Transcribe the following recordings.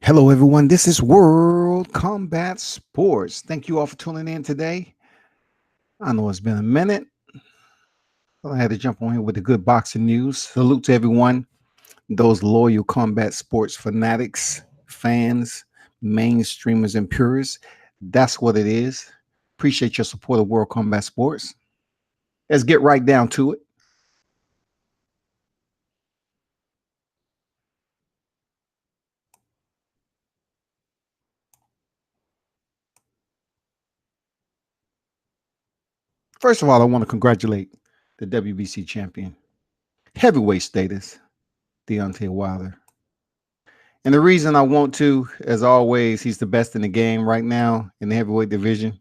Hello, everyone. This is World Combat Sports. Thank you all for tuning in today. I know it's been a minute, but I had to jump on here with the good boxing news. Salute to everyone, those loyal combat sports fanatics, fans, mainstreamers, and purists. That's what it is. Appreciate your support of World Combat Sports. Let's get right down to it. First of all, I want to congratulate the WBC champion, heavyweight status, Deontay Wilder. And the reason I want to, as always, he's the best in the game right now in the heavyweight division.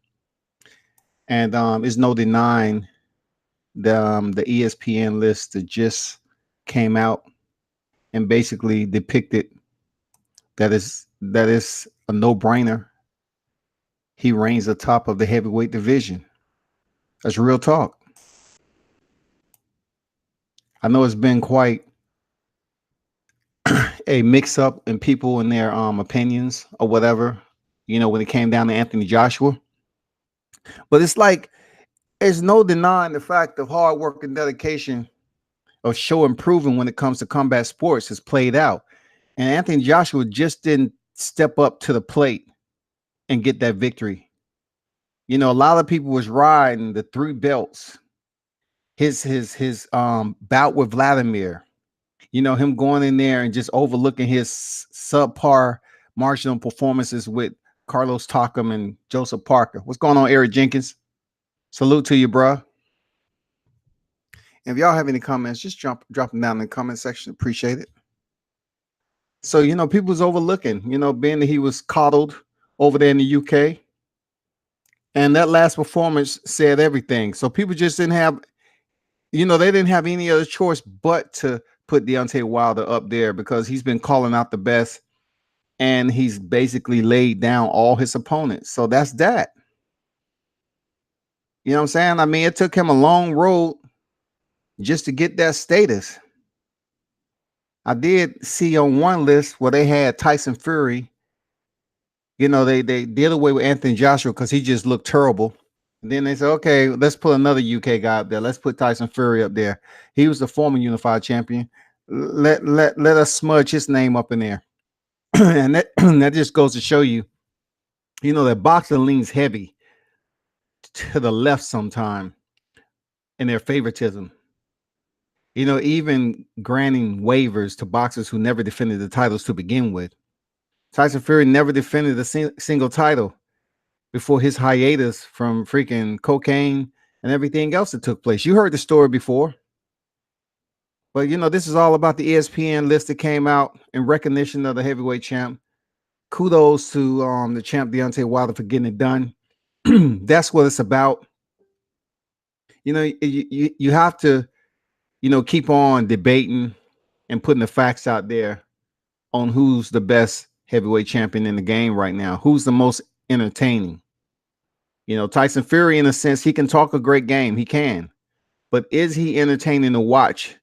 And it's no denying the ESPN list that just came out and basically depicted that is a no-brainer. He reigns atop of the heavyweight division. That's real talk. I know it's been quite a mix-up in people and their opinions or whatever, when it came down to Anthony Joshua. But it's like there's no denying the fact of hard work and dedication of show improving when it comes to combat sports has played out. And Anthony Joshua just didn't step up to the plate and get that victory. A lot of people was riding the three belts, his bout with Vladimir, him going in there and just overlooking his subpar marginal performances with Carlos Takam and Joseph Parker. What's going on, Eric Jenkins? Salute to you, bro. If y'all have any comments, just drop them down in the comment section. Appreciate it. So, people was overlooking, being that he was coddled over there in the UK. And that last performance said everything. So people just didn't have, they didn't have any other choice but to put Deontay Wilder up there because he's been calling out the best and he's basically laid down all his opponents. So that's that. You know what I'm saying? I mean, it took him a long road just to get that status. I did see on one list where they had Tyson Fury. They did away with Anthony Joshua because he just looked terrible. And then they said, okay, let's put another UK guy up there. Let's put Tyson Fury up there. He was the former unified champion. Let us smudge his name up in there. And that just goes to show you, that boxing leans heavy to the left sometime in their favoritism. Even granting waivers to boxers who never defended the titles to begin with. Tyson Fury never defended a single title before his hiatus from freaking cocaine and everything else that took place. You heard the story before. But, this is all about the ESPN list that came out in recognition of the heavyweight champ. Kudos to the champ Deontay Wilder for getting it done. That's what it's about. You have to, keep on debating and putting the facts out there on who's the best heavyweight champion in the game right now. Who's the most entertaining? Tyson Fury, in a sense, he can talk a great game. He can. But is he entertaining to watch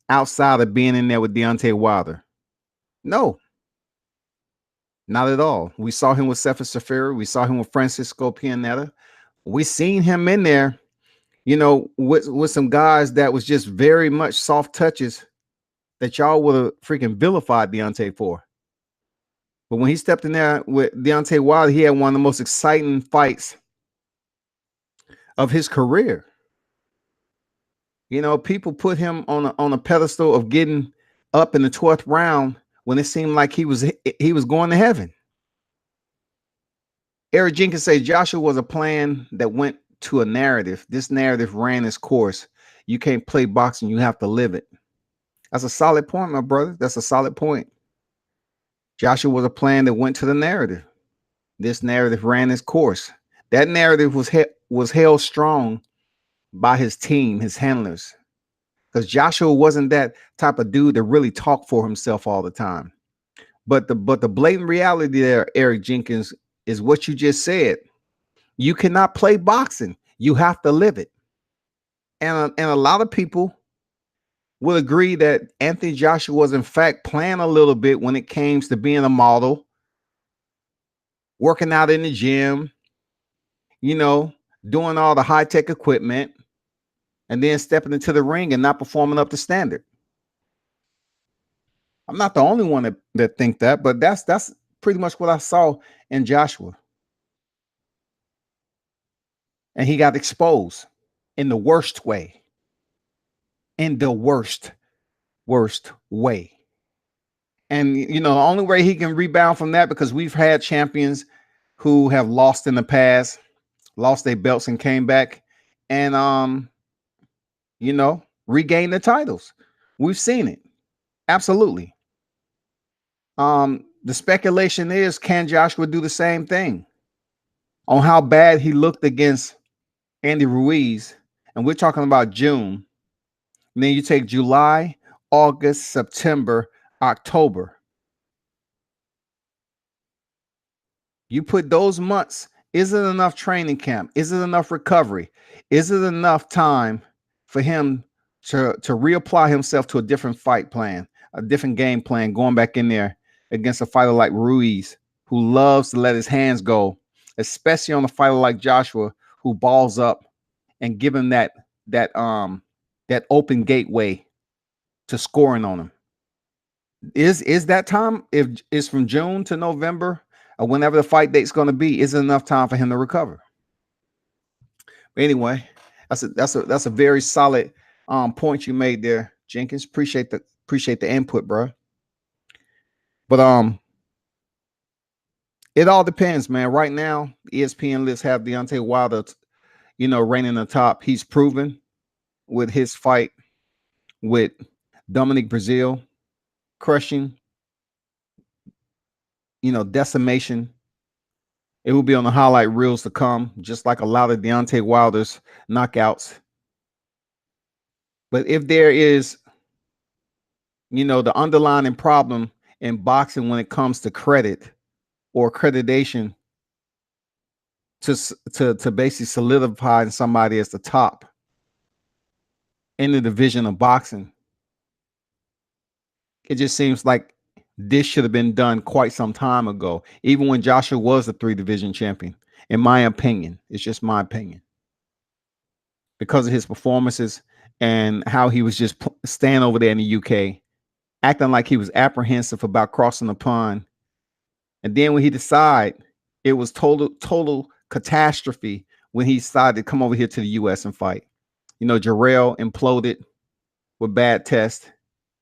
outside of being in there with Deontay Wilder? No. Not at all. We saw him with Sefer Safiri. We saw him with Francisco Pianetta. We seen him in there, with some guys that was just very much soft touches that y'all would have freaking vilified Deontay for. But when he stepped in there with Deontay Wilder, he had one of the most exciting fights of his career. People put him on a pedestal of getting up in the 12th round when it seemed like he was going to heaven. Eric Jenkins says Joshua was a plan that went to a narrative. This narrative ran its course. You can't play boxing, you have to live it. That's a solid point, my brother. That's a solid point. Joshua was a plan that went to the narrative. This narrative ran its course. That narrative was held strong by his team, his handlers. Because Joshua wasn't that type of dude that really talked for himself all the time. But the blatant reality there, Eric Jenkins, is what you just said. You cannot play boxing. You have to live it. And a lot of people will agree that Anthony Joshua was in fact playing a little bit when it came to being a model working out in the gym, you know, doing all the high-tech equipment, and then stepping into the ring and not performing up to standard. I'm not the only one that think that, but that's pretty much what I saw in Joshua. And he got exposed in the worst way. In the worst way. And you know, the only way he can rebound from that, because we've had champions who have lost in the past, lost their belts and came back and you know, regained the titles. We've seen it. Absolutely. The speculation is, can Joshua do the same thing? On how bad he looked against Andy Ruiz, and we're talking about June. And then you take July, August, September, October. You put those months, is it enough training camp? Is it enough recovery? Is it enough time for him to reapply himself to a different fight plan, a different game plan, going back in there against a fighter like Ruiz, who loves to let his hands go, especially on a fighter like Joshua, who balls up and give him that open gateway to scoring on him? Is that time, if it's from June to November or whenever the fight date's going to be, is it enough time for him to recover? But anyway, that's a very solid point you made there, Jenkins. Appreciate the input, bro. But it all depends, man. Right now, ESPN lists have Deontay Wilder, you know, reigning on top. He's proven with his fight with Dominic Brazil, crushing, you know, decimation. It will be on the highlight reels to come, just like a lot of Deontay Wilder's knockouts. But if there is, you know, the underlying problem in boxing when it comes to credit or accreditation to basically solidify somebody as the top in the division of boxing, it just seems like this should have been done quite some time ago, even when Joshua was the 3-division champion. In my opinion, it's just my opinion, because of his performances and how he was just staying over there in the UK, acting like he was apprehensive about crossing the pond. And then when he decided, it was total catastrophe when he decided to come over here to the US and fight. You know, Jarrell imploded with bad tests.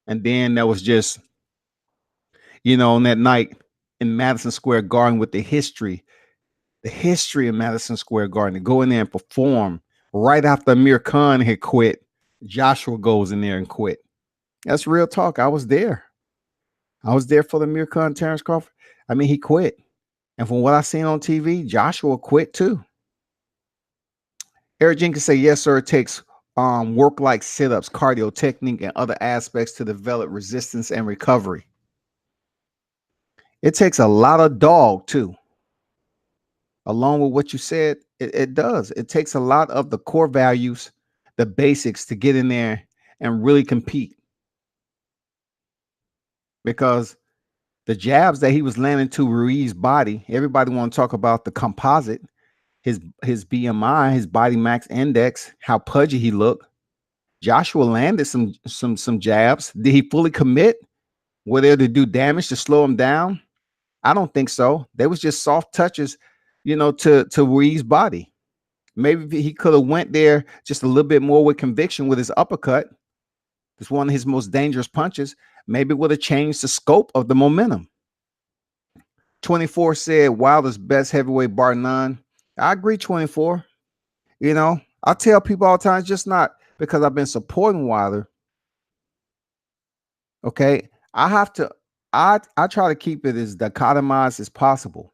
And then there was just, you know, on that night in Madison Square Garden, with the history of Madison Square Garden, to go in there and perform right after Amir Khan had quit. Joshua goes in there and quit. That's real talk. I was there. For the Amir Khan, Terrence Crawford. I mean, he quit. And from what I seen on TV, Joshua quit too. Eric Jenkins say, yes, sir. It takes work like sit-ups, cardio technique, and other aspects to develop resistance and recovery. It takes a lot of dog too. Along with what you said, it does. It takes a lot of the core values, the basics, to get in there and really compete. Because the jabs that he was landing to Ruiz's body, everybody want to talk about the composite, his BMI, his body mass index, how pudgy he looked. Joshua landed some jabs. Did he fully commit? Were there to do damage to slow him down? I don't think so. They was just soft touches, you know, to Ruiz's body. Maybe he could have went there just a little bit more with conviction with his uppercut. It's one of his most dangerous punches. Maybe it would have changed the scope of the momentum. 24 said Wilder's best heavyweight bar none. I agree, 24. You know, I tell people all the time, it's just not because I've been supporting Wilder. Okay. I try to keep it as dichotomized as possible.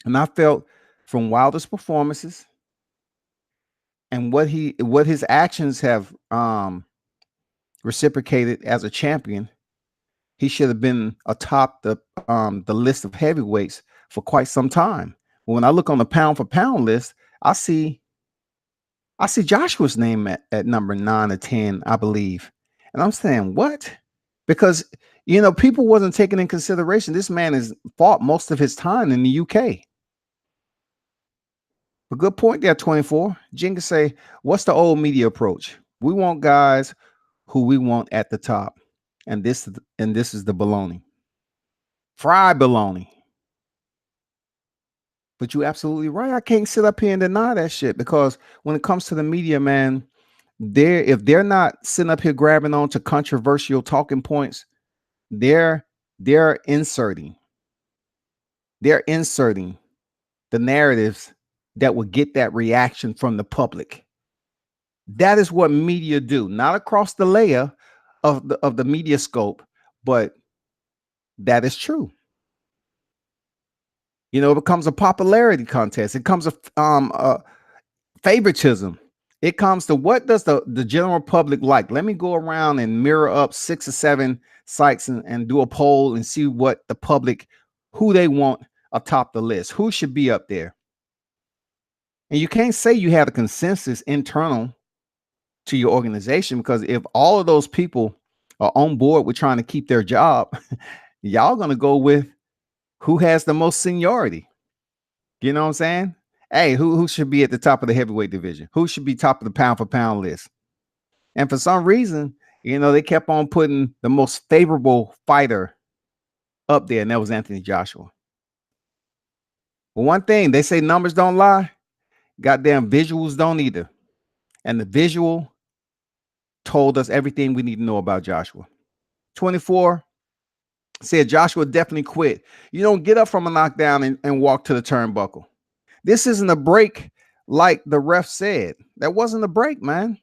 And I felt from Wilder's performances and what his actions have reciprocated as a champion, he should have been atop the list of heavyweights for quite some time. When I look on the pound for pound list, I see Joshua's name at number 9 or 10, I believe. And I'm saying, what? because people wasn't taking in consideration this man has fought most of his time in the UK. A good point there, 24. Jen can say, what's the old media approach? We want guys who we want at the top. And this is the baloney. Fried baloney. But you're absolutely right. I can't sit up here and deny that shit, because when it comes to the media, man, if they're not sitting up here grabbing on to controversial talking points, they're inserting the narratives that will get that reaction from the public. That is what media do, not across the layer of the media scope, but that is true. It becomes a popularity contest. It comes a favoritism. It comes to, what does the general public like? Let me go around and mirror up 6 or 7 sites and do a poll and see what the public, who they want atop the list, who should be up there. And you can't say you have a consensus internal to your organization, because if all of those people are on board with trying to keep their job, y'all gonna go with who has the most seniority. You know what I'm saying? Hey, who should be at the top of the heavyweight division? Who should be top of the pound for pound list? And for some reason, they kept on putting the most favorable fighter up there, and that was Anthony Joshua. Well, one thing, they say numbers don't lie. Goddamn visuals don't either. And the visual told us everything we need to know about Joshua. 24 said Joshua definitely quit. You don't get up from a knockdown and walk to the turnbuckle. This isn't a break like the ref said. That wasn't a break, man.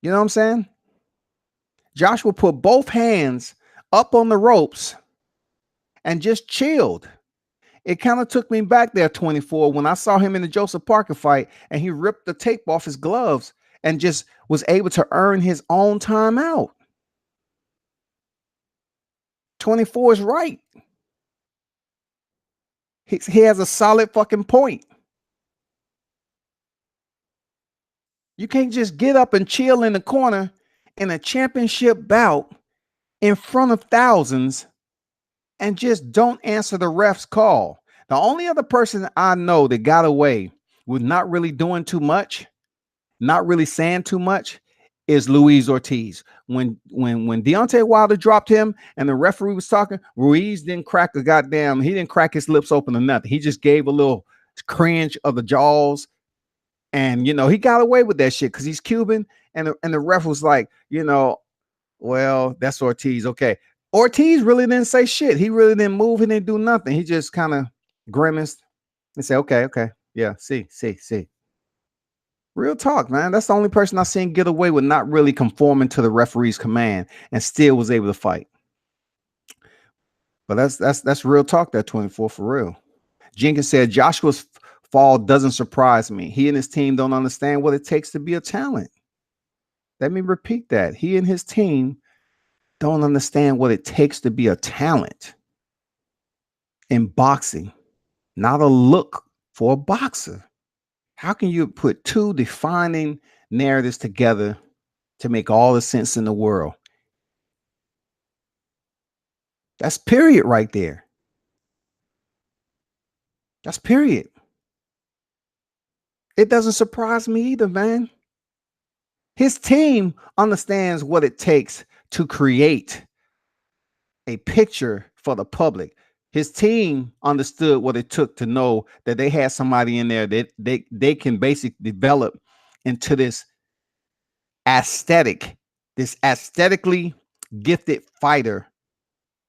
You know what I'm saying? Joshua put both hands up on the ropes and just chilled. It kind of took me back there, 24, when I saw him in the Joseph Parker fight and he ripped the tape off his gloves and just was able to earn his own timeout. 24 is right. He has a solid fucking point. You can't just get up and chill in the corner in a championship bout in front of thousands and just don't answer the ref's call. The only other person I know that got away with not really doing too much, not really saying too much, is Luis Ortiz. When Deontay Wilder dropped him and the referee was talking, Ruiz didn't crack he didn't crack his lips open or nothing. He just gave a little cringe of the jaws. And, he got away with that shit because he's Cuban. And the ref was like, well, that's Ortiz. Okay. Ortiz really didn't say shit. He really didn't move. He didn't do nothing. He just kind of grimaced and said, okay. Yeah, see. Real talk, man. That's the only person I've seen get away with not really conforming to the referee's command and still was able to fight. But that's real talk, that 24, for real. Jenkins said Joshua's fall doesn't surprise me. He and his team don't understand what it takes to be a talent. Let me repeat that. He and his team don't understand what it takes to be a talent in boxing, not a look for a boxer. How can you put two defining narratives together to make all the sense in the world? That's period right there. That's period. It doesn't surprise me either, man. His team understands what it takes to create a picture for the public. His team understood what it took to know that they had somebody in there that they can basically develop into this aesthetically gifted fighter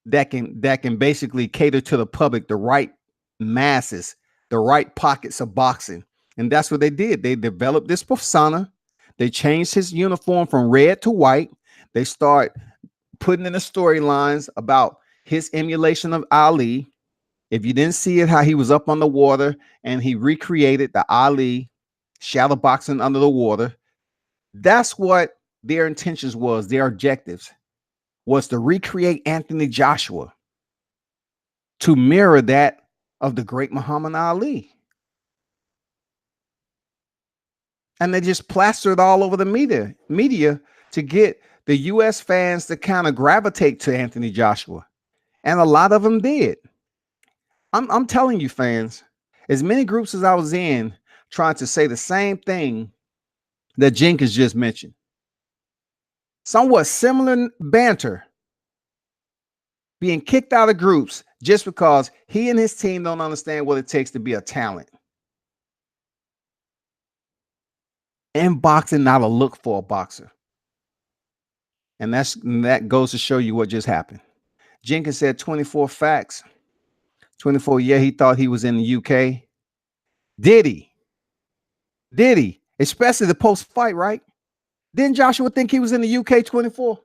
that can basically cater to the public, the right masses, the right pockets of boxing. And that's what they did. They developed this persona. They changed his uniform from red to white. They start putting in the storylines about his emulation of Ali. If you didn't see it, how he was up on the water and he recreated the Ali shadow boxing under the water. That's what their intentions was. Their objectives was to recreate Anthony Joshua to mirror that of the great Muhammad Ali. And they just plastered all over the media to get the U.S. fans to kind of gravitate to Anthony Joshua, and a lot of them did. I'm telling you, fans, as many groups as I was in trying to say the same thing that Jenkins just mentioned. Somewhat similar banter, being kicked out of groups just because he and his team don't understand what it takes to be a talent. And boxing, not a look for a boxer. And that goes to show you what just happened. Jenkins said 24 facts. 24, yeah, he thought he was in the UK. Did he? Did he? Especially the post-fight, right? Didn't Joshua think he was in the UK 24?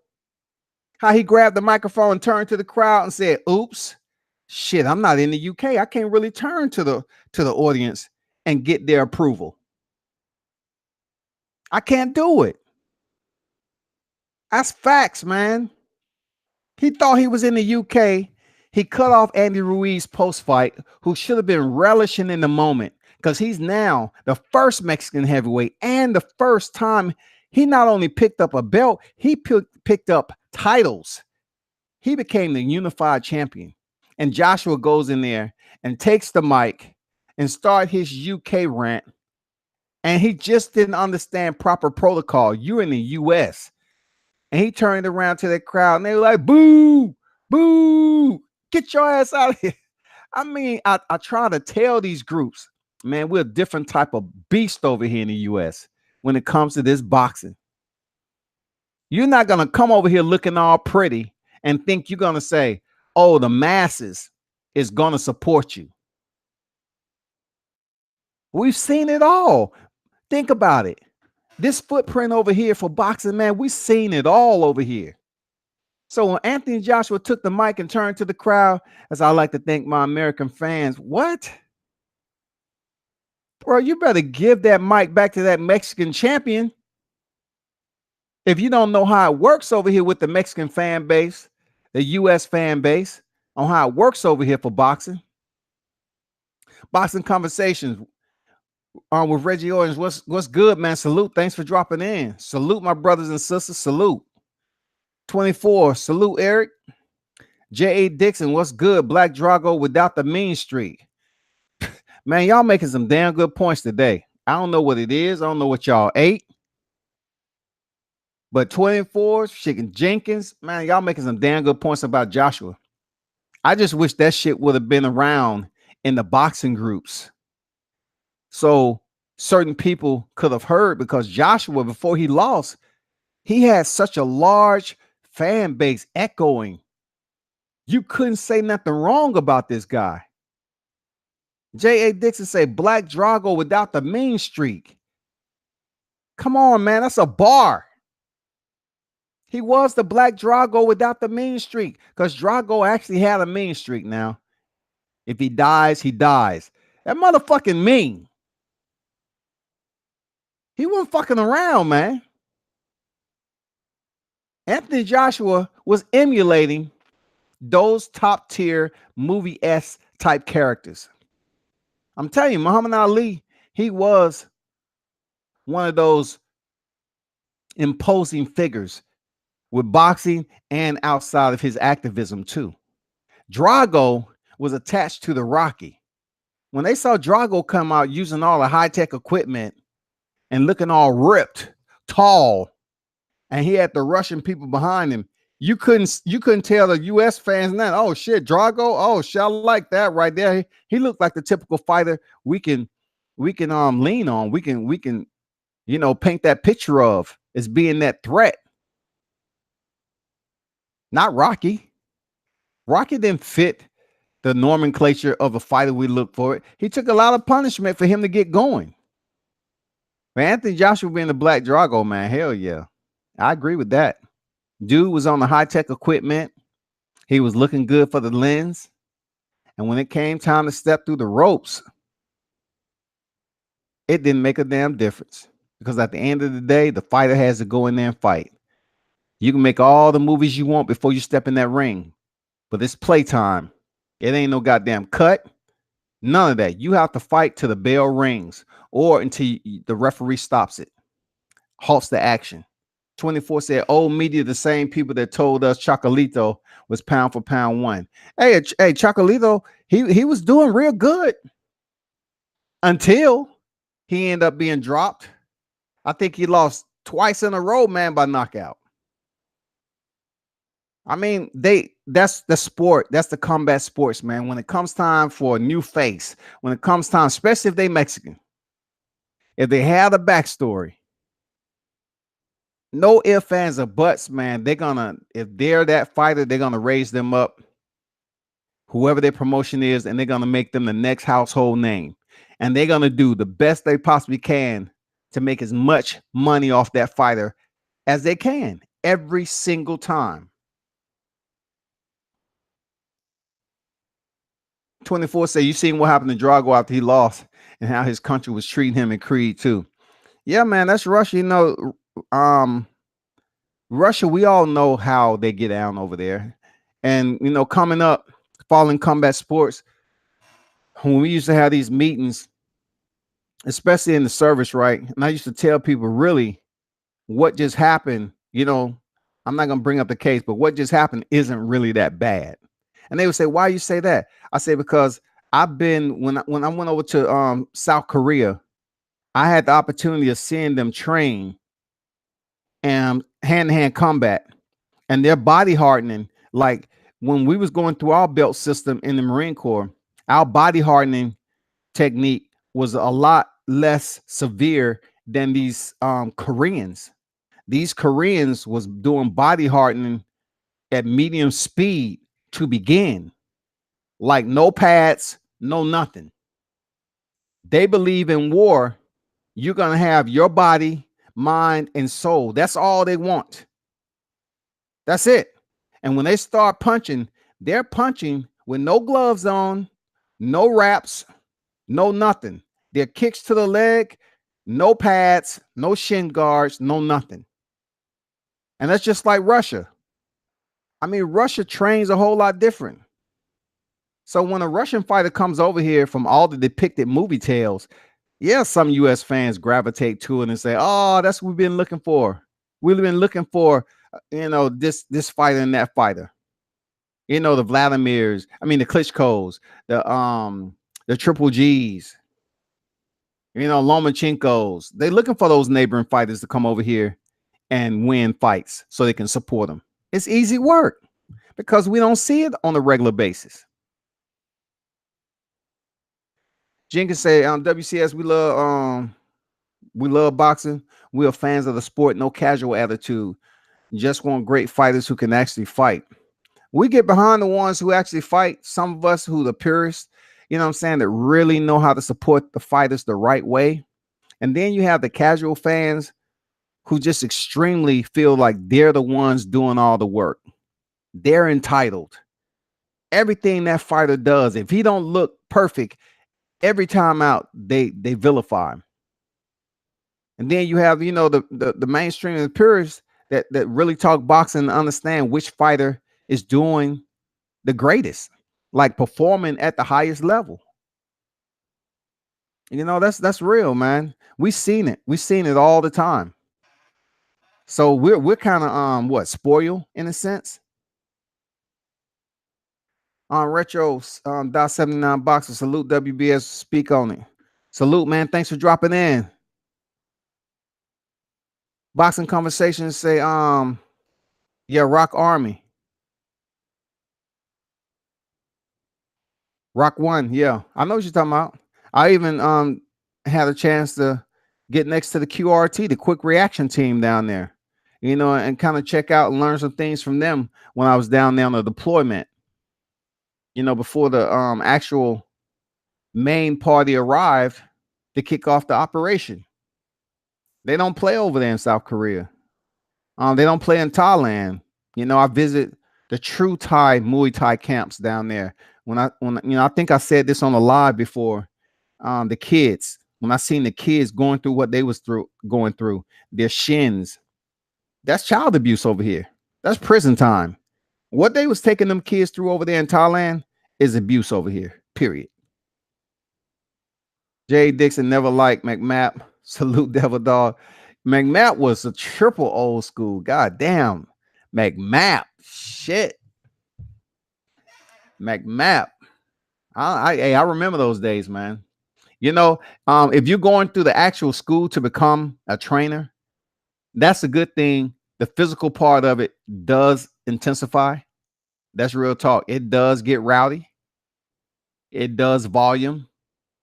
How he grabbed the microphone and turned to the crowd and said, oops, shit, I'm not in the UK. I can't really turn to the audience and get their approval. I can't do it. That's facts, man. He thought he was in the UK. He cut off Andy Ruiz post-fight, who should have been relishing in the moment, because he's now the first Mexican heavyweight and the first time he not only picked up a belt, he picked up titles. He became the unified champion. And Joshua goes in there and takes the mic and start his UK rant. And he just didn't understand proper protocol. You're in the US. And he turned around to the crowd and they were like, boo, boo, get your ass out of here. I mean, I try to tell these groups, man, we're a different type of beast over here in the US when it comes to this boxing. You're not going to come over here looking all pretty and think you're going to say, oh, the masses is going to support you. We've seen it all. Think about it. This footprint over here for boxing, man, we've seen it all over here. So when Anthony Joshua took the mic and turned to the crowd, as I like to thank my American fans, what? Bro, you better give that mic back to that Mexican champion. If you don't know how it works over here with the Mexican fan base, the U.S. fan base, on how it works over here for boxing. Boxing Conversations with Reggie Orange. What's good, man? Salute. Thanks for dropping in. Salute, my brothers and sisters. Salute. 24. Salute, Eric. J.A. Dixon. What's good? Black Drago without the mean streak. Man, y'all making some damn good points today. I don't know what it is. I don't know what y'all ate. But 24, Chicken Jenkins, man, y'all making some damn good points about Joshua. I just wish that shit would have been around in the boxing groups, so certain people could have heard, because Joshua, before he lost, he had such a large fan base echoing. You couldn't say nothing wrong about this guy. J.A. Dixon say Black Drago without the mean streak. Come on, man, that's a bar. He was the Black Drago without the mean streak, because Drago actually had a mean streak now. If he dies, he dies. That motherfucking mean. He wasn't fucking around, man. Anthony Joshua was emulating those top tier movie-esque type characters. I'm telling you, Muhammad Ali, he was one of those imposing figures with boxing and outside of his activism too. Drago was attached to the Rocky. When they saw Drago come out using all the high-tech equipment and looking all ripped, tall, and he had the Russian people behind him, you couldn't tell the US fans that, oh shit, Drago, oh shit, I like that right there. He looked like the typical fighter we can lean on. We can paint that picture of as being that threat. Not Rocky. Rocky didn't fit the nomenclature of a fighter we look for. He took a lot of punishment for him to get going. But Anthony Joshua being the Black Drago, man, hell yeah. I agree with that. Dude was on the high-tech equipment. He was looking good for the lens. And when it came time to step through the ropes, it didn't make a damn difference. Because at the end of the day, the fighter has to go in there and fight. You can make all the movies you want before you step in that ring, but it's playtime. It ain't no goddamn cut. None of that. You have to fight till the bell rings or until the referee stops it, halts the action. 24 said, old media, the same people that told us Chocolito was pound for pound one. Hey, Chocolito, he was doing real good until he ended up being dropped. I think he lost twice in a row, man, by knockout. I mean, that's the sport. That's the combat sports, man. When it comes time for a new face, when it comes time, especially if they Mexican, if they have a backstory, no ifs, ands, or buts, man. They're gonna, if they're that fighter, they're gonna raise them up, whoever their promotion is, and they're gonna make them the next household name. And they're gonna do the best they possibly can to make as much money off that fighter as they can every single time. 24 say, you seen what happened to Drago after he lost and how his country was treating him in Creed too. Yeah, man, that's Russia. You know, Russia, we all know how they get down over there. And, you know, coming up, following combat sports, when we used to have these meetings, especially in the service, right? And I used to tell people really what just happened, you know, I'm not going to bring up the case, but what just happened isn't really that bad. And they would say, why you say that? I say, because I've been, when I went over to South Korea, I had the opportunity of seeing them train and hand-to-hand combat, and their body hardening. Like when we was going through our belt system in the Marine Corps, our body hardening technique was a lot less severe than these Koreans. These Koreans was doing body hardening at medium speed to begin, like no pads, no nothing. They believe in war. You're going to have your body, mind, and soul. That's all they want. That's it. And when they start punching, they're punching with no gloves on, no wraps, no nothing. They're kicks to the leg, no pads, no shin guards, no nothing. And that's just like Russia. I mean, Russia trains a whole lot different. So when a Russian fighter comes over here from all the depicted movie tales, yeah, some US fans gravitate to it and say, oh, that's what we've been looking for. We've been looking for, you know, this fighter and that fighter. You know, the Vladimirs, I mean the Klitschko's, the Triple G's, you know, Lomachenko's. They're looking for those neighboring fighters to come over here and win fights so they can support them. It's easy work because we don't see it on a regular basis. Jenkins say, WCS, we love boxing. We are fans of the sport, no casual attitude. Just want great fighters who can actually fight. We get behind the ones who actually fight. Some of us who the purists, you know what I'm saying, that really know how to support the fighters the right way. And then you have the casual fans who just extremely feel like they're the ones doing all the work. They're entitled. Everything that fighter does, if he don't look perfect, every time out, they vilify him. And then you have, you know, the mainstream and the purists that really talk boxing and understand which fighter is doing the greatest, like performing at the highest level. You know, that's real, man. We've seen it all the time. So we're kind of what, spoiled in a sense. On retro .79 boxer, salute WBS, speak on it. Salute, man. Thanks for dropping in. Boxing conversations say, yeah, Rock Army. Rock One, yeah. I know what you're talking about. I even had a chance to get next to the QRT, the quick reaction team down there, you know, and kind of check out and learn some things from them when I was down there on the deployment, you know, before the actual main party arrived to kick off the operation. They don't play over there in South Korea. They don't play in Thailand. You know, I visit the true Thai Muay Thai camps down there. When you know, I think I said this on the live before. The kids, when I seen the kids going through what they was going through, their shins, that's child abuse over here. That's prison time. What they was taking them kids through over there in Thailand is abuse over here, period. Jay Dixon never liked McMap. Salute Devil Dog. McMap was a triple old school. God damn. McMap. Shit. McMap. I remember those days, man. You know, if you're going through the actual school to become a trainer, that's a good thing. The physical part of it does intensify. That's real talk. It does get rowdy. It does volume,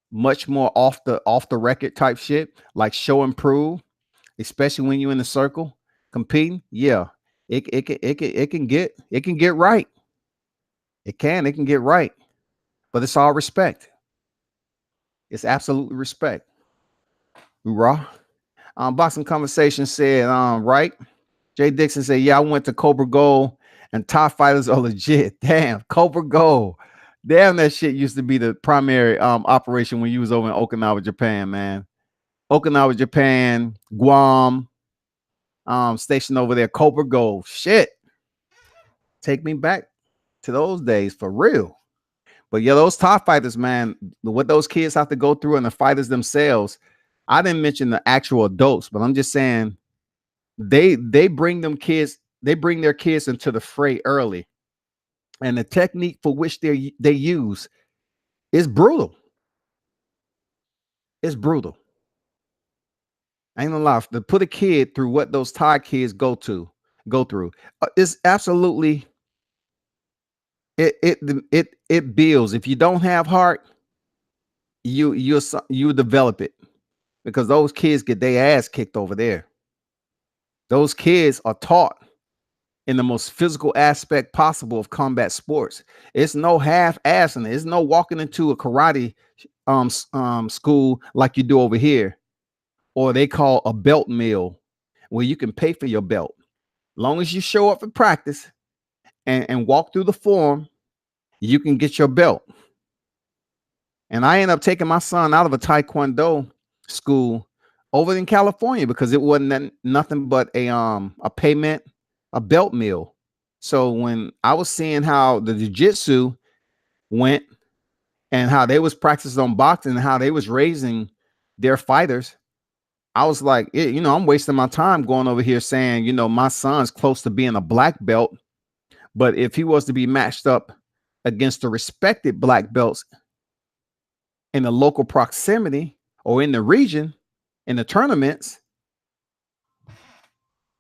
much more off the record type shit, like show and prove, especially when you're in the circle competing. Yeah, it can get right. It can get right, but it's all respect. It's absolutely respect. Raw. Boxing Conversation said, right. Jay Dixon said, yeah, I went to Cobra Gold and top fighters are legit. Damn, Cobra Gold. Damn, that shit used to be the primary operation when you was over in Okinawa, Japan, man. Okinawa, Japan, Guam, stationed over there, Cobra Gold. Shit. Take me back to those days for real. But yeah, those top fighters, man, what those kids have to go through and the fighters themselves. I didn't mention the actual adults, but I'm just saying they bring their kids into the fray early, and the technique for which they use is brutal. It's brutal. I ain't gonna lie. To put a kid through what those Thai kids go through, it's absolutely it builds. If you don't have heart, you develop it, because those kids get their ass kicked over there. Those kids are taught in the most physical aspect possible of combat sports. It's no half-assing it. It's no walking into a karate school like you do over here, or they call a belt mill, where you can pay for your belt. Long as you show up for practice and walk through the form, you can get your belt. And I ended up taking my son out of a Taekwondo school over in California because it wasn't nothing but a payment, a belt mill. So when I was seeing how the jiu-jitsu went and how they was practicing on boxing and how they was raising their fighters, I was like, I'm wasting my time going over here saying, my son's close to being a black belt. But if he was to be matched up against the respected black belts in the local proximity or in the region, in the tournaments,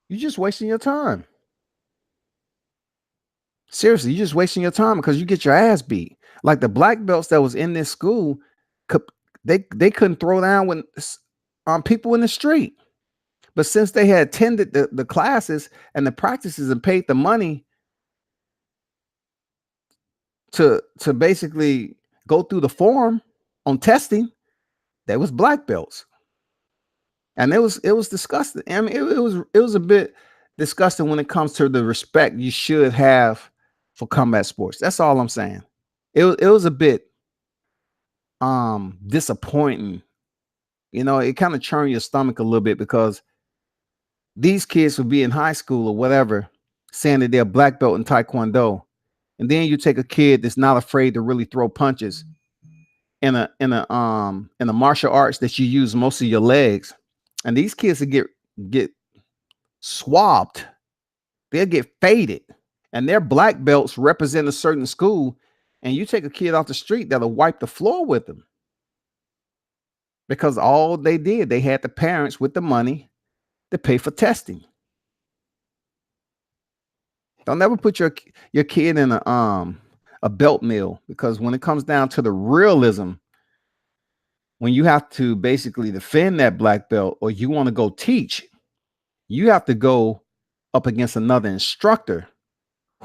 you're just wasting your time. Seriously, you're just wasting your time because you get your ass beat. Like the black belts that was in this school, they couldn't throw down when people in the street. But since they had attended the classes and the practices and paid the money to basically go through the form on testing, they was black belts. And it was disgusting. I mean, it was a bit disgusting when it comes to the respect you should have for combat sports. That's all I'm saying. It was a bit disappointing. It kind of churned your stomach a little bit, because these kids would be in high school or whatever saying that they're black belt in Taekwondo. And then you take a kid that's not afraid to really throw punches in a martial arts that you use most of your legs. And these kids will get swabbed. They'll get faded. And their black belts represent a certain school. And you take a kid off the street that'll wipe the floor with them. Because all they did, they had the parents with the money to pay for testing. Don't ever put your kid in a belt mill, because when it comes down to the realism, when you have to basically defend that black belt or you want to go teach, you have to go up against another instructor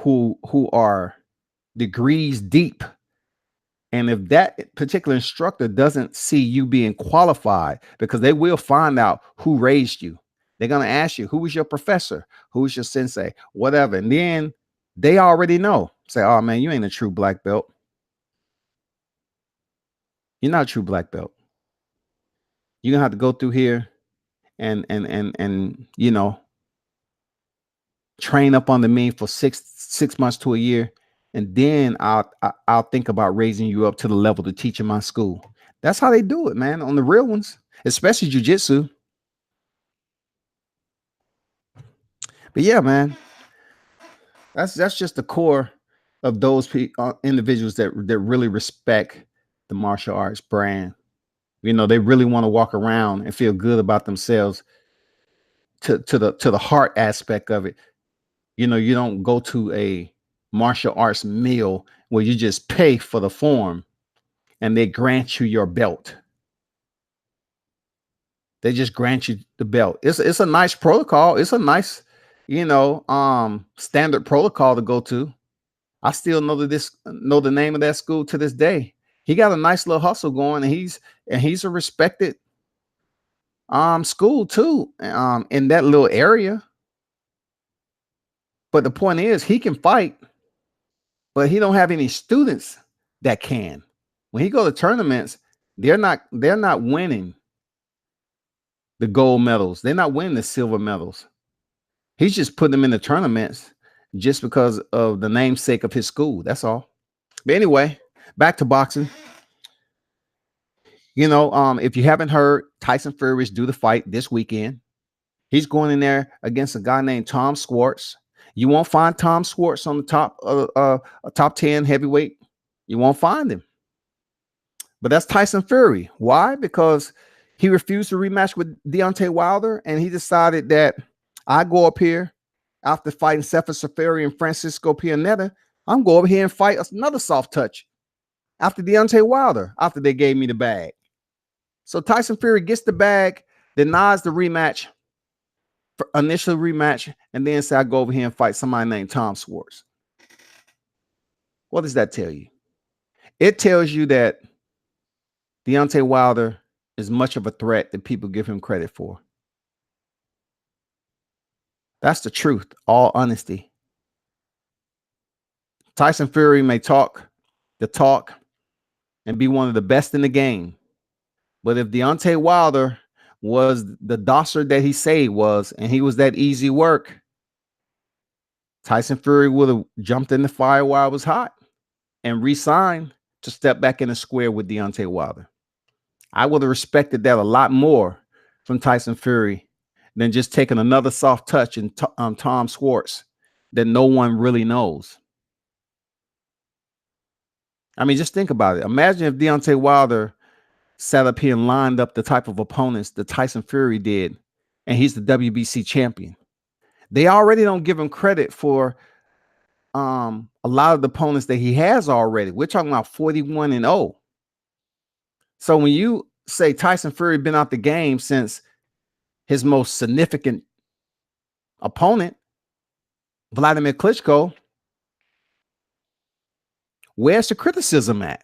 who are degrees deep. And if that particular instructor doesn't see you being qualified, because they will find out who raised you. They're going to ask you, who was your professor? Who was your sensei? Whatever. And then they already know. Say, oh, man, you ain't a true black belt. You're not a true black belt. You're going to have to go through here and train up under me for six months to a year. And then I'll think about raising you up to the level to teach in my school. That's how they do it, man, on the real ones, especially jiu-jitsu. But yeah, man, that's just the core of those individuals that really respect the martial arts brand. You know, they really want to walk around and feel good about themselves to the heart aspect of it. You know, you don't go to a martial arts meal where you just pay for the form and they grant you your belt. They just grant you the belt. It's a nice protocol. It's a nice, standard protocol to go to. I still know the name of that school to this day. He got a nice little hustle going, and he's a respected school too, in that little area. But the point is, he can fight, but he don't have any students that can. When he go to tournaments, they're not winning the gold medals. They're not winning the silver medals. He's just putting them in the tournaments just because of the namesake of his school. That's all. But anyway, back to boxing. If you haven't heard, Tyson Fury is due to fight this weekend. He's going in there against a guy named Tom Schwartz. You won't find Tom Schwartz on the top 10 heavyweight. You won't find him. But that's Tyson Fury. Why? Because he refused to rematch with Deontay Wilder, and he decided that I go up here after fighting Sefer Safari and Francisco Pianetta. I'm going over here and fight another soft touch after Deontay Wilder, after they gave me the bag. So Tyson Fury gets the bag, denies the rematch, initial rematch, and then say I go over here and fight somebody named Tom Schwartz. What does that tell you? It tells you that Deontay Wilder is much of a threat that people give him credit for. That's the truth, all honesty. Tyson Fury may talk the talk and be one of the best in the game. But if Deontay Wilder was the dosser that he said he was, and he was that easy work, Tyson Fury would have jumped in the fire while it was hot and re-signed to step back in the square with Deontay Wilder. I would have respected that a lot more from Tyson Fury than just taking another soft touch in Tom Schwartz that no one really knows. I mean, just think about it. Imagine if Deontay Wilder sat up here and lined up the type of opponents that Tyson Fury did, and he's the WBC champion. They already don't give him credit for a lot of the opponents that he has already. We're talking about 41-0. So when you say Tyson Fury been out the game since his most significant opponent, Vladimir Klitschko, where's the criticism at?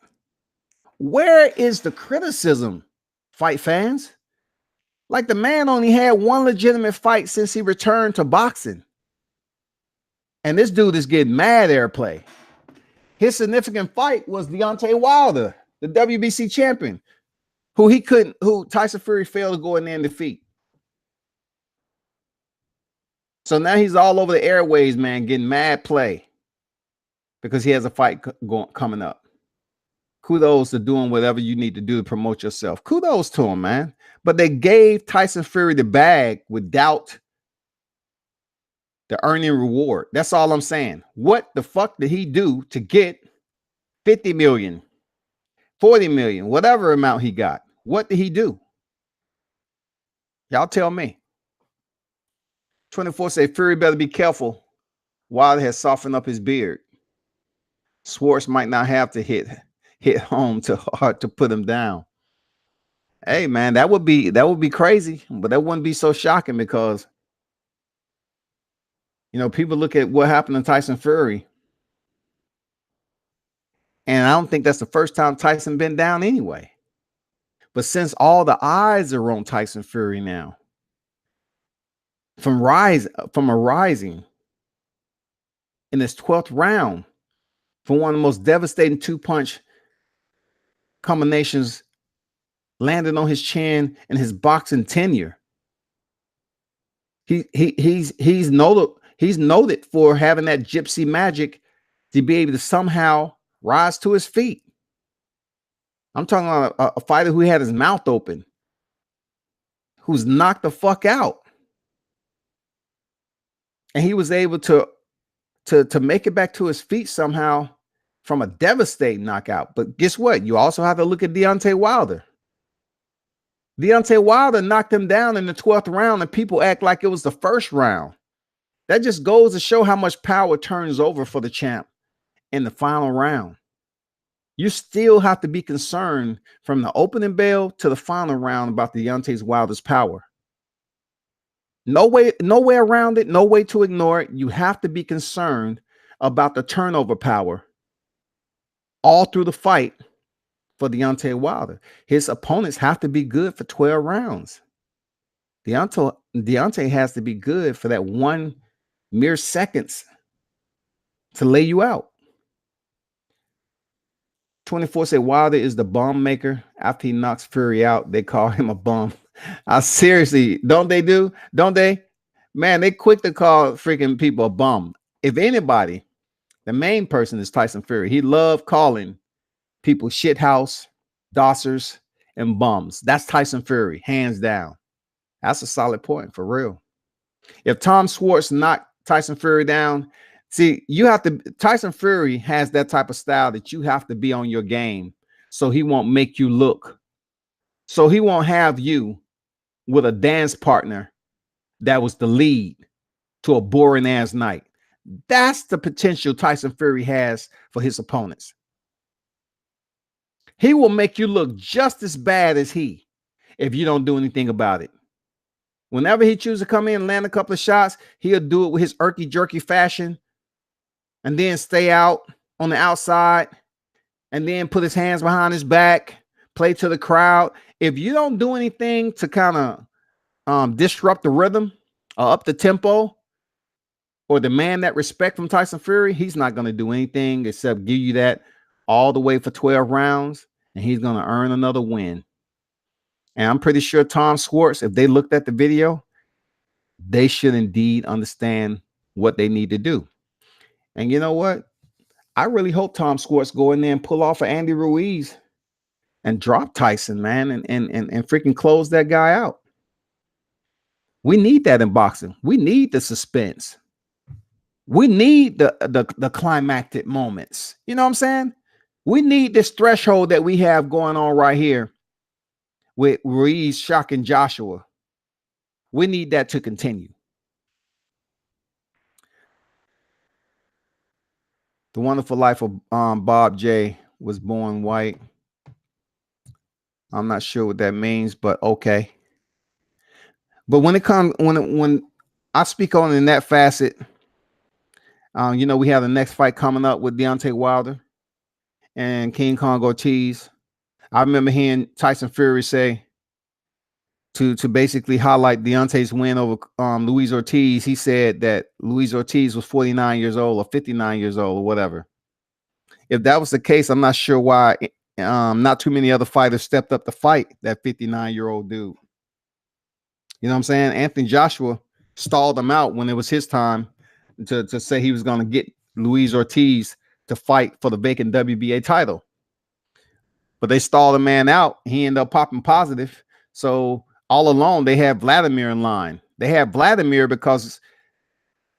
Where is the criticism, fight fans? Like, the man only had one legitimate fight since he returned to boxing. And this dude is getting mad airplay. His significant fight was Deontay Wilder, the WBC champion, who Tyson Fury failed to go in there and defeat. So now he's all over the airways, man, getting mad play because he has a fight coming up. Kudos to doing whatever you need to do to promote yourself. Kudos to him, man. But they gave Tyson Fury the bag without the earning reward. That's all I'm saying. What the fuck did he do to get 50 million, 40 million, whatever amount he got? What did he do? Y'all tell me. 24 say Fury better be careful. Wilder has softened up his beard. Schwartz might not have to hit home too hard to put him down. Hey, man, that would be crazy, but that wouldn't be so shocking because people look at what happened to Tyson Fury, and I don't think that's the first time Tyson been down anyway. But since all the eyes are on Tyson Fury now, from a rising in his 12th round, from one of the most devastating two-punch combinations landed on his chin in his boxing tenure. He's noted for having that gypsy magic to be able to somehow rise to his feet. I'm talking about a fighter who had his mouth open, who's knocked the fuck out. and he was able to make it back to his feet somehow from a devastating knockout. But guess what? You also have to look at Deontay Wilder. Deontay Wilder knocked him down in the 12th round, and people act like it was the first round. That just goes to show how much power turns over for the champ in the final round. You still have to be concerned from the opening bell to the final round about Deontay Wilder's power. No way around it, no way to ignore it. You have to be concerned about the turnover power all through the fight for Deontay Wilder. His opponents have to be good for 12 rounds. Deontay has to be good for that one mere seconds to lay you out. 24 said Wilder is the bomb maker. After he knocks Fury out, they call him a bum. Seriously, don't they? Don't they? Man, they quick to call freaking people a bum. If anybody, the main person is Tyson Fury. He loved calling people shithouse, dossers, and bums. That's Tyson Fury, hands down. That's a solid point, for real. If Tom Schwartz knocked Tyson Fury down, see, Tyson Fury has that type of style that you have to be on your game so he won't make you look. So he won't have you with a dance partner that was the lead to a boring ass night. That's the potential Tyson Fury has for his opponents. He will make you look just as bad as he if you don't do anything about it. Whenever he chooses to come in and land a couple of shots, he'll do it with his irky jerky fashion and then stay out on the outside and then put his hands behind his back, play to the crowd. If you don't do anything to kind of disrupt the rhythm or up the tempo or demand that respect from Tyson Fury, he's not going to do anything except give you that all the way for 12 rounds, and he's going to earn another win. And I'm pretty sure Tom Schwartz, if they looked at the video, they should indeed understand what they need to do. And you know what? I really hope Tom Schwartz go in there and pull off an Andy Ruiz and drop Tyson, man, and freaking close that guy out. We need that in boxing. We need the suspense. We need the climactic moments. You know what I'm saying? We need this threshold that we have going on right here with Ruiz shocking Joshua. We need that to continue. The Wonderful Life of Bob J was born white. I'm not sure what that means, but okay. But when it comes, when I speak on in that facet, you know, we have the next fight coming up with Deontay Wilder and King Kong Ortiz. I remember hearing Tyson Fury say to basically highlight Deontay's win over Luis Ortiz. He said that Luis Ortiz was 49 years old or 59 years old or whatever. If that was the case, I'm not sure why not too many other fighters stepped up to fight that 59-year-old dude. You know what I'm saying? Anthony Joshua stalled him out when it was his time to say he was going to get Luis Ortiz to fight for the vacant WBA title. But they stalled the man out. He ended up popping positive. So all along, they had Vladimir in line. They had Vladimir because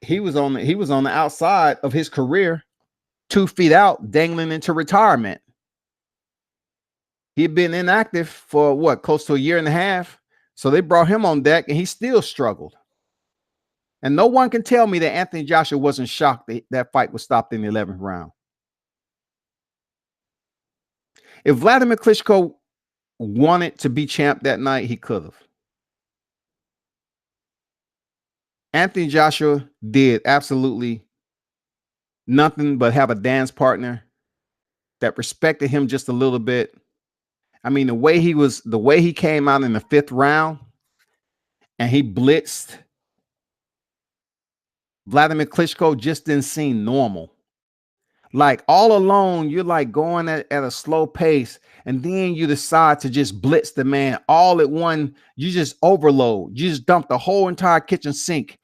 he was on the outside of his career, 2 feet out, dangling into retirement. He'd been inactive for what, close to a year and a half. So they brought him on deck, and he still struggled. And no one can tell me that Anthony Joshua wasn't shocked that that fight was stopped in the 11th round. If Vladimir Klitschko wanted to be champ that night, he could have. Anthony Joshua did absolutely nothing but have a dance partner that respected him just a little bit. I mean, the way he came out in the 5th round and he blitzed Vladimir Klitschko just didn't seem normal. Like all alone, you're like going at a slow pace, and then you decide to just blitz the man all at one. You just overload. You just dump the whole entire kitchen sink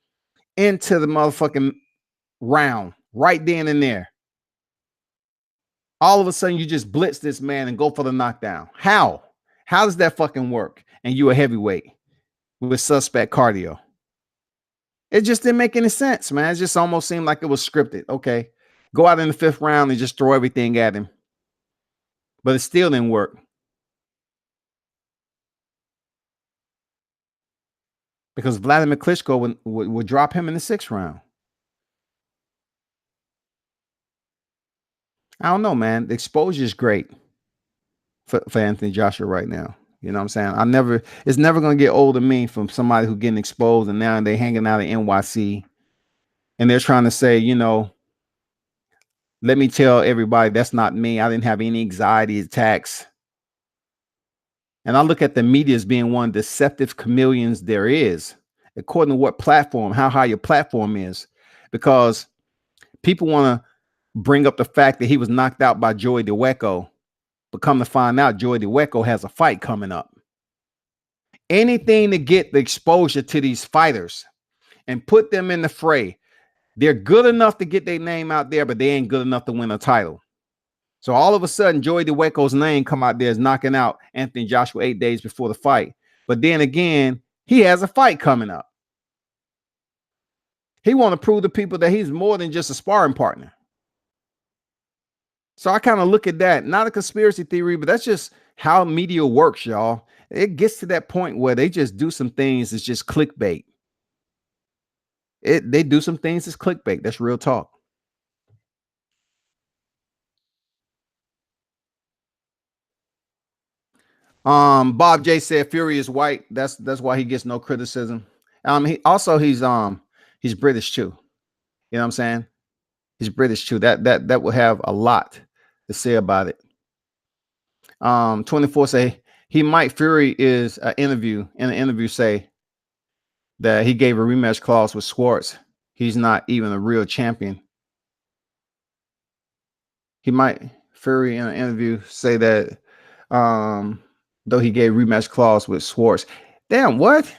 into the motherfucking round right then and there. All of a sudden, you just blitz this man and go for the knockdown. How? How does that fucking work? And you a heavyweight with suspect cardio. It just didn't make any sense, man. It just almost seemed like it was scripted. Okay, go out in the 5th round and just throw everything at him. But it still didn't work. Because Vladimir Klitschko would drop him in the 6th round. I don't know, man. The exposure is great for Anthony Joshua right now. You know what I'm saying? It's never going to get old to me from somebody who getting exposed and now they hanging out in NYC and they're trying to say, you know, let me tell everybody that's not me. I didn't have any anxiety attacks. And I look at the media as being one of the deceptive chameleons there is, according to what platform, how high your platform is, because people want to bring up the fact that he was knocked out by Joey DeWeco, but come to find out, Joey DeWeco has a fight coming up. Anything to get the exposure to these fighters and put them in the fray. They're good enough to get their name out there, but they ain't good enough to win a title. So all of a sudden, Joey DeWeco's name come out there as knocking out Anthony Joshua 8 days before the fight. But then again, he has a fight coming up. He want to prove to people that he's more than just a sparring partner. So I kind of look at that, not a conspiracy theory, but that's just how media works, y'all. It gets to that point where they just do some things that's just clickbait. They do some things that's clickbait. That's real talk. Bob J said Fury is white. That's why he gets no criticism. He's British too. You know what I'm saying? He's British too. That will have a lot to say about it. 24 say Fury is in an interview say that he gave a rematch clause with Schwartz. He's not even a real champion. Fury in an interview say that though he gave rematch clause with Schwartz. Damn, what?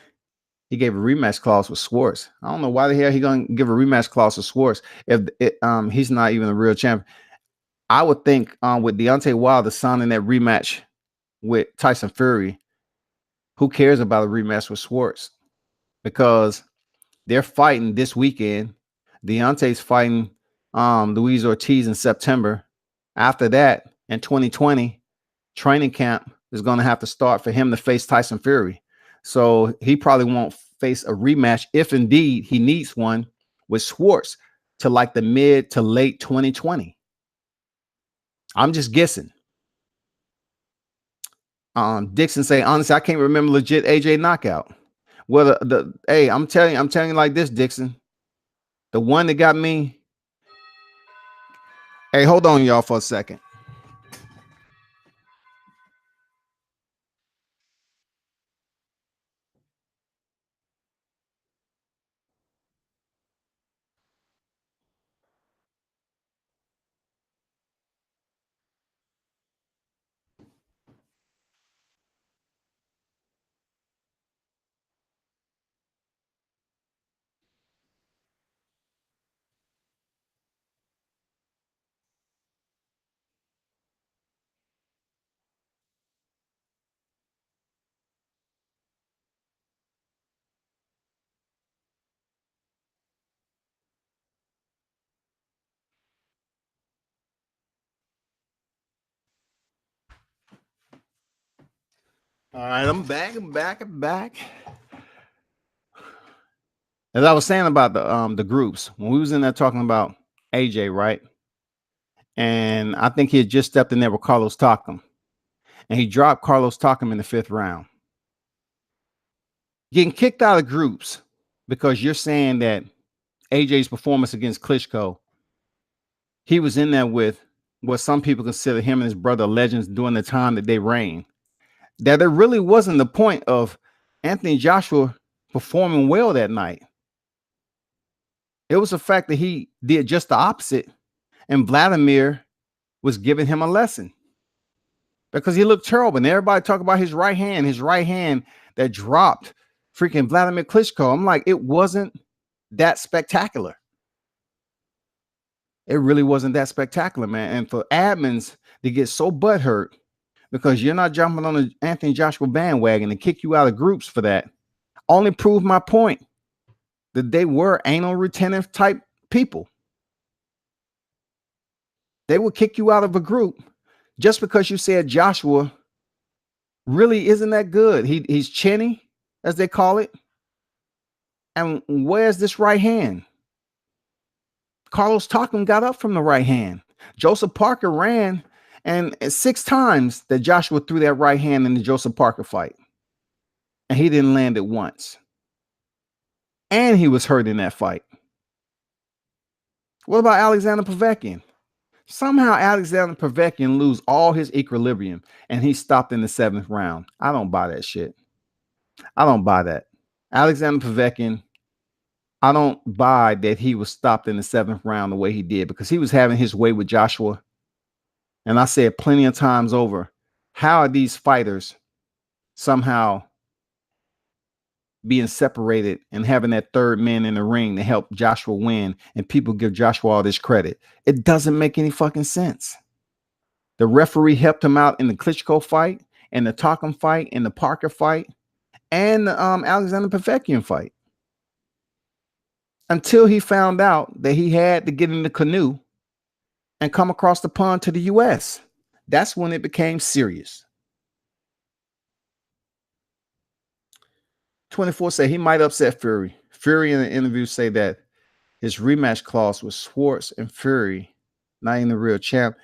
He gave a rematch clause with Schwartz. I don't know why the hell he gonna give a rematch clause with Schwartz if he's not even a real champion. I would think with Deontay Wilder signing that rematch with Tyson Fury, who cares about a rematch with Schwartz? Because they're fighting this weekend. Deontay's fighting Luis Ortiz in September. After that, in 2020, training camp is going to have to start for him to face Tyson Fury. So he probably won't face a rematch if indeed he needs one with Schwartz to like the mid to late 2020. I'm just guessing. Dixon say, honestly, I can't remember legit AJ knockout. Well, I'm telling you like this, Dixon. The one that got me. Hey, hold on, y'all, for a second. All right, I'm back. As I was saying about the groups, when we was in there talking about AJ, right? And I think he had just stepped in there with Carlos Takam. And he dropped Carlos Takam in the 5th round. Getting kicked out of groups because you're saying that AJ's performance against Klitschko, he was in there with what some people consider him and his brother legends during the time that they reigned. That it really wasn't the point of Anthony Joshua performing well that night. It was the fact that he did just the opposite, and Vladimir was giving him a lesson because he looked terrible. And everybody talk about his right hand that dropped freaking Vladimir Klitschko. I'm like, it wasn't that spectacular. It really wasn't that spectacular, man. And for admins to get so butthurt because you're not jumping on the Anthony Joshua bandwagon and kick you out of groups for that, only proved my point. that they were anal retentive type people. They will kick you out of a group just because you said Joshua really isn't that good. He's chinny, as they call it. And where's this right hand? Carlos Takam got up from the right hand. Joseph Parker ran, and 6 times that Joshua threw that right hand in the Joseph Parker fight. And he didn't land it once. And he was hurt in that fight. What about Alexander Povetkin? Somehow Alexander Povetkin lose all his equilibrium and he stopped in the 7th round. I don't buy that shit. I don't buy that. Alexander Povetkin, I don't buy that he was stopped in the 7th round the way he did, because he was having his way with Joshua. And I said plenty of times over, how are these fighters somehow being separated and having that third man in the ring to help Joshua win, and people give Joshua all this credit? It doesn't make any fucking sense. The referee helped him out in the Klitschko fight, and the Takam fight, and the Parker fight, and the Alexander Povetkin fight, until he found out that he had to get in the canoe and come across the pond to the US. That's when it became serious. 24 said he might upset Fury. Fury in the interview say that his rematch clause with Schwartz and Fury, not even the real champ.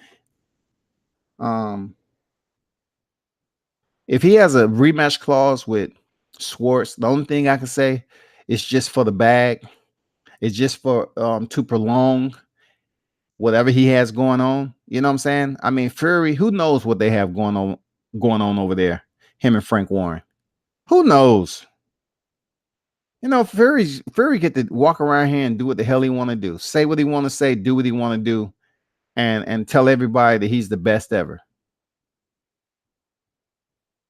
If he has a rematch clause with Schwartz, the only thing I can say is just for the bag. It's just for to prolong whatever he has going on. You know what I'm saying? I mean, Fury, who knows what they have going on over there? Him and Frank Warren. Who knows? You know, Fury get to walk around here and do what the hell he want to do. Say what he want to say, do what he want to do, and tell everybody that he's the best ever.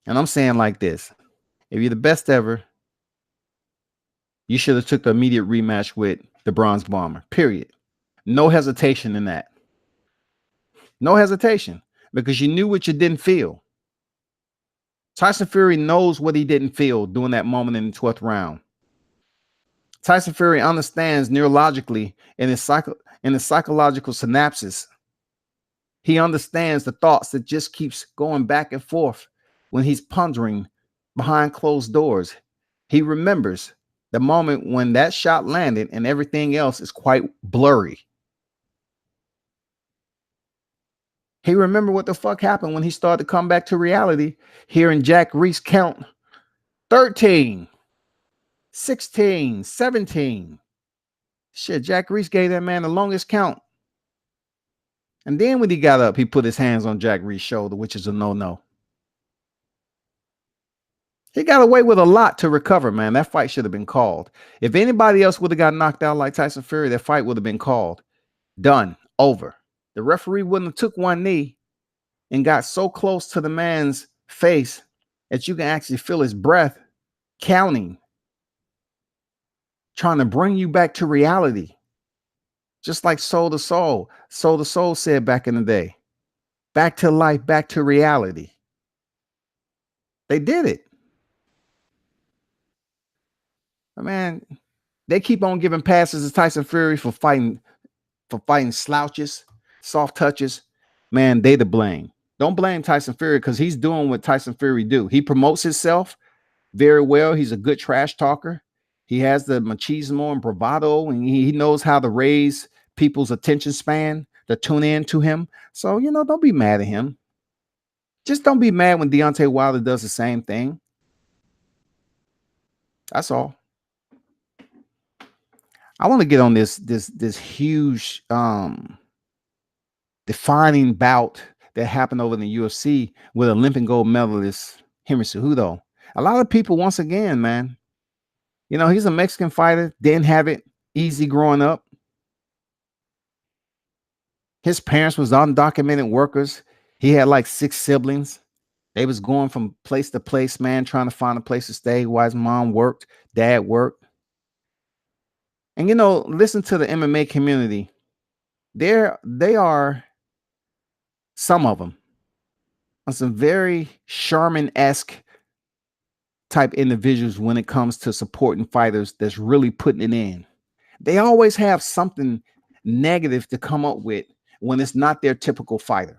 And I'm saying like this: if you're the best ever, you should have took the immediate rematch with the Bronze Bomber. Period. No hesitation in that. No hesitation, because you knew what you didn't feel. Tyson Fury knows what he didn't feel during that moment in the 12th round. Tyson Fury understands neurologically in his psychological synapses. He understands the thoughts that just keeps going back and forth when he's pondering behind closed doors. He remembers the moment when that shot landed and everything else is quite blurry. He remembered what the fuck happened when he started to come back to reality, hearing Jack Reese count 13, 16, 17. Shit, Jack Reese gave that man the longest count. And then when he got up, he put his hands on Jack Reese's shoulder, which is a no-no. He got away with a lot to recover, man. That fight should have been called. If anybody else would have got knocked out like Tyson Fury, that fight would have been called. Done. Over. The referee wouldn't have took one knee and got so close to the man's face that you can actually feel his breath counting, trying to bring you back to reality. Just like Soul to Soul. Soul to Soul said back in the day. Back to life, back to reality. They did it. Man, they keep on giving passes to Tyson Fury for fighting slouches, soft touches. Man, they to blame. Don't blame Tyson Fury, because he's doing what Tyson Fury do. He promotes himself very well. He's a good trash talker. He has the machismo and bravado, and he knows how to raise people's attention span to tune in to him. So, you know, don't be mad at him. Just don't be mad when Deontay Wilder does the same thing. That's all. I want to get on this huge defining bout that happened over in the UFC with Olympic gold medalist Henry Cejudo. A lot of people, once again, man, you know, he's a Mexican fighter, didn't have it easy growing up. His parents was undocumented workers. He had like 6 siblings. They was going from place to place, man, trying to find a place to stay while his mom worked, dad worked. And, you know, listen to the MMA community. They are, some of them, on some very Sherman-esque type individuals when it comes to supporting fighters that's really putting it in. They always have something negative to come up with when it's not their typical fighter.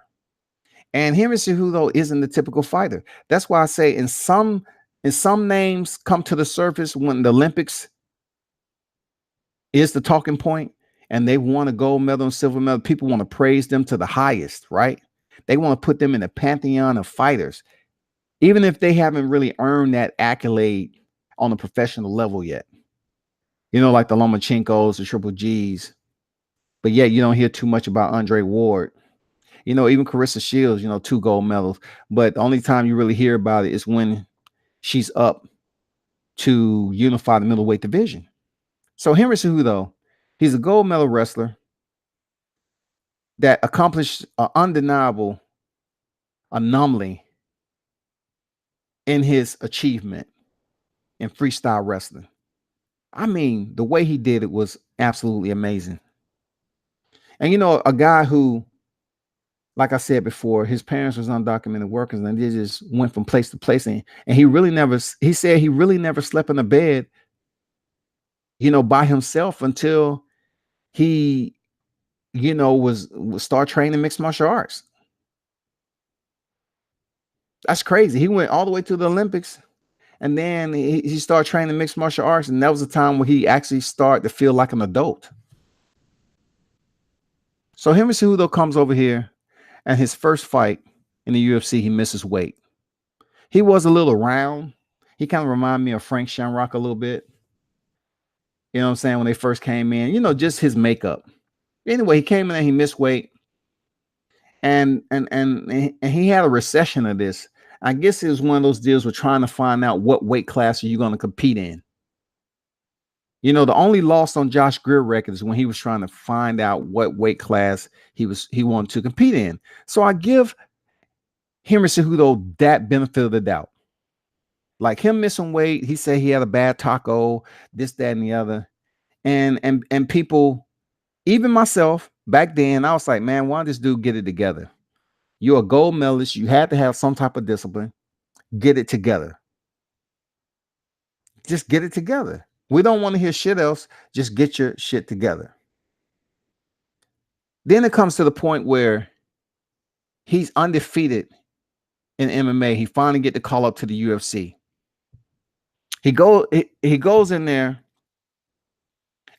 And Henry Cejudo isn't the typical fighter. That's why I say in some names come to the surface when the Olympics is the talking point and they want a gold medal and silver medal. People want to praise them to the highest, right? They want to put them in the pantheon of fighters, even if they haven't really earned that accolade on a professional level yet. You know, like the Lomachenkos, the Triple Gs. But yet you don't hear too much about Andre Ward. You know, even Carissa Shields, 2 gold medals. But the only time you really hear about it is when she's up to unify the middleweight division. So Henry Cejudo, he's a gold medal wrestler that accomplished an undeniable anomaly in his achievement in freestyle wrestling. I mean, the way he did it was absolutely amazing. And a guy who, like I said before, his parents was undocumented workers and they just went from place to place. And he said he really never slept in a bed, by himself until he, was start training mixed martial arts. That's crazy. He went all the way to the Olympics and then he started training mixed martial arts. And that was the time where he actually started to feel like an adult. So Henry Cejudo comes over here and his first fight in the UFC, he misses weight. He was a little round. He kind of reminded me of Frank Shamrock a little bit. You know what I'm saying? When they first came in, just his makeup. Anyway, he came in and he missed weight. And he had a recession of this. I guess it was one of those deals with trying to find out what weight class are you going to compete in. The only loss on Josh Greer record is when he was trying to find out what weight class he wanted to compete in. So I give Henry Cejudo that benefit of the doubt. Like him missing weight, he said he had a bad taco, this, that, and the other. And people, even myself, back then, I was like, man, why don't this dude get it together? You're a gold medalist. You had to have some type of discipline. Get it together. Just get it together. We don't want to hear shit else. Just get your shit together. Then it comes to the point where he's undefeated in MMA. He finally get the call up to the UFC. He goes in there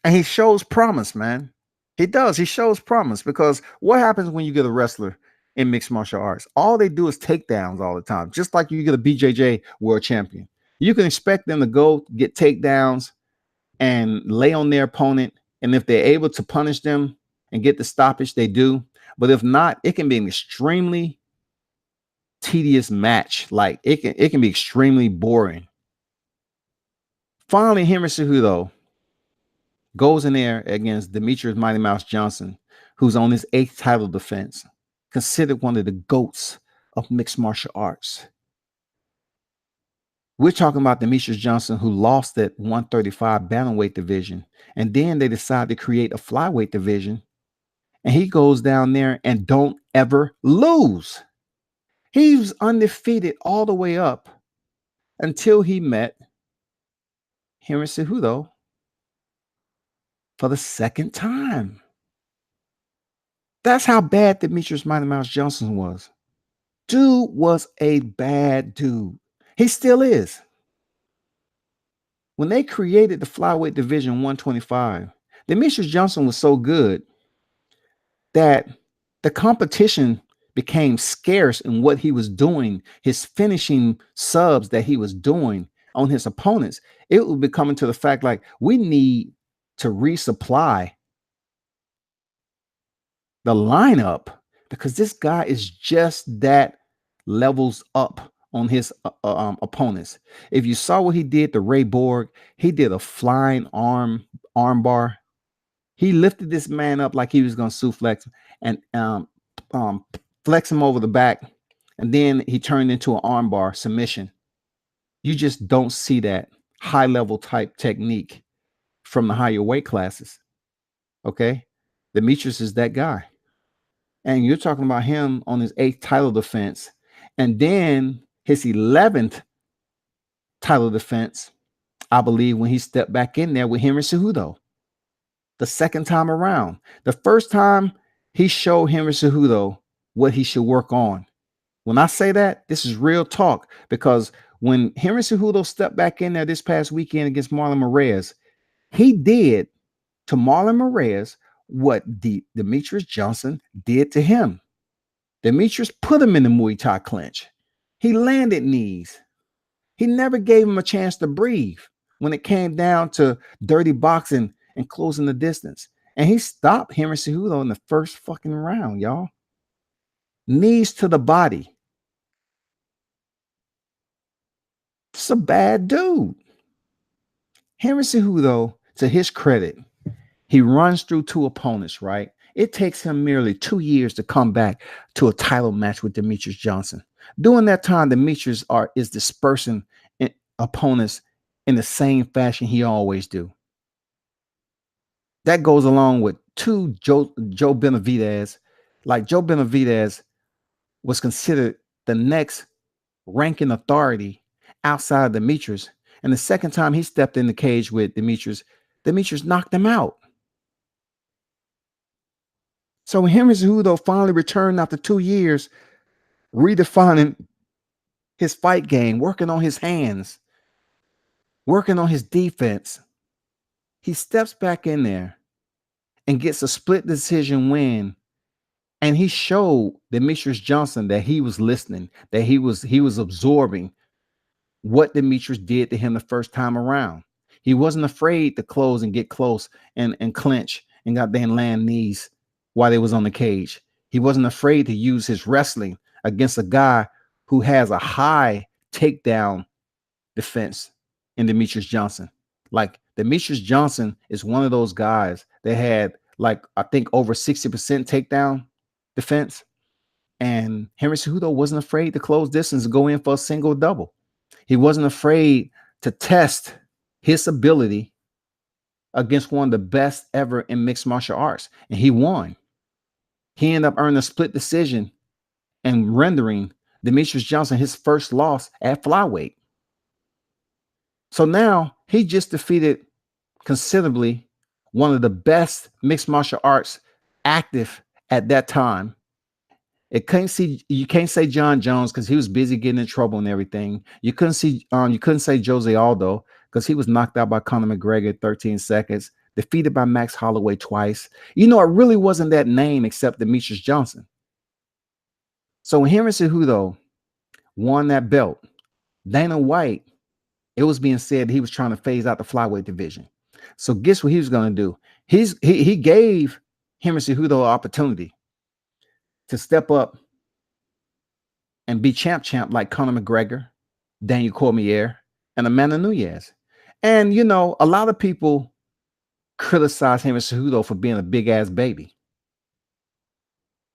and he shows promise, man. He does. He shows promise because what happens when you get a wrestler in mixed martial arts? All they do is takedowns all the time, just like you get a BJJ world champion. You can expect them to go get takedowns and lay on their opponent. And if they're able to punish them and get the stoppage, they do. But if not, it can be an extremely tedious match. Like it can be extremely boring. Finally, Henry Cejudo goes in there against Demetrius Mighty Mouse Johnson, who's on his 8th title defense, considered one of the GOATs of mixed martial arts. We're talking about Demetrius Johnson, who lost that 135 bantamweight division. And then they decided to create a flyweight division. And he goes down there and don't ever lose. He was undefeated all the way up until he met Henry Cejudo for the second time. That's how bad Demetrius Mighty Mouse Johnson was. Dude was a bad dude. He still is. When they created the flyweight division 125, Demetrius Johnson was so good that the competition became scarce in what he was doing, his finishing subs that he was doing on his opponents. It would be coming to the fact like we need to resupply the lineup because this guy is just that levels up on his opponents. If you saw what he did to Ray Borg, he did a flying arm bar. He lifted this man up like he was going to suplex and flex him over the back, and then he turned into an arm bar submission. You just don't see that high level type technique from the higher weight classes. Okay, Demetrius is that guy. And you're talking about him on his 8th title defense. And then his 11th title defense, I believe, when he stepped back in there with Henry Cejudo the second time around. The first time he showed Henry Cejudo what he should work on. When I say that, this is real talk, because when Henry Cejudo stepped back in there this past weekend against Marlon Moraes, he did to Marlon Moraes what Demetrius Johnson did to him. Demetrius put him in the Muay Thai clinch. He landed knees. He never gave him a chance to breathe when it came down to dirty boxing and closing the distance. And he stopped Henry Cejudo in the first fucking round, y'all. Knees to the body. It's a bad dude. Henry Cejudo, to his credit, he runs through two opponents, right? It takes him merely 2 years to come back to a title match with Demetrius Johnson. During that time, Demetrius is dispersing opponents in the same fashion he always do. That goes along with Joe Benavidez. Like, Joe Benavidez was considered the next ranking authority outside of Demetrius. And the second time he stepped in the cage with Demetrius knocked him out. So when Henry Cejudo finally returned after 2 years, redefining his fight game, working on his hands, working on his defense, he steps back in there and gets a split decision win. And he showed Demetrius Johnson that he was listening, that he was absorbing what Demetrius did to him the first time around. He wasn't afraid to close and get close and clinch and goddamn land knees while they was on the cage. He wasn't afraid to use his wrestling against a guy who has a high takedown defense in Demetrius Johnson. Like, Demetrius Johnson is one of those guys that had, like, I think over 60% takedown defense. And Henry Cejudo wasn't afraid to close distance and go in for a single double. He wasn't afraid to test his ability against one of the best ever in mixed martial arts. And he won. He ended up earning a split decision and rendering Demetrius Johnson his first loss at flyweight. So now he just defeated considerably one of the best mixed martial arts active at that time. You can't say John Jones because he was busy getting in trouble and everything. You couldn't say Jose Aldo because he was knocked out by Conor McGregor at 13 seconds, defeated by Max Holloway twice. You know, it really wasn't that name except Demetrius Johnson. So when Henry Cejudo won that belt, Dana White, it was being said he was trying to phase out the flyweight division. So guess what he was going to do? He gave Henry Cejudo an opportunity to step up and be champ like Conor McGregor, Daniel Cormier, and Amanda Nunes. And, you know, a lot of people criticize Henry Cejudo for being a big-ass baby.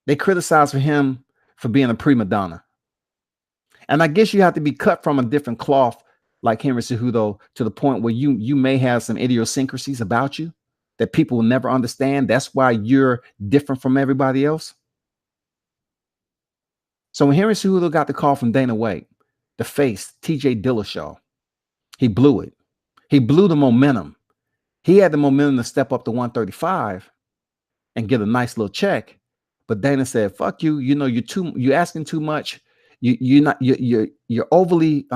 They criticize for him for being a prima donna. And I guess you have to be cut from a different cloth like Henry Cejudo to the point where you may have some idiosyncrasies about you that people will never understand. That's why you're different from everybody else. So when Henry Cejudo got the call from Dana White to face TJ Dillashaw, he blew it. He blew the momentum. He had the momentum to step up to 135 and get a nice little check. But Dana said, "Fuck you. You know, you're asking too much. You're overly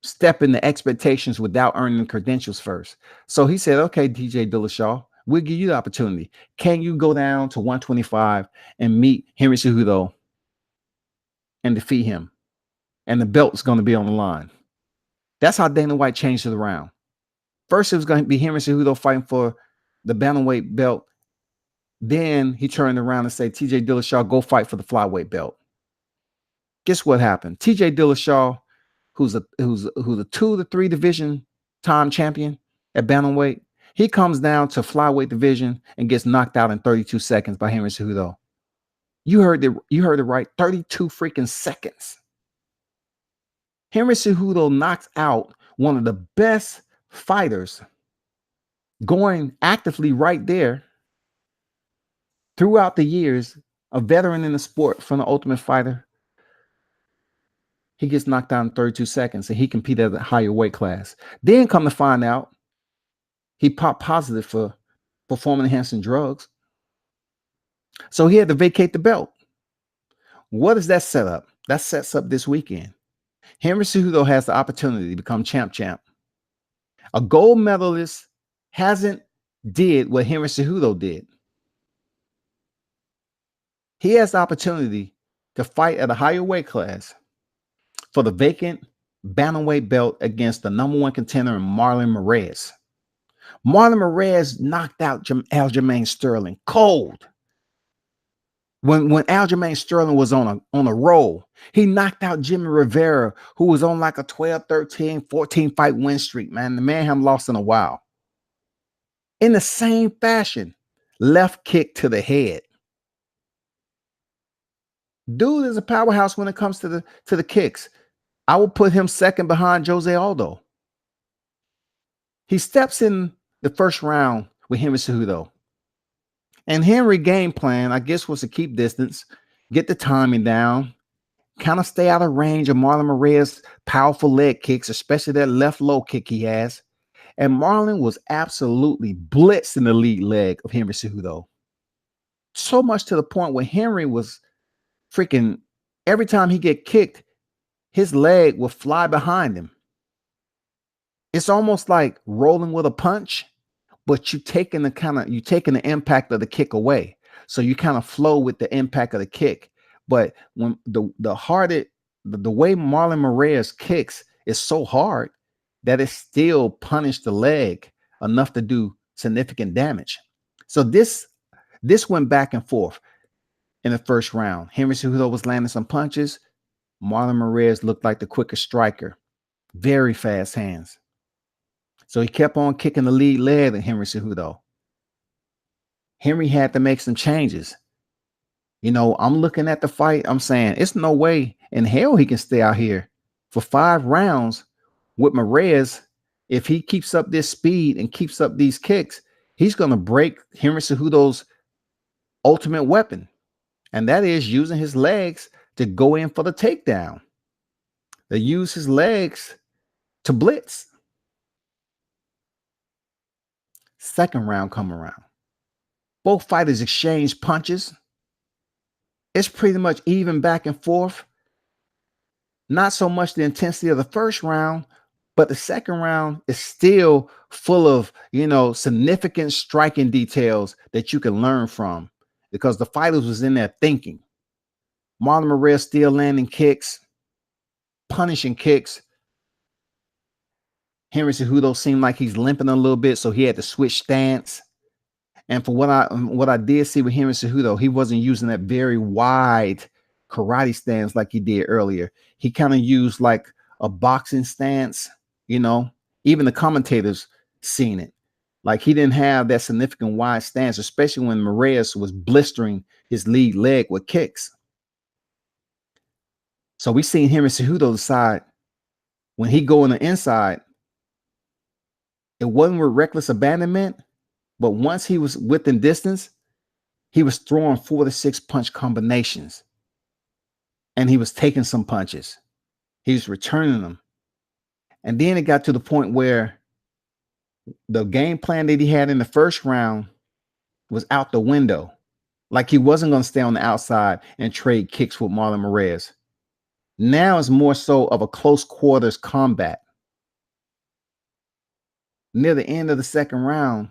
stepping the expectations without earning the credentials first." So he said, "Okay, TJ Dillashaw, we'll give you the opportunity. Can you go down to 125 and meet Henry Cejudo and defeat him? And the belt is going to be on the line." That's how Dana White changed it around. First, it was going to be Henry Cejudo fighting for the bantamweight belt. Then he turned around and said, TJ Dillashaw, go fight for the flyweight belt. Guess what happened? TJ Dillashaw, who's a 2 to 3 division time champion at bantamweight, he comes down to flyweight division and gets knocked out in 32 seconds by Henry Cejudo. You heard it right. 32 freaking seconds. Henry Cejudo knocks out one of the best fighters going actively right there throughout the years, a veteran in the sport from the Ultimate Fighter, He gets knocked down in 32 seconds and he competed at a higher weight class. Then come to find out, he popped positive for performance enhancing drugs. So he had to vacate the belt. What does that set up? That sets up this weekend. Henry Cejudo has the opportunity to become champ. A gold medalist hasn't did what Henry Cejudo did. He has the opportunity to fight at a higher weight class for the vacant bantamweight belt against the number one contender, Marlon Moraes. Marlon Moraes knocked out Aljamain Sterling cold. When Aljamain Sterling was on a roll, he knocked out Jimmy Rivera, who was on like a 12, 13, 14 fight win streak, man. The man hadn't lost in a while. In the same fashion, left kick to the head. Dude is a powerhouse when it comes to the kicks. I will put him second behind Jose Aldo. He steps in the first round with Henry Cejudo. And Henry game plan, I guess, was to keep distance, get the timing down, kind of stay out of range of Marlon Moraes' powerful leg kicks, especially that left low kick he has. And Marlon was absolutely blitzed in the lead leg of Henry Cejudo. So much to the point where Henry was freaking, every time he get kicked, his leg will fly behind him. It's almost like rolling with a punch, but you taking the impact of the kick away. So you kind of flow with the impact of the kick. But when the way Marlon Moraes kicks is so hard that it still punished the leg enough to do significant damage. So this went back and forth in the first round. Henry Cejudo was landing some punches. Marlon Moraes looked like the quicker striker. Very fast hands. So he kept on kicking the lead leg of Henry Cejudo. Henry had to make some changes. You know, I'm looking at the fight. I'm saying it's no way in hell he can stay out here for 5 rounds with Moraes. If he keeps up this speed and keeps up these kicks, he's going to break Henry Cejudo's ultimate weapon. And that is using his legs to go in for the takedown. They use his legs to blitz. Second round come around. Both fighters exchange punches. It's pretty much even back and forth. Not so much the intensity of the first round, but the second round is still full of, significant striking details that you can learn from because the fighters was in there thinking. Marlon Moraes still landing kicks, punishing kicks. Henry Cejudo seemed like he's limping a little bit, so he had to switch stance. And for what I did see with Henry Cejudo, he wasn't using that very wide karate stance like he did earlier. He kind of used like a boxing stance, even the commentators seen it. Like he didn't have that significant wide stance, especially when Moraes was blistering his lead leg with kicks. So we seen Henry Cejudo decide when he go on the inside, it wasn't with reckless abandonment, but once he was within distance, he was throwing 4 to 6 punch combinations. And he was taking some punches. He was returning them. And then it got to the point where the game plan that he had in the first round was out the window. Like he wasn't going to stay on the outside and trade kicks with Marlon Moraes. Now it's more so of a close quarters combat. Near the end of the second round,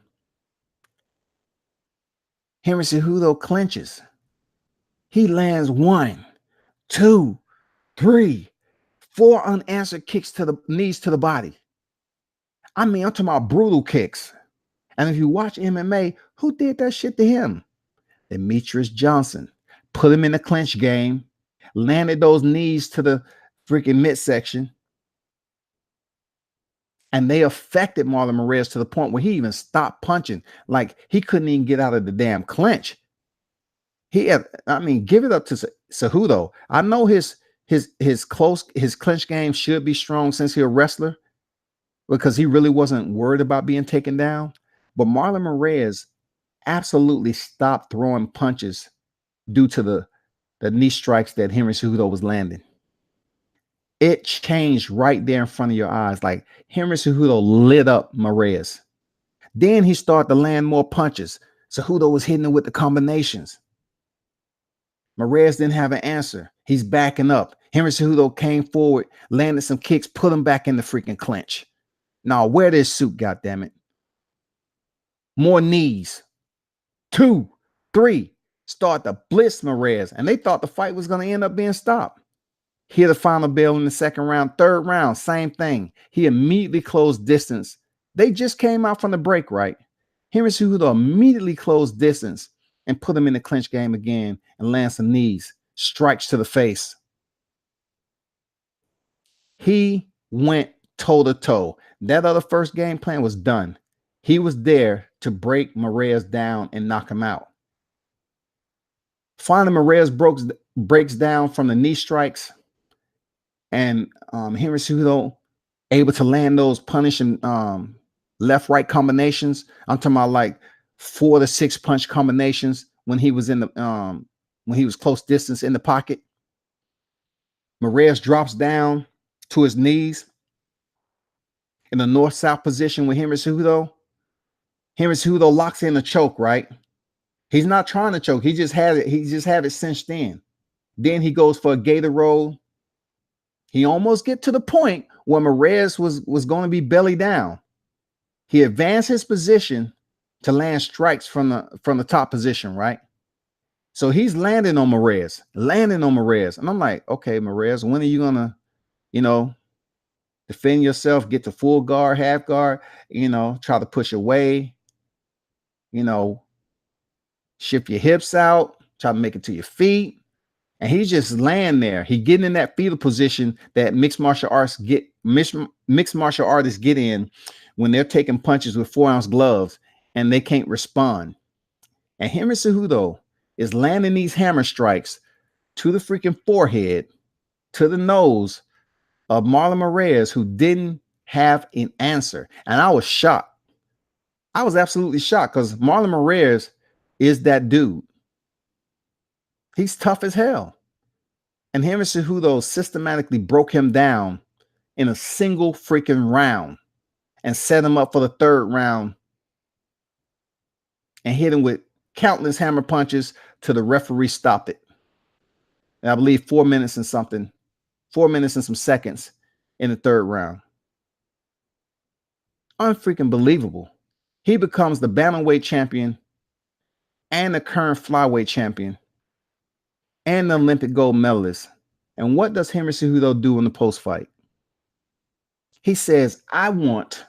Henry Cejudo clinches. He lands 1, 2, 3, 4 unanswered kicks to the knees to the body. I mean, I'm talking about brutal kicks. And if you watch MMA, who did that shit to him? Demetrius Johnson. Put him in the clinch game, landed those knees to the freaking midsection. And they affected Marlon Moraes to the point where he even stopped punching. Like he couldn't even get out of the damn clinch. Give it up to Cejudo. I know his clinch game should be strong since he's a wrestler, because he really wasn't worried about being taken down. But Marlon Moraes absolutely stopped throwing punches due to the knee strikes that Henry Cejudo was landing. It changed right there in front of your eyes. Like Henry Cejudo lit up Moraes. Then he started to land more punches. Cejudo was hitting him with the combinations. Moraes didn't have an answer. He's backing up. Henry Cejudo came forward, landed some kicks, put him back in the freaking clinch. Now, wear this suit, goddammit. More knees. 2, 3. Start to blitz Moraes. And they thought the fight was going to end up being stopped. Hit the final bell in the second round. Third round, same thing. He immediately closed distance. They just came out from the break, right? Henry Cejudo immediately closed distance and put him in the clinch game again and land some knees, strikes to the face. He went toe-to-toe. That other first game plan was done. He was there to break Moraes down and knock him out. Finally, Moraes breaks down from the knee strikes, and Henry Cejudo able to land those punishing left-right combinations. I'm talking about like 4 to 6 punch combinations when he was in the when he was close distance in the pocket. Moraes drops down to his knees in the north-south position with Henry Cejudo. Henry Cejudo locks in a choke, right? He's not trying to choke. He just had it cinched in. Then he goes for a gator roll. He almost get to the point where Moraes was going to be belly down. He advanced his position to land strikes from the top position, right? So he's landing on Moraes. And I'm like, okay, Moraes, when are you gonna, defend yourself, get to full guard, half guard, try to push away, shift your hips out, try to make it to your feet. And he's just laying there. He getting in that fetal position that mixed martial artists get in when they're taking punches with 4-ounce gloves and they can't respond. And Henry Cejudo is landing these hammer strikes to the freaking forehead, to the nose of Marlon Moraes, who didn't have an answer. And I was shocked. I was absolutely shocked because Marlon Moraes is that dude. He's tough as hell. And Henry Cejudo systematically broke him down in a single freaking round and set him up for the third round and hit him with countless hammer punches till the referee stopped it. And I believe 4 minutes and some seconds in the third round. Unfreaking believable. He becomes the bantamweight champion and the current flyweight champion and the Olympic gold medalist. And what does Henry Cejudo do in the post-fight? He says, I want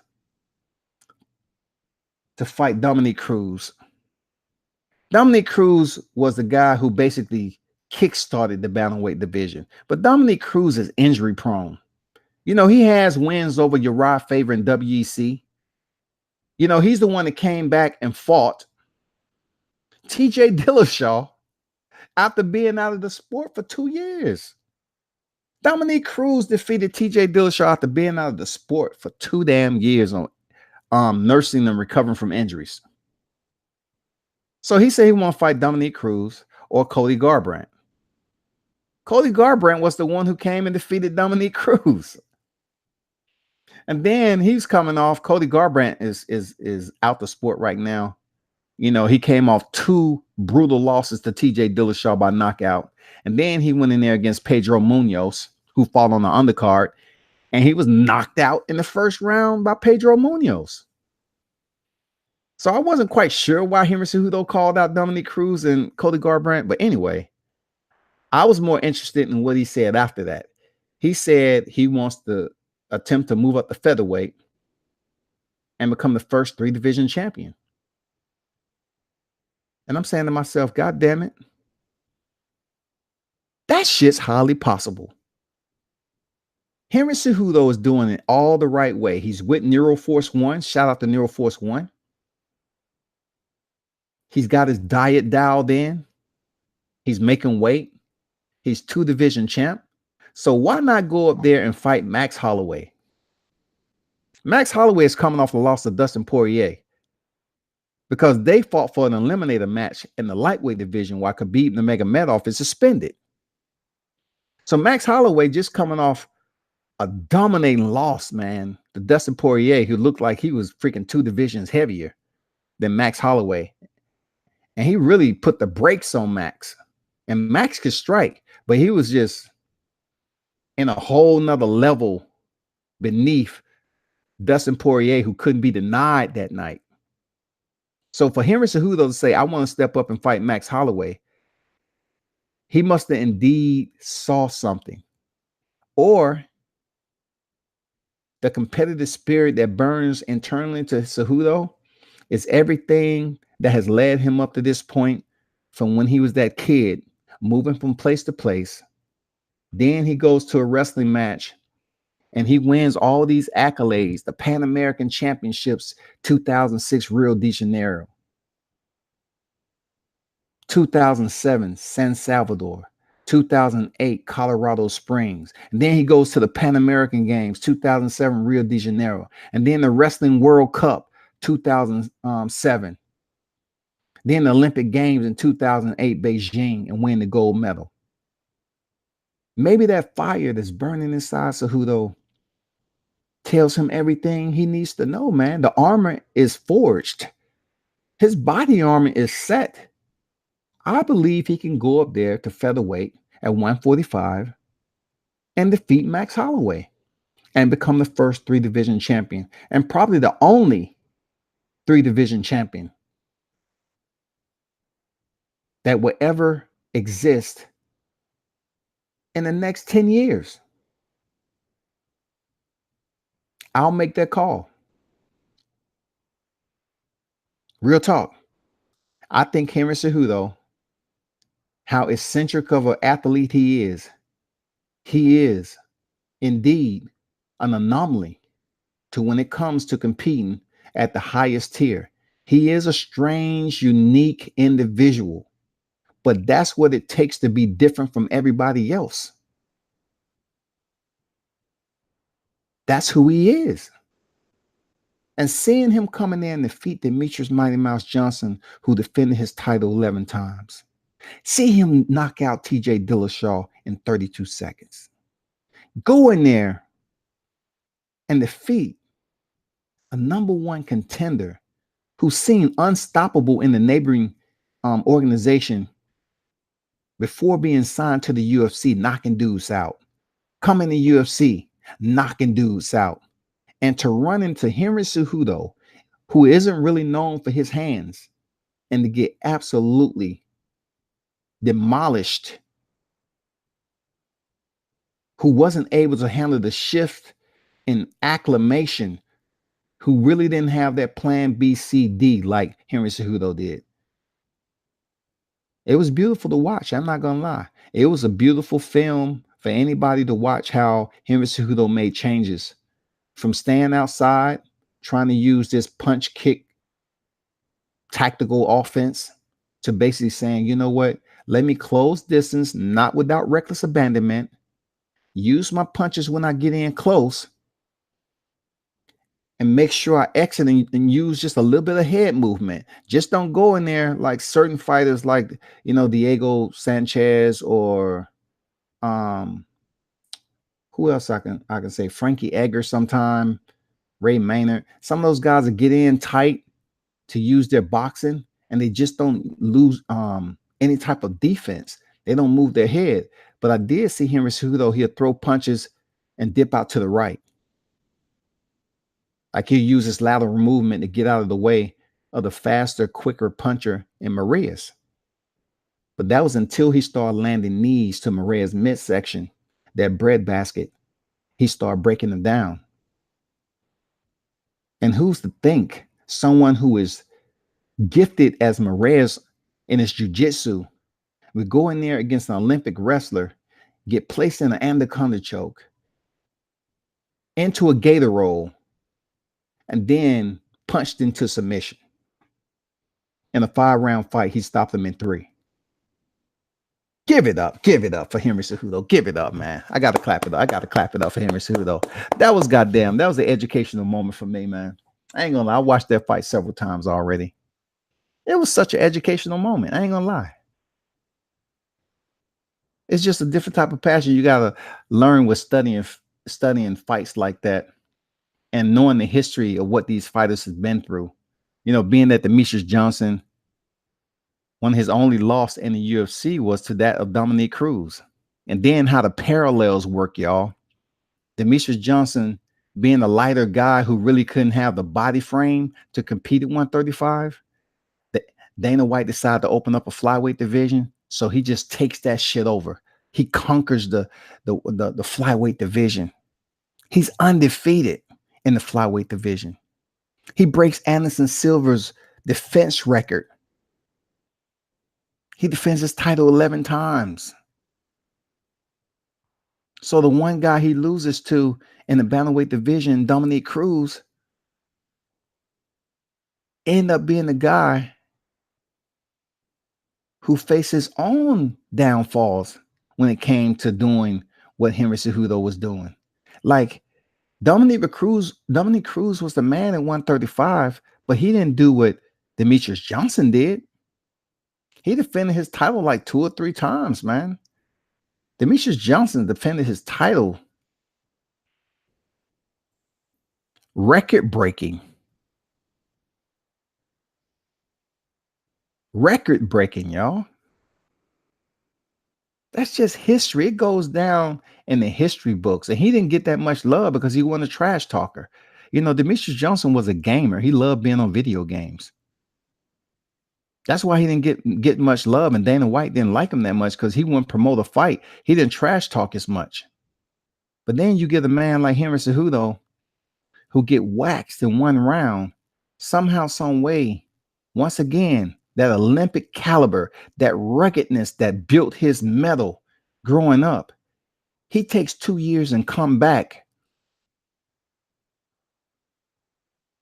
to fight Dominick Cruz. Dominick Cruz was the guy who basically kickstarted the bantamweight division. But Dominick Cruz is injury prone. He has wins over Uriah Faber in WEC. He's the one that came back and fought TJ Dillashaw after being out of the sport for 2 years. Dominick Cruz defeated TJ Dillashaw after being out of the sport for 2 damn years on nursing and recovering from injuries. So he said he want to fight Dominick Cruz or Cody Garbrandt. Cody Garbrandt was the one who came and defeated Dominick Cruz. And then he's coming off. Cody Garbrandt is out the sport right now. He came off 2 brutal losses to TJ Dillashaw by knockout. And then he went in there against Pedro Munoz, who fought on the undercard. And he was knocked out in the first round by Pedro Munoz. So I wasn't quite sure why Henry Cejudo called out Dominick Cruz and Cody Garbrandt. But anyway, I was more interested in what he said after that. He said he wants to attempt to move up the featherweight and become the first 3-division champion. And I'm saying to myself, God damn it, that shit's highly possible. Henry Cejudo is doing it all the right way. He's with Neuroforce One. Shout out to Neuroforce One. He's got his diet dialed in. He's making weight. He's 2-division champ. So why not go up there and fight Max Holloway? Max Holloway is coming off the loss to Dustin Poirier because they fought for an eliminator match in the lightweight division while Khabib Nurmagomedov is suspended. So Max Holloway just coming off a dominating loss, man. The Dustin Poirier, who looked like he was freaking 2 divisions heavier than Max Holloway. And he really put the brakes on Max. And Max could strike, but he was just in a whole nother level beneath Dustin Poirier, who couldn't be denied that night. So for Henry Cejudo to say, I want to step up and fight Max Holloway, he must have indeed saw something. Or the competitive spirit that burns internally to Cejudo is everything that has led him up to this point from when he was that kid, moving from place to place. Then he goes to a wrestling match and he wins all these accolades, the Pan American Championships, 2006 Rio de Janeiro, 2007 San Salvador, 2008 Colorado Springs. And then he goes to the Pan American Games, 2007 Rio de Janeiro. And then the Wrestling World Cup, 2007. Then the Olympic Games in 2008 Beijing, and win the gold medal. Maybe that fire that's burning inside Cejudo tells him everything he needs to know, man. The armor is forged. His body armor is set. I believe he can go up there to featherweight at 145 and defeat Max Holloway and become the first 3-division champion, and probably the only 3-division champion that will ever exist in the next 10 years. I'll make that call. Real talk. I think Henry Cejudo, how eccentric of an athlete he is indeed an anomaly to when it comes to competing at the highest tier. He is a strange, unique individual, but that's what it takes to be different from everybody else. That's who he is. And seeing him come in there and defeat Demetrius Mighty Mouse Johnson, who defended his title 11 times. See him knock out TJ Dillashaw in 32 seconds. Go in there and defeat a #1 contender who seemed unstoppable in the neighboring organization before being signed to the UFC, knocking dudes out. Come in the UFC, knocking dudes out. And to run into Henry Cejudo, who isn't really known for his hands, and to get absolutely demolished, who wasn't able to handle the shift in acclimation, who really didn't have that plan B, C, D like Henry Cejudo did. It was beautiful to watch. I'm not going to lie. It was a beautiful film for anybody to watch how Henry Cejudo made changes from staying outside, trying to use this punch kick tactical offense, to basically saying, you know what, let me close distance, not without reckless abandonment, use my punches when I get in close, and make sure I exit and use just a little bit of head movement. Just don't go in there like certain fighters like, Diego Sanchez or who else I can say, Frankie Edgar sometime, Ray Maynard. Some of those guys that get in tight to use their boxing, and they just don't lose any type of defense. They don't move their head. But I did see Henry Cejudo, he'll throw punches and dip out to the right. Like he'll use his lateral movement to get out of the way of the faster, quicker puncher in Moraes. But that was until he started landing knees to Moraes' midsection, that breadbasket. He started breaking them down. And who's to think someone who is gifted as Moraes in his jiu-jitsu would go in there against an Olympic wrestler, get placed in an anaconda choke, into a gator roll, and then punched into submission. In a 5-round fight, he stopped him in 3. Give it up for Henry Cejudo. Give it up, man. I got to clap it up for Henry Cejudo. That was an educational moment for me, man. I ain't gonna lie. I watched that fight several times already. It was such an educational moment. I ain't gonna lie. It's just a different type of passion you gotta learn with studying studying fights like that and knowing the history of what these fighters have been through, being that Demetrius Johnson, one of his only loss in the UFC was to that of Dominique Cruz. And then how the parallels work, y'all. Demetrius Johnson being a lighter guy who really couldn't have the body frame to compete at 135. Dana White decided to open up a flyweight division. So he just takes that shit over. He conquers the flyweight division. He's undefeated in the flyweight division. He breaks Anderson Silva's defense record. He defends his title 11 times. So the one guy he loses to in the bantamweight division, Dominique Cruz, end up being the guy who faced his own downfalls when it came to doing what Henry Cejudo was doing. Like Dominique Cruz was the man at 135, but he didn't do what Demetrius Johnson did. He defended his title like 2 or 3 times, man. Demetrius Johnson defended his title record-breaking, y'all. That's just history. It goes down in the history books. And he didn't get that much love because he wasn't a trash talker. Demetrius Johnson was a gamer. He loved being on video games. That's why he didn't get much love. And Dana White didn't like him that much because he wouldn't promote a fight. He didn't trash talk as much. But then you get a man like Henry Cejudo who get waxed in 1 round, somehow, some way, once again, that Olympic caliber, that ruggedness that built his mettle growing up. He takes 2 years and come back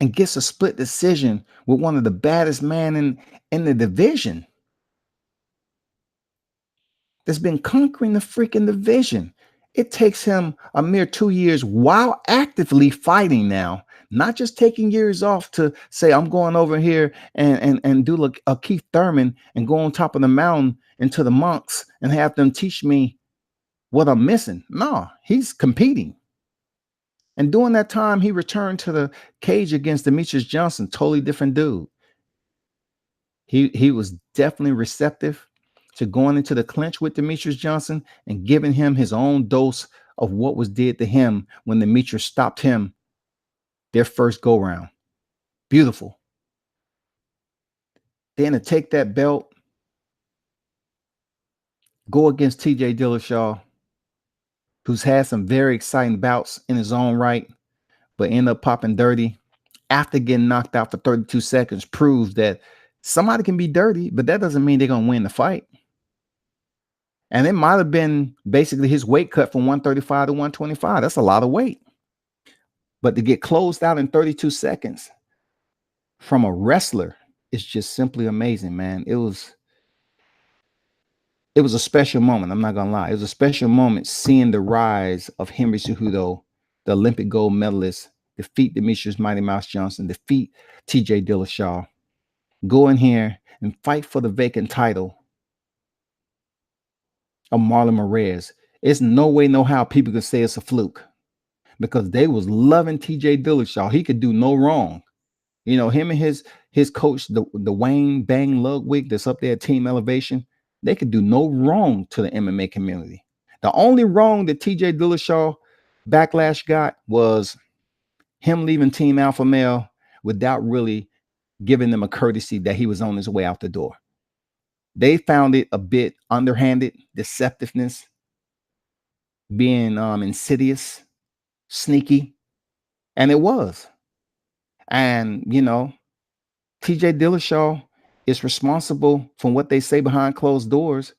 and gets a split decision with one of the baddest men in the division that's been conquering the freaking division. It takes him a mere 2 years while actively fighting now, not just taking years off to say, I'm going over here and do a Keith Thurman and go on top of the mountain into the monks and have them teach me what I'm missing. No, he's competing. And during that time, he returned to the cage against Demetrius Johnson, totally different dude. He was definitely receptive to going into the clinch with Demetrius Johnson and giving him his own dose of what was did to him when Demetrius stopped him their first go round. Beautiful. Then to take that belt, go against TJ Dillashaw, who's had some very exciting bouts in his own right, but end up popping dirty after getting knocked out for 32 seconds, proves that somebody can be dirty, but that doesn't mean they're going to win the fight. And it might have been basically his weight cut from 135 to 125. That's a lot of weight. But to get closed out in 32 seconds from a wrestler is just simply amazing, man. It was a special moment. I'm not going to lie. It was a special moment seeing the rise of Henry Cejudo, the Olympic gold medalist, defeat Demetrius Mighty Mouse Johnson, defeat TJ Dillashaw, go in here and fight for the vacant title of Marlon Moraes. It's no way, no how people could say it's a fluke because they was loving TJ Dillashaw. He could do no wrong. Him and his coach, the Wayne Bang Ludwig that's up there at Team Elevation, they could do no wrong to the MMA community. The only wrong that TJ Dillashaw backlash got was him leaving Team Alpha Male without really giving them a courtesy that he was on his way out the door. They found it a bit underhanded, deceptiveness, being insidious, sneaky, and it was. And, TJ Dillashaw is responsible for what they say behind closed doors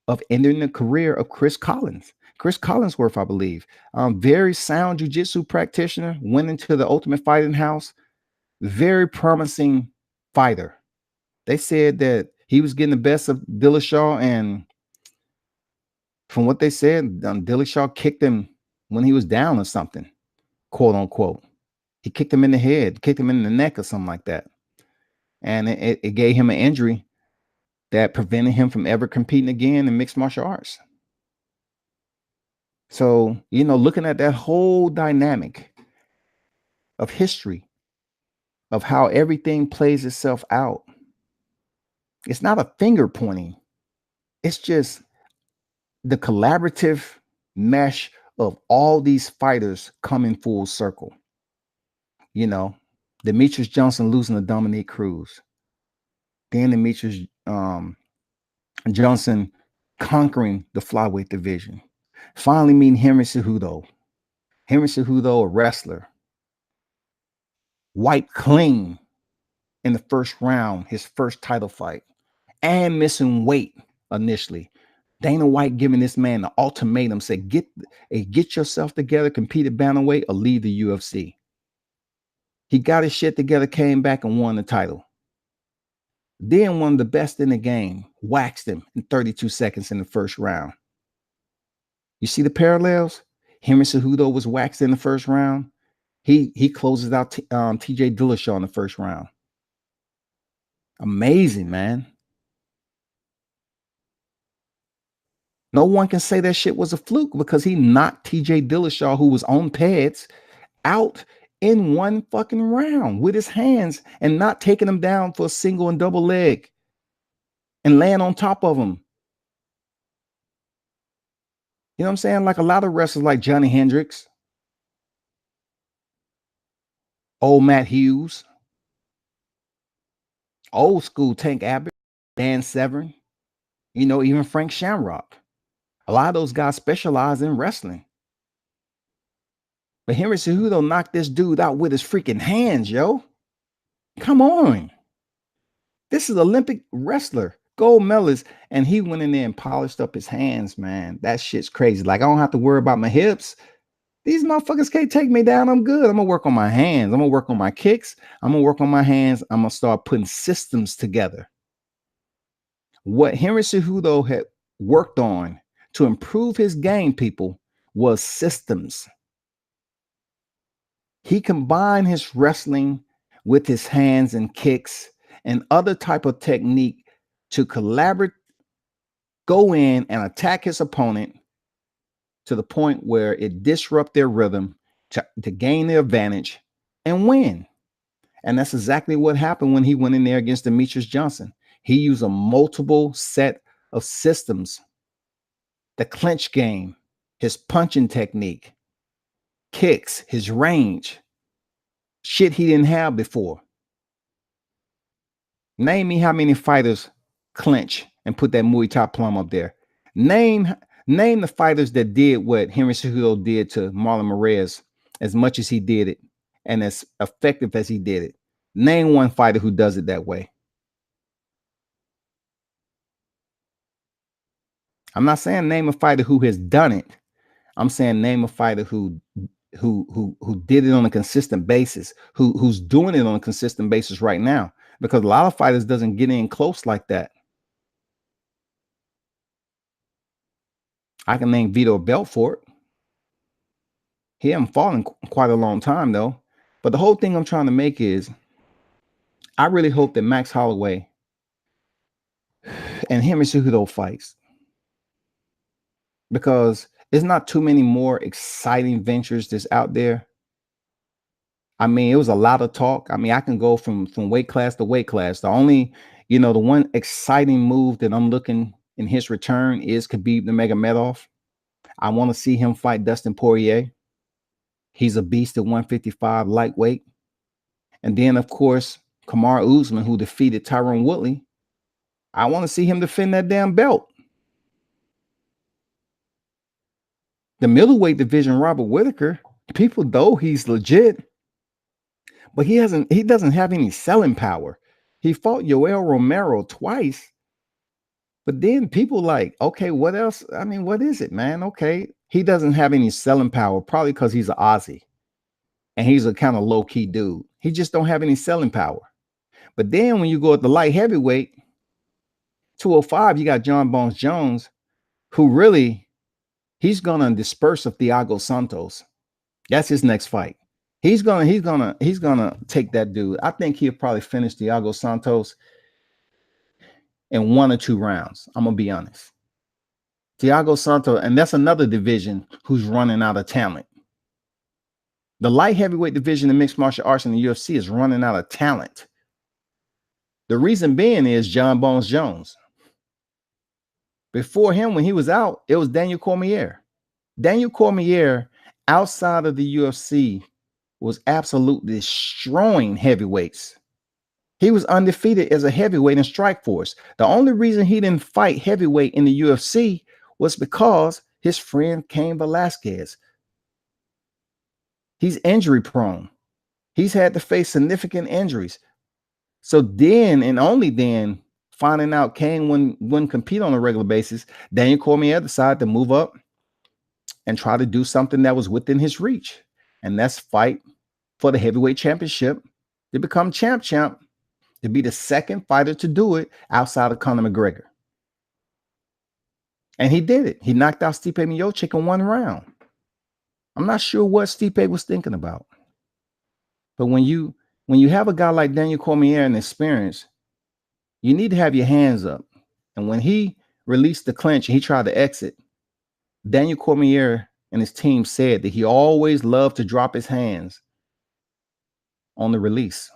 of ending the career of Chris Collinsworth, I believe. Very sound jiu-jitsu practitioner, went into the Ultimate Fighting House, very promising fighter. They said that he was getting the best of Dillashaw, and from what they said, Dillashaw kicked him when he was down or something, quote unquote. He kicked him in the head, kicked him in the neck or something like that. And it gave him an injury that prevented him from ever competing again in mixed martial arts. So, looking at that whole dynamic of history, of how everything plays itself out, it's not a finger pointing. It's just the collaborative mesh of all these fighters coming full circle. Demetrius Johnson losing to Dominique Cruz. Then Demetrius Johnson conquering the flyweight division. Finally meeting Henry Cejudo. Henry Cejudo, a wrestler, wiped clean in the first round, his first title fight, and missing weight initially. Dana White giving this man the ultimatum, said, get yourself together, compete at bantamweight, or leave the UFC. He got his shit together, came back and won the title. Then one of the best in the game waxed him in 32 seconds in the first round. You see the parallels? Henry Cejudo was waxed in the first round. He closes out TJ Dillashaw in the first round. Amazing, man. No one can say that shit was a fluke because he knocked TJ Dillashaw, who was on pads, out in one fucking round with his hands and not taking him down for a single and double leg and laying on top of him. You know what I'm saying? Like a lot of wrestlers like Johnny Hendricks, old Matt Hughes, old school Tank Abbott, Dan Severn, even Frank Shamrock. A lot of those guys specialize in wrestling. But Henry Cejudo knocked this dude out with his freaking hands, yo. Come on. This is Olympic wrestler, gold medalist, and he went in there and polished up his hands, man. That shit's crazy. Like, I don't have to worry about my hips. These motherfuckers can't take me down. I'm good. I'm going to work on my hands. I'm going to work on my kicks. I'm going to work on my hands. I'm going to start putting systems together. What Henry Cejudo had worked on to improve his game, people, was systems. He combined his wrestling with his hands and kicks and other type of technique to collaborate, go in and attack his opponent to the point where it disrupt their rhythm to gain the advantage and win. And that's exactly what happened when he went in there against Demetrius Johnson. He used a multiple set of systems, the clinch game, his punching technique, kicks, his range, shit he didn't have before. Name me how many fighters clinch and put that Muay Thai plum up there. Name the fighters that did what Henry Cejudo did to Marlon Moraes as much as he did it and as effective as he did it. Name one fighter who does it that way. I'm not saying name a fighter who has done it. I'm saying name a fighter who did it on a consistent basis, who's doing it on a consistent basis right now, because a lot of fighters doesn't get in close like that. I can name Vito Belfort. He hasn't fought in quite a long time though. But the whole thing I'm trying to make is, I really hope that Max Holloway and Henry Cejudo fights, because there's not too many more exciting ventures that's out there. I mean, it was a lot of talk. I mean, I can go from weight class to weight class. The only, the one exciting move that I'm looking in his return is Khabib Nurmagomedov. I want to see him fight Dustin Poirier. He's a beast at 155 lightweight. And then, of course, Kamaru Usman, who defeated Tyron Woodley. I want to see him defend that damn belt. The middleweight division, Robert Whittaker, people know he's legit, but he doesn't have any selling power. He fought Yoel Romero twice, but then people like, okay, what else? I mean, what is it, man? Okay, he doesn't have any selling power, probably because he's an Aussie and he's a kind of low-key dude. He just don't have any selling power. But then when you go at the light heavyweight, 205, you got John Bones Jones, who really, he's gonna disperse of Thiago Santos. That's his next fight. He's gonna take that dude. I think he'll probably finish Thiago Santos in 1 or 2 rounds. I'm gonna be honest. Thiago Santos, and that's another division who's running out of talent. The light heavyweight division in mixed martial arts in the UFC is running out of talent. The reason being is John Bones Jones. Before him, when he was out, it was Daniel Cormier. Daniel Cormier, outside of the UFC, was absolutely destroying heavyweights. He was undefeated as a heavyweight in Strikeforce. The only reason he didn't fight heavyweight in the UFC was because his friend Cain Velasquez. He's injury prone. He's had to face significant injuries. So then, and only then, finding out Cain wouldn't compete on a regular basis, Daniel Cormier decided to move up and try to do something that was within his reach. And that's fight for the heavyweight championship to become champ, to be the second fighter to do it outside of Conor McGregor. And he did it. He knocked out Stipe Miocic in one round. I'm not sure what Stipe was thinking about. But when you have a guy like Daniel Cormier and experience, you need to have your hands up. And when he released the clinch and he tried to exit, Daniel Cormier and his team said that he always loved to drop his hands on the release.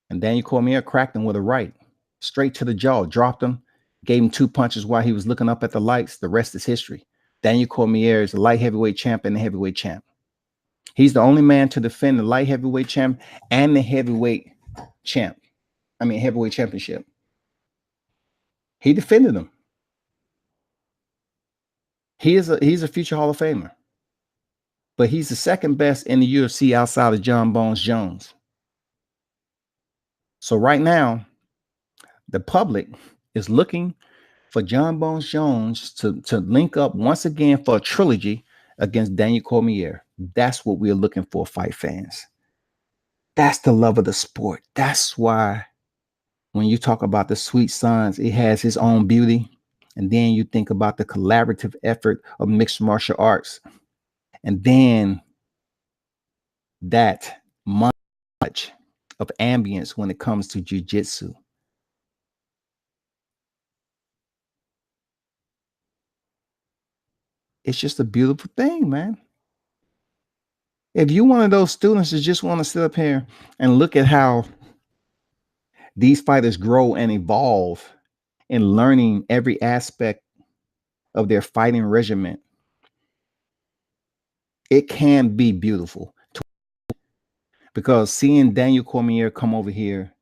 And Daniel Cormier cracked him with a right, straight to the jaw, dropped him, gave him 2 punches while he was looking up at the lights. The rest is history. Daniel Cormier is the light heavyweight champ and the heavyweight champ. He's the only man to defend the light heavyweight champ and the heavyweight champ. Heavyweight championship. He defended them. He's a future Hall of Famer. But he's the second best in the UFC outside of John Bones Jones. So right now, the public is looking for John Bones Jones to link up once again for a trilogy against Daniel Cormier. That's what we're looking for, fight fans. That's the love of the sport. That's why when you talk about the Sweet Sons, it has its own beauty. And then you think about the collaborative effort of mixed martial arts. And then that much of ambience when it comes to jiu-jitsu. It's just a beautiful thing, man. If you're one of those students that just want to sit up here and look at how these fighters grow and evolve in learning every aspect of their fighting regimen, it can be beautiful. Because seeing Daniel Cormier come over here,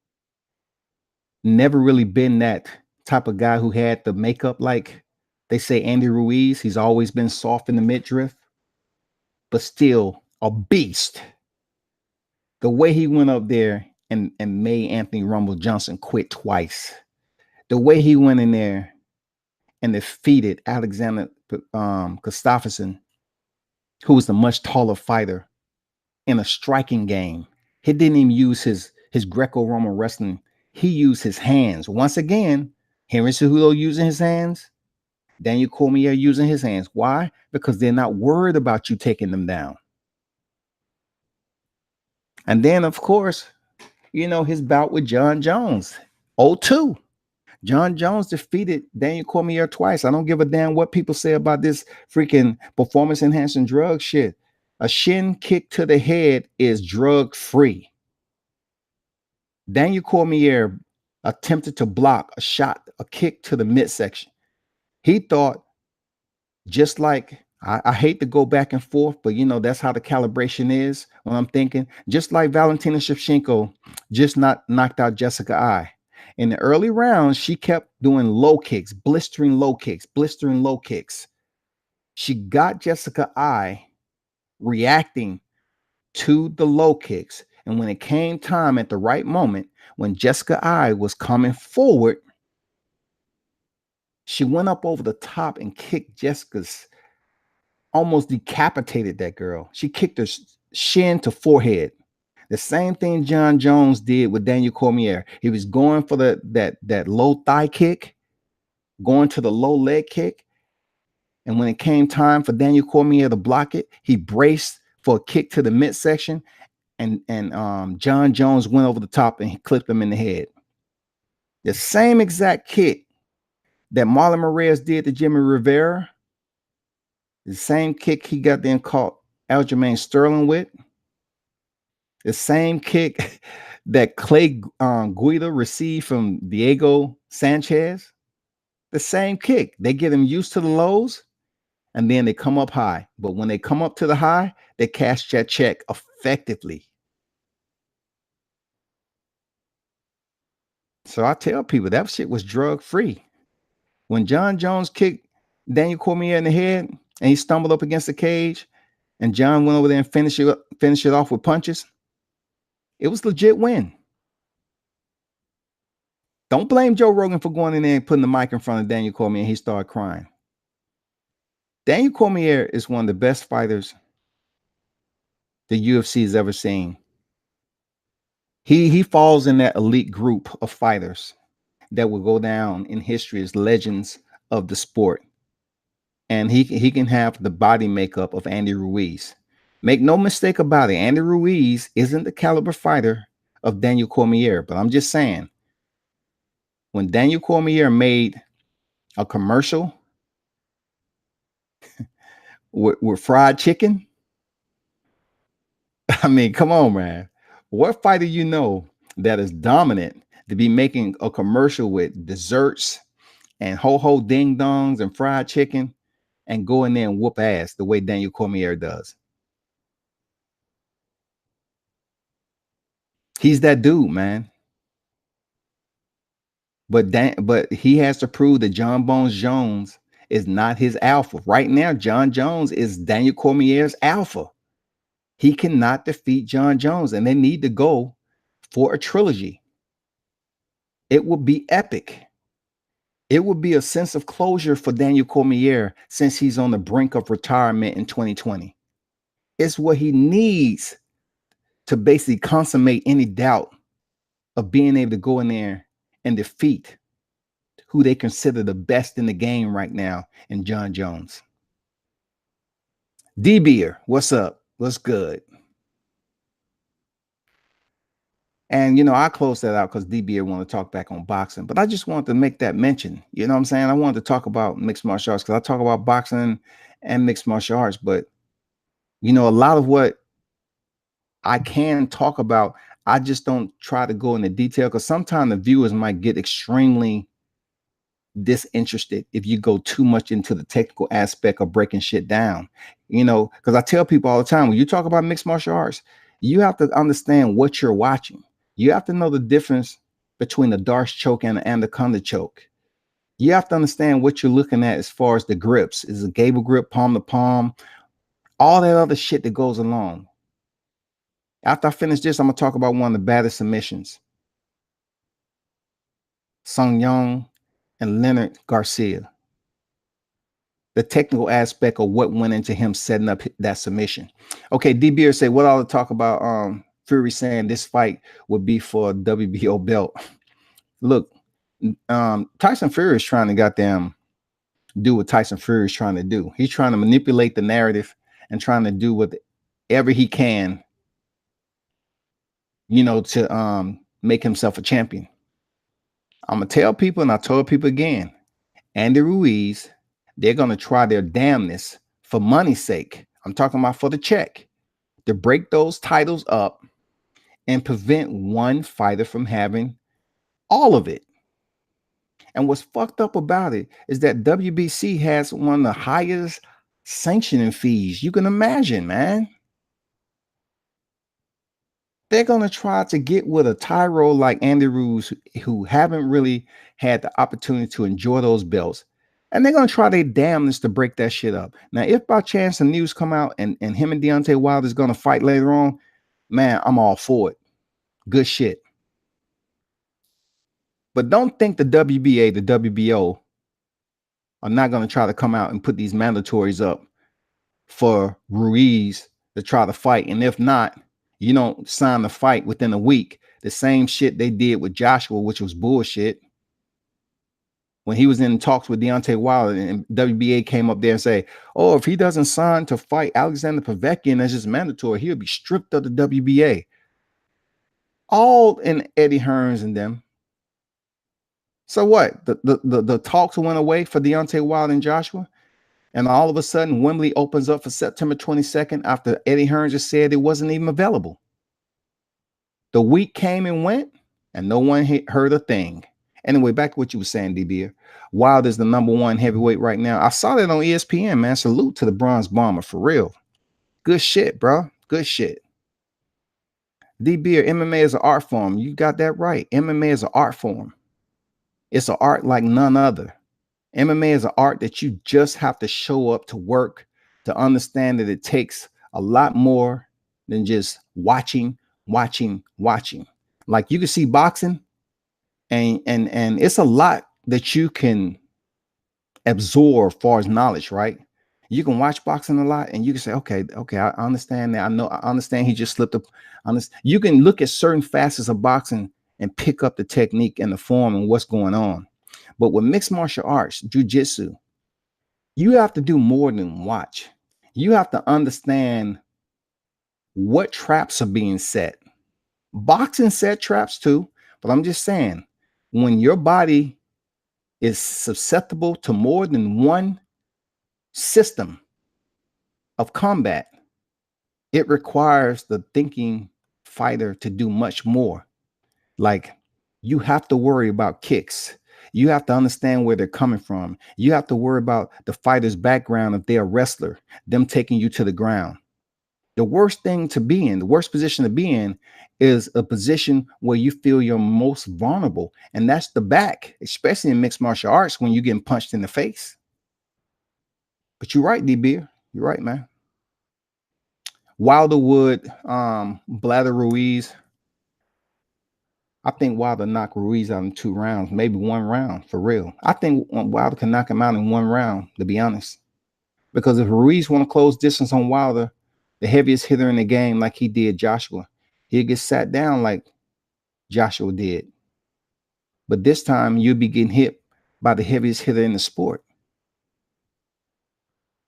never really been that type of guy who had the makeup like they say Andy Ruiz. He's always been soft in the midriff, but still a beast. The way he went up there and made Anthony Rumble Johnson quit twice. The way he went in there and defeated Alexander Gustafsson, who was a much taller fighter, in a striking game. He didn't even use his Greco-Roman wrestling. He used his hands. Once again, Henry Cejudo using his hands, Daniel Cormier using his hands. Why? Because they're not worried about you taking them down. And then, of course, his bout with John Jones, 0-2. John Jones defeated Daniel Cormier twice. I don't give a damn what people say about this freaking performance-enhancing drug shit. A shin kick to the head is drug-free. Daniel Cormier attempted to block a kick to the midsection. He thought, just like, I hate to go back and forth, but that's how the calibration is when I'm thinking. Just like Valentina Shevchenko just knocked out Jessica Ai. In the early rounds, she kept doing low kicks, blistering low kicks. She got Jessica Ai reacting to the low kicks. And when it came time at the right moment, when Jessica Ai was coming forward, she went up over the top and kicked Jessica's, almost decapitated that girl. She kicked her shin to forehead. The same thing John Jones did with Daniel Cormier. He was going for that low thigh kick, going to the low leg kick. And when it came time for Daniel Cormier to block it, he braced for a kick to the midsection. And John Jones went over the top and he clipped him in the head. The same exact kick that Marlon Moraes did to Jimmy Rivera, the same kick he got then caught Aljamain Sterling with, the same kick that Clay Guida received from Diego Sanchez, the same kick. They get him used to the lows, and then they come up high. But when they come up to the high, they cash that check effectively. So I tell people that shit was drug free. When John Jones kicked Daniel Cormier in the head and he stumbled up against the cage, and John went over there and finished it off with punches, it was legit win. Don't blame Joe Rogan for going in there and putting the mic in front of Daniel Cormier and he started crying. Daniel Cormier is one of the best fighters the UFC has ever seen. He falls in that elite group of fighters that will go down in history as legends of the sport. And he can have the body makeup of Andy Ruiz. Make no mistake about it, Andy Ruiz isn't the caliber fighter of Daniel Cormier. But I'm just saying, when Daniel Cormier made a commercial with fried chicken, I mean, come on, man. What fighter you know that is dominant to be making a commercial with desserts and ho-ho ding-dongs and fried chicken and go in there and whoop ass the way Daniel Cormier does? He's that dude, man. But he has to prove that John Bones Jones is not his alpha. Right now, John Jones is Daniel Cormier's alpha. He cannot defeat John Jones, and they need to go for a trilogy. It would be epic. It would be a sense of closure for Daniel Cormier since he's on the brink of retirement in 2020. It's what he needs to basically consummate any doubt of being able to go in there and defeat who they consider the best in the game right now in John Jones. D-Beer, what's up? What's good? And, you know, I closed that out because D-Beer wanted to talk back on boxing, but I just wanted to make that mention. You know what I'm saying? I wanted to talk about mixed martial arts because I talk about boxing and mixed martial arts, but, you know, a lot of what I can talk about, I just don't try to go into detail because sometimes the viewers might get extremely disinterested if you go too much into the technical aspect of breaking shit down. You know, because I tell people all the time, when you talk about mixed martial arts, you have to understand what you're watching. You have to know the difference between the Darce choke and the anaconda choke. You have to understand what you're looking at as far as the grips. Is a gable grip, palm to palm, all that other shit that goes along. After I finish this, I'm going to talk about one of the baddest submissions. Sung Young and Leonard Garcia. The technical aspect of what went into him setting up that submission. Okay, D-Beer say, what I'll talk about Fury saying this fight would be for a WBO belt. Look, Tyson Fury is trying to goddamn do what Tyson Fury is trying to do. He's trying to manipulate the narrative and trying to do whatever he can, you know, to make himself a champion. I'm gonna tell people, and I told people again, Andy Ruiz, they're gonna try their damnness for money's sake. I'm talking about for the check, to break those titles up and prevent one fighter from having all of it. And what's fucked up about it is that WBC has one of the highest sanctioning fees you can imagine, man. They're going to try to get with a tyro like Andy Ruiz, who haven't really had the opportunity to enjoy those belts. And they're going to try their damnness to break that shit up. Now, if by chance the news come out and him and Deontay Wilder is going to fight later on, man, I'm all for it. Good shit. But don't think the WBA, the WBO are not going to try to come out and put these mandatories up for Ruiz to try to fight. And if not, you don't sign the fight within a week. The same shit they did with Joshua, which was bullshit. When he was in talks with Deontay Wilder and WBA came up there and say, oh, if he doesn't sign to fight Alexander Povetkin as just mandatory, he'll be stripped of the WBA. All in Eddie Hearns and them So what? The talks went away for Deontay Wilder and Joshua, and all of a sudden Wembley opens up for September 22nd after Eddie Hearn just said it wasn't even available. The week came and went, and no one heard a thing. Anyway, back to what you were saying, DB. Wilder's the #1 heavyweight right now. I saw that on ESPN, man. Salute to the Bronze Bomber, for real. Good shit, bro. Good shit. DB, MMA is an art form. You got that right. MMA is an art form. It's an art like none other. MMA is an art that you just have to show up to work, to understand that it takes a lot more than just watching. Like you can see boxing, and it's a lot that you can absorb as far as knowledge, right? You can watch boxing a lot and you can say, okay, I understand that. I understand he just slipped up. You can look at certain facets of boxing and pick up the technique and the form and what's going on. But with mixed martial arts, jiu-jitsu, you have to do more than watch. You have to understand what traps are being set. Boxing set traps too, but I'm just saying, when your body is susceptible to more than one system of combat, it requires the thinking fighter to do much more. Like, you have to worry about kicks. You have to understand where they're coming from. You have to worry about the fighter's background if they're a wrestler, them taking you to the ground. The worst thing to be in, the worst position to be in, is a position where you feel you're most vulnerable. And that's the back, especially in mixed martial arts when you're getting punched in the face. But you're right, D-Beer. You're right, man. Wilder would blather Ruiz. I think Wilder knocked Ruiz out in 2 rounds, maybe 1 round, for real. I think Wilder can knock him out in 1 round, to be honest. Because if Ruiz want to close distance on Wilder, the heaviest hitter in the game, like he did Joshua, he'll get sat down like Joshua did. But this time, you'll be getting hit by the heaviest hitter in the sport.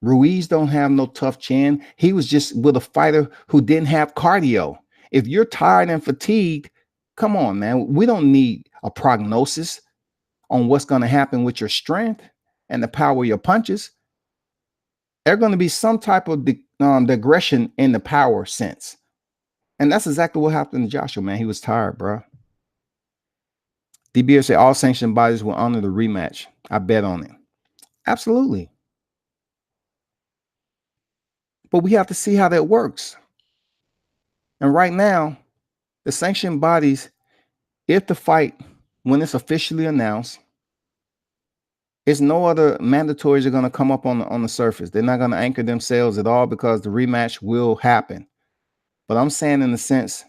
Ruiz don't have no tough chin. He was just with a fighter who didn't have cardio. If you're tired and fatigued, come on, man. We don't need a prognosis on what's going to happen with your strength and the power of your punches. There's going to be some type of digression in the power sense. And that's exactly what happened to Joshua, man. He was tired, bro. DBS said all sanctioned bodies will honor the rematch. I bet on it. Absolutely. But we have to see how that works. And right now, the sanctioned bodies, if the fight, when it's officially announced, it's no other mandatories are going to come up on the surface. They're not going to anchor themselves at all because the rematch will happen. But I'm saying, in the sense,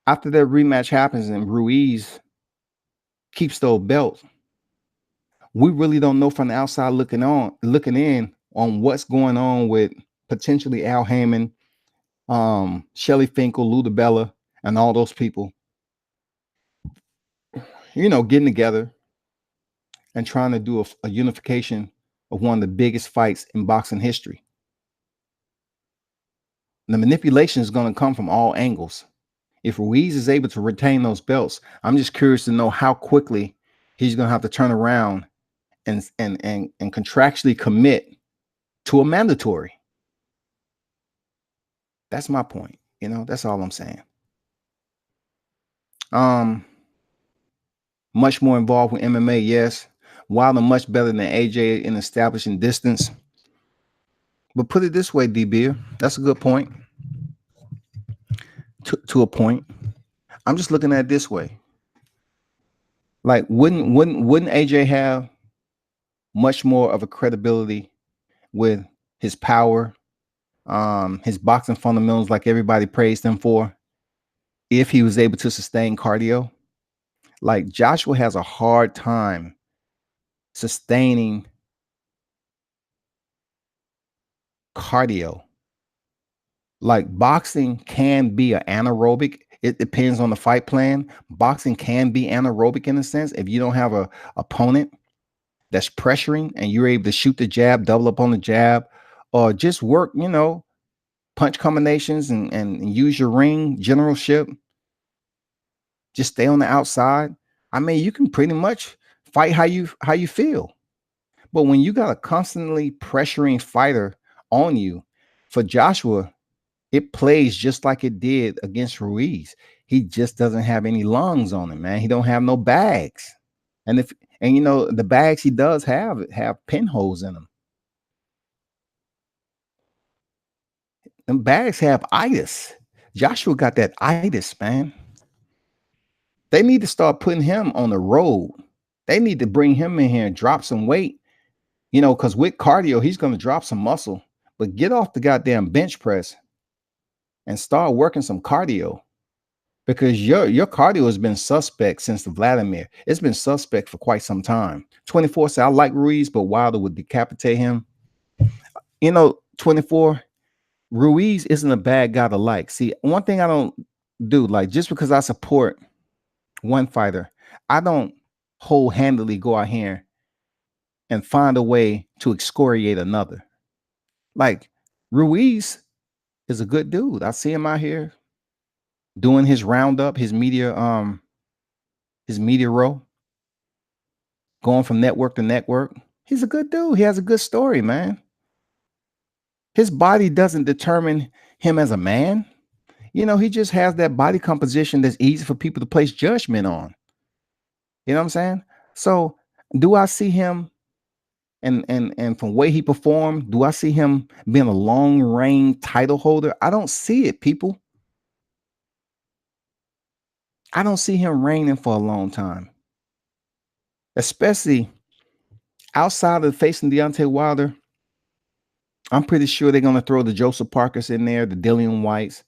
after that rematch happens and Ruiz keeps those belts, we really don't know from the outside looking in on what's going on with potentially Al Heyman, Shelly Finkel, Lou DiBella, and all those people, getting together and trying to do a unification of one of the biggest fights in boxing history. The manipulation is going to come from all angles. If Ruiz is able to retain those belts, I'm just curious to know how quickly he's going to have to turn around and contractually commit to a mandatory. That's my point. That's all I'm saying. Much more involved with MMA, yes. Wilder much better than AJ in establishing distance. But put it this way, D-Beer, that's a good point. To a point. I'm just looking at it this way. Like, wouldn't AJ have much more of a credibility with his power, his boxing fundamentals, like everybody praised him for, if he was able to sustain cardio? Like, Joshua has a hard time sustaining cardio. Like, boxing can be an anaerobic. It depends on the fight plan. Boxing can be anaerobic in a sense if you don't have a opponent that's pressuring and you're able to shoot the jab, double up on the jab, or just work, punch combinations and use your ring generalship. Just stay on the outside. I mean, you can pretty much Fight how you feel. But when you got a constantly pressuring fighter on you, for Joshua, it plays just like it did against Ruiz. He just doesn't have any lungs on him, man. He don't have no bags. And if and you know the bags he does have pinholes in them. Them bags have itis. Joshua got that itis, man. They need to start putting him on the road. They need to bring him in here and drop some weight, because with cardio, he's going to drop some muscle. But get off the goddamn bench press and start working some cardio, because your cardio has been suspect since the Vladimir. It's been suspect for quite some time. 24 said, I like Ruiz, but Wilder would decapitate him. 24, Ruiz isn't a bad guy to like. See, one thing I don't do, like, just because I support one fighter, I don't wholehandedly go out here and find a way to excoriate another. Like, Ruiz is a good dude. I see him out here doing his roundup, his media row, going from network to network. He's a good dude. He has a good story, man. His body doesn't determine him as a man. He just has that body composition that's easy for people to place judgment on. You know what I'm saying? So do I see him and from the way he performed, do I see him being a long reign title holder? I don't see it, people. I don't see him reigning for a long time, especially outside of facing Deontay Wilder. I'm pretty sure they're going to throw the Joseph Parkers in there, the Dillian Whites.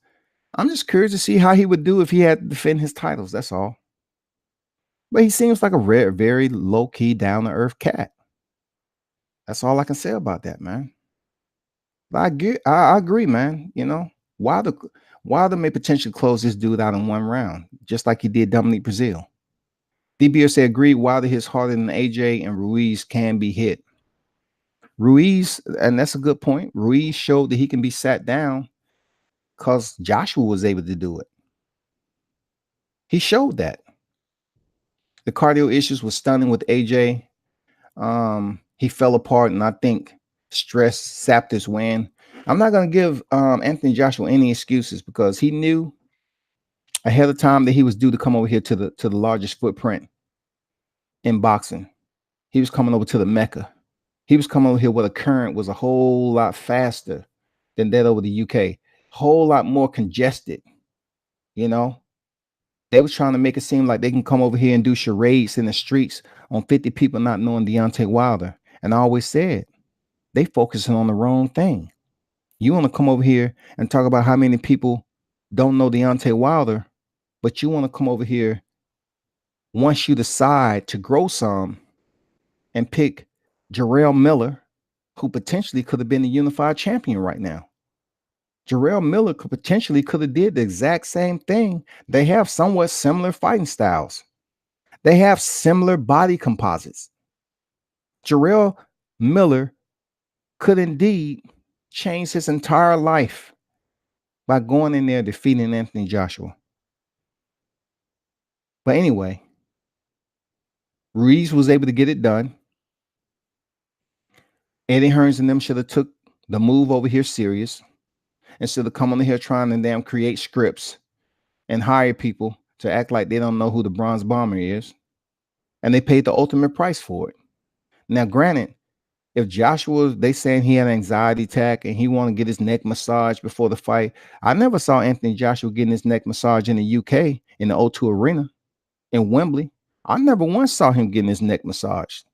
I'm just curious to see how he would do if he had to defend his titles. That's all. But he seems like a very low-key, down-to-earth cat. That's all I can say about that, man. But I agree, man. Wilder may potentially close this dude out in one round, just like he did Dominique Brazil. DBR said, agreed, Wilder hits harder than AJ, and Ruiz can be hit. Ruiz, and that's a good point. Ruiz showed that he can be sat down because Joshua was able to do it. He showed that. The cardio issues was stunning with AJ. He fell apart, and I think stress sapped his win. I'm not going to give Anthony Joshua any excuses, because he knew ahead of time that he was due to come over here to the largest footprint in boxing. He was coming over to the Mecca. He was coming over here where the current was a whole lot faster than that over the UK. Whole lot more congested. They was trying to make it seem like they can come over here and do charades in the streets on 50 people not knowing Deontay Wilder. And I always said, they focusing on the wrong thing. You want to come over here and talk about how many people don't know Deontay Wilder, but you want to come over here once you decide to grow some and pick Jarrell Miller, who potentially could have been the unified champion right now. Jarrell Miller could have did the exact same thing. They have somewhat similar fighting styles. They have similar body composites. Jarrell Miller could indeed change his entire life by going in there defeating Anthony Joshua. But anyway, Ruiz was able to get it done. Eddie Hearns and them should have took the move over here serious, instead of coming in here trying to damn create scripts and hire people to act like they don't know who the Bronze Bomber is. And they paid the ultimate price for it. Now, granted, if Joshua, they saying he had an anxiety attack and he want to get his neck massage before the fight, I never saw Anthony Joshua getting his neck massage in the UK in the O2 Arena in Wembley. I never once saw him getting his neck massaged.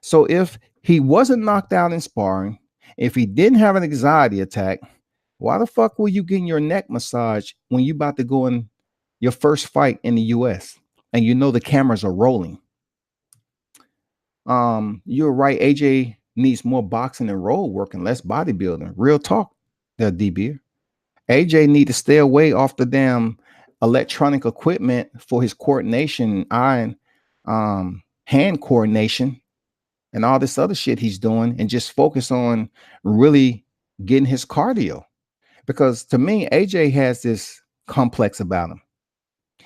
So if he wasn't knocked out in sparring, if he didn't have an anxiety attack, why the fuck were you getting your neck massage when you about to go in your first fight in the US and the cameras are rolling? You're right. AJ needs more boxing and road work and less bodybuilding. Real talk there, DB. AJ need to stay away off the damn electronic equipment for his coordination, eye and hand coordination and all this other shit he's doing, and just focus on really getting his cardio. Because to me, AJ has this complex about him.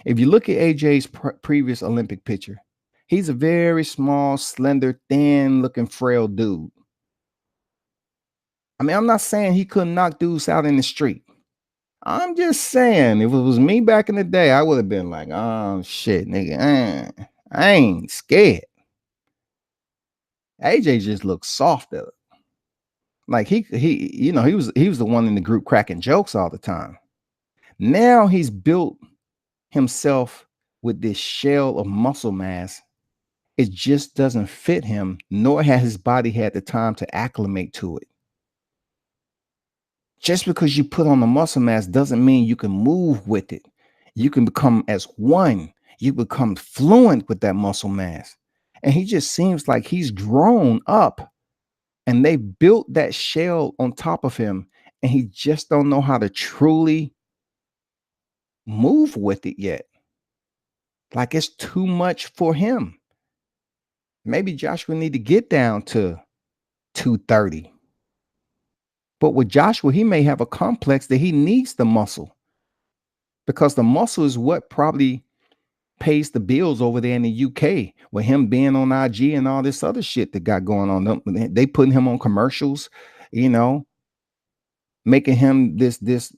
If you look at AJ's previous Olympic picture, He's a very small, slender, thin-looking, frail dude. I mean, I'm not saying he couldn't knock dudes out in the street. I'm just saying, if it was me back in the day, I would have been like, oh shit, nigga, I ain't scared. AJ just looks softer. Like he was the one in the group cracking jokes all the time. Now he's built himself with this shell of muscle mass. It just doesn't fit him, nor has his body had the time to acclimate to it. Just because you put on the muscle mass doesn't mean you can move with it. You can become as one. You become fluent with that muscle mass. And he just seems like he's grown up and they built that shell on top of him and he just don't know how to truly move with it yet. Like it's too much for him. Maybe Joshua need to get down to 230. But with Joshua, he may have a complex that he needs the muscle because the muscle is what probably pays the bills over there in the UK with him being on IG and all this other shit that got going on. They putting him on commercials, making him this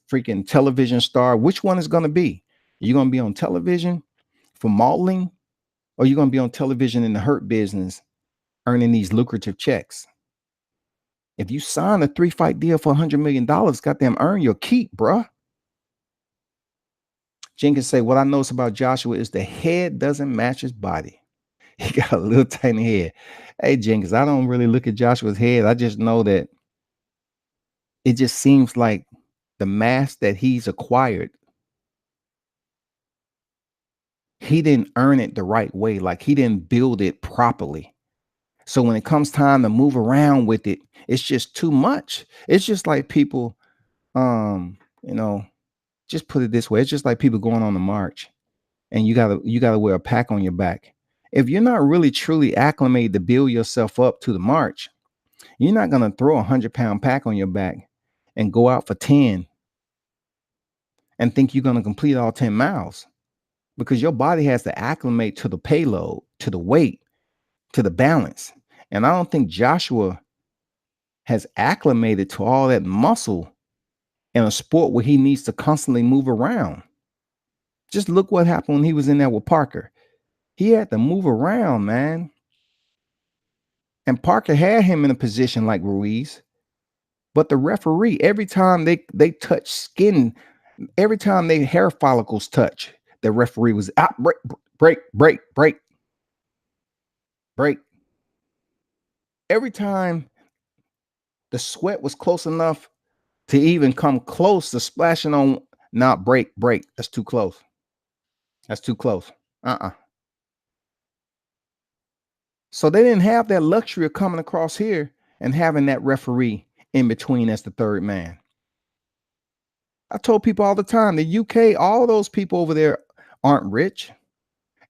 freaking television star. Which one is going to be? You going to be on television for modeling, or you going to be on television in the hurt business earning these lucrative checks? If you sign a 3-fight deal for $100 million, goddamn earn your keep, bruh. Jenkins say, what I notice about Joshua is the head doesn't match his body. He got a little tiny head. Hey, Jenkins, I don't really look at Joshua's head. I just know that it just seems like the mass that he's acquired, he didn't earn it the right way. Like he didn't build it properly. So when it comes time to move around with it, it's just too much. It's just like people, just put it this way. It's just like people going on the march and you gotta wear a pack on your back. If you're not really truly acclimated to build yourself up to the march, you're not gonna throw 100-pound pack on your back and go out for 10 and think you're gonna complete all 10 miles because your body has to acclimate to the payload, to the weight, to the balance. And I don't think Joshua has acclimated to all that muscle in a sport where he needs to constantly move around. Just look what happened when he was in there with Parker. He had to move around, man. And Parker had him in a position like Ruiz. But the referee, every time they touch skin, every time their hair follicles touch, the referee was out, break. Every time the sweat was close enough to even come close to splashing on, not break. That's too close. So they didn't have that luxury of coming across here and having that referee in between as the third man. I told people all the time, the UK, all those people over there aren't rich.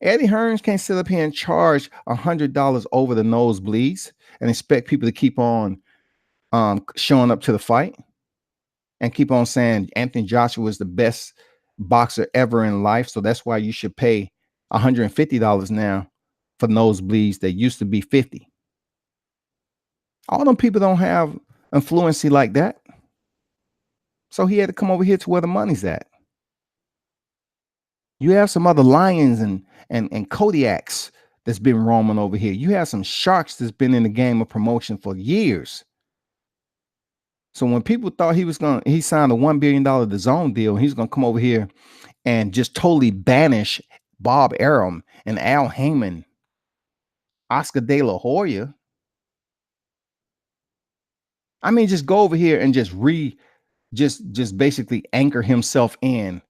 Eddie Hearns can't sit up here and charge $100 over the nosebleeds and expect people to keep on showing up to the fight and keep on saying Anthony Joshua is the best boxer ever in life. So that's why you should pay $150 now for nosebleeds that used to be $50. All them people don't have influency like that. So he had to come over here to where the money's at. You have some other lions and Kodiaks that's been roaming over here. You have some sharks that's been in the game of promotion for years. So when people thought he signed a $1 billion DAZN deal, he's gonna come over here and just totally banish Bob Arum and Al Heyman, Oscar De La Hoya. I mean, just go over here and just basically anchor himself in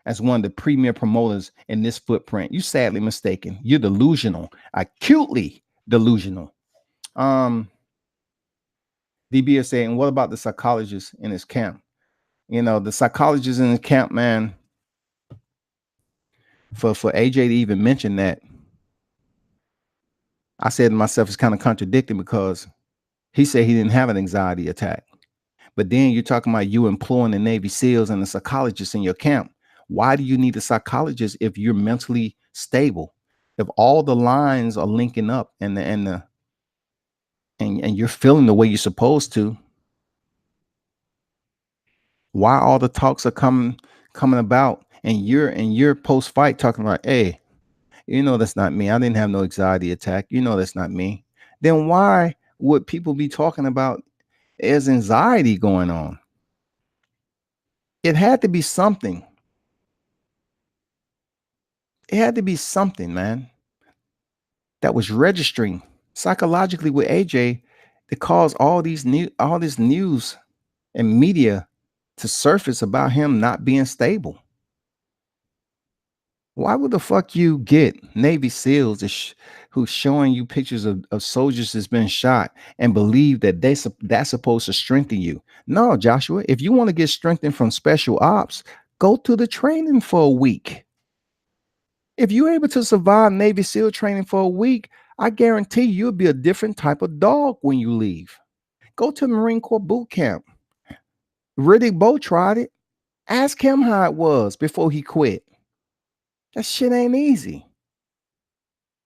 as one of the premier promoters in this footprint. You sadly mistaken. You're delusional, acutely delusional. DB is saying, what about the psychologists in his camp? The psychologists in the camp, man, for AJ to even mention that, I said to myself, it's kind of contradicting because he said he didn't have an anxiety attack. But then you're talking about you employing the Navy SEALs and the psychologists in your camp. Why do you need a psychologist if you're mentally stable? if all the lines are linking up and you're feeling the way you're supposed to, why all the talks are coming about, and you're post fight talking about, hey, that's not me. I didn't have no anxiety attack. That's not me. Then why would people be talking about there's anxiety going on? It had to be something. It had to be something, man, that was registering psychologically with AJ that caused all this news and media to surface about him not being stable. Why would the fuck you get Navy SEALs who's showing you pictures of soldiers that's been shot and believe that that's supposed to strengthen you? No, Joshua, if you want to get strengthened from special ops, go to the training for a week. If you're able to survive Navy SEAL training for a week, I guarantee you'll be a different type of dog when you leave. Go to Marine Corps boot camp. Riddick Bowe tried it. Ask him how it was before he quit. That shit ain't easy.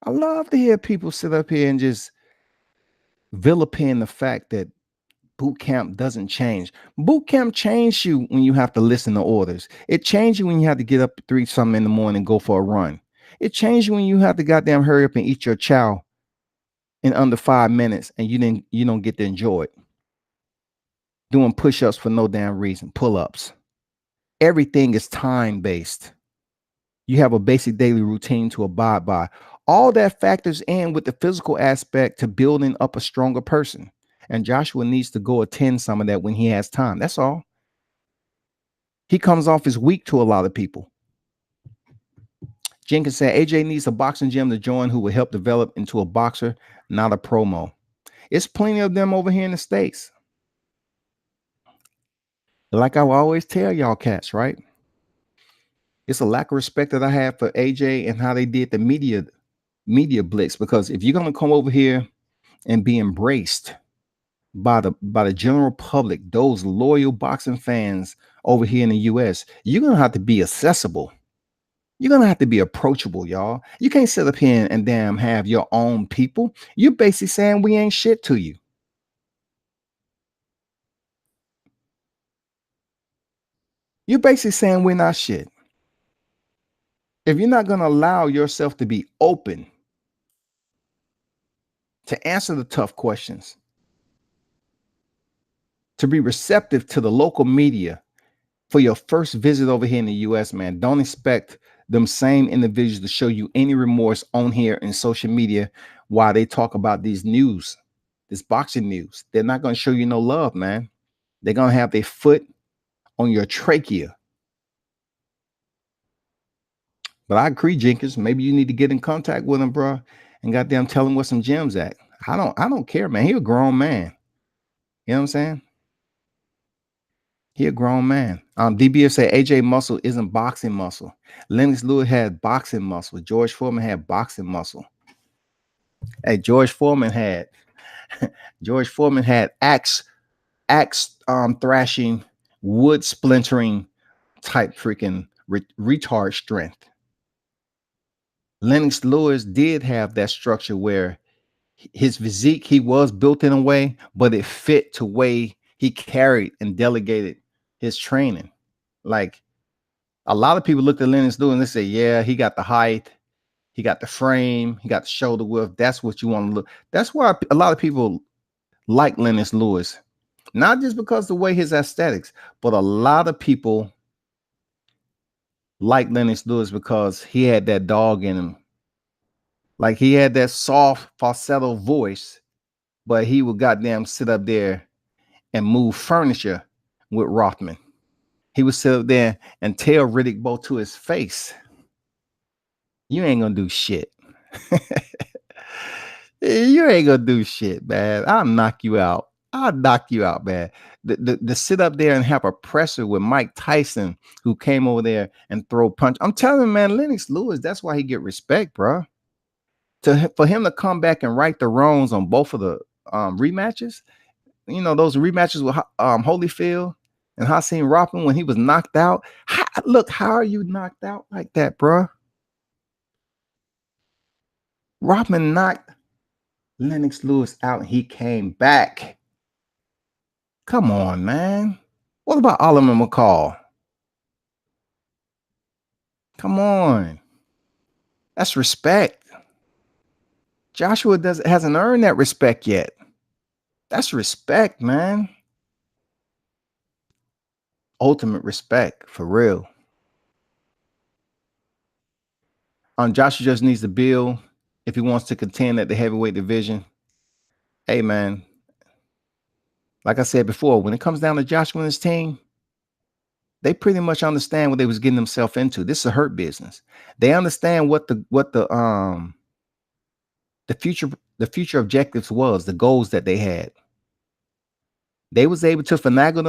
I love to hear people sit up here and just vilify the fact that boot camp doesn't change. Boot camp changed you when you have to listen to orders. It changed you when you have to get up at 3 something in the morning and go for a run. It changed you when you have to goddamn hurry up and eat your chow in under 5 minutes and you don't get to enjoy it. Doing push-ups for no damn reason, pull-ups. Everything is time-based. You have a basic daily routine to abide by. All that factors in with the physical aspect to building up a stronger person. And Joshua needs to go attend some of that when he has time. That's all. He comes off as weak to a lot of people. Jenkins said AJ needs a boxing gym to join who will help develop into a boxer, not a promo. It's plenty of them over here in the States. Like I will always tell y'all cats, right? It's a lack of respect that I have for AJ and how they did the media blitz, because if you're going to come over here and be embraced by the general public, those loyal boxing fans over here in the US, you're going to have to be accessible. You're going to have to be approachable, y'all. You can't sit up here and damn have your own people. You're basically saying we ain't shit to you. You're basically saying we're not shit. If you're not going to allow yourself to be open to answer the tough questions, to be receptive to the local media for your first visit over here in the US, man, don't expect them same individuals to show you any remorse on here in social media while they talk about these news, this boxing news. They're not going to show you no love, man. They're going to have their foot on your trachea. But I agree, Jenkins. Maybe you need to get in contact with him, bro, and goddamn tell him where some gyms at. I don't care, man. He a grown man. You know what I'm saying? He a grown man. DBF said AJ muscle isn't boxing muscle. Lennox Lewis had boxing muscle. George Foreman had boxing muscle. Hey, George Foreman had axe thrashing, wood splintering type freaking retard strength. Lennox Lewis did have that structure where his physique, he was built in a way, but it fit to way he carried and delegated his training. Like a lot of people looked at Lennox Lewis and they say, yeah, he got the height, he got the frame, he got the shoulder width. That's what you want to look. That's why a lot of people like Lennox Lewis, not just because of the way his aesthetics, but a lot of people like Lennox Lewis because he had that dog in him. Like he had that soft falsetto voice, but he would goddamn sit up there and move furniture with Rothman. He would sit up there and tell Riddick Bowe to his face, you ain't gonna do shit. You ain't gonna do shit, man. I'll knock you out. I'll knock you out, man. The sit up there and have a presser with Mike Tyson, who came over there and throw punch. I'm telling you, man, Lennox Lewis, that's why he get respect, bro. For him to come back and right the wrongs on both of the rematches, those rematches with Holyfield and Hakeem Rothman when he was knocked out. How are you knocked out like that, bro? Rodman knocked Lennox Lewis out and he came back. Come on, man. What about Oliver McCall? Come on. That's respect. Joshua hasn't earned that respect yet. That's respect, man. Ultimate respect, for real. Joshua just needs to build if he wants to contend at the heavyweight division. Hey, man. Like I said before, when it comes down to Joshua and his team, they pretty much understand what they was getting themselves into. This is a hurt business. They understand what the future objectives was, the goals that they had. They was able to finagle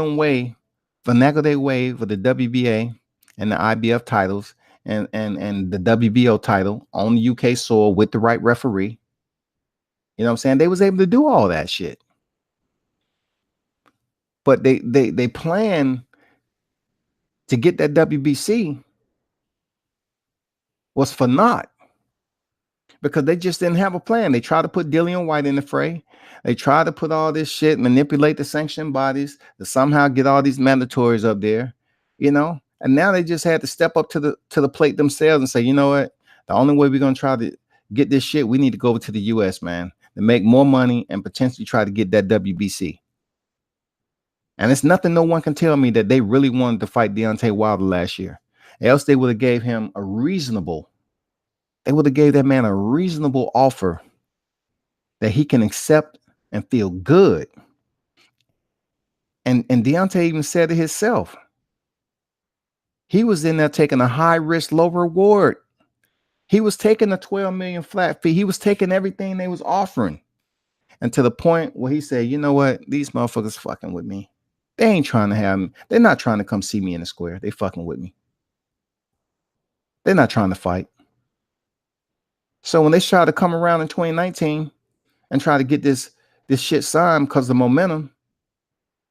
their way for the WBA and the IBF titles and the WBO title on the UK soil with the right referee. You know what I'm saying? They was able to do all that shit. But they plan to get that WBC was for naught because they just didn't have a plan. They tried to put Dillian White in the fray. They tried to put all this shit, manipulate the sanctioning bodies to somehow get all these mandatories up there, you know. And now they just had to step up to the plate themselves and say, you know what? The only way we're gonna try to get this shit, we need to go over to the US, man, to make more money and potentially try to get that WBC. And it's nothing no one can tell me that they really wanted to fight Deontay Wilder last year. Else they would have gave him a reasonable, they would have gave that man a reasonable offer that he can accept and feel good. And Deontay even said it himself. He was in there taking a high risk, low reward. He was taking the 12 million flat fee. He was taking everything they was offering. And to the point where he said, you know what? These motherfuckers fucking with me. They ain't trying to have me. They're not trying to come see me in the square. They fucking with me. They're not trying to fight. So when they try to come around in 2019 and try to get this shit signed because of the momentum,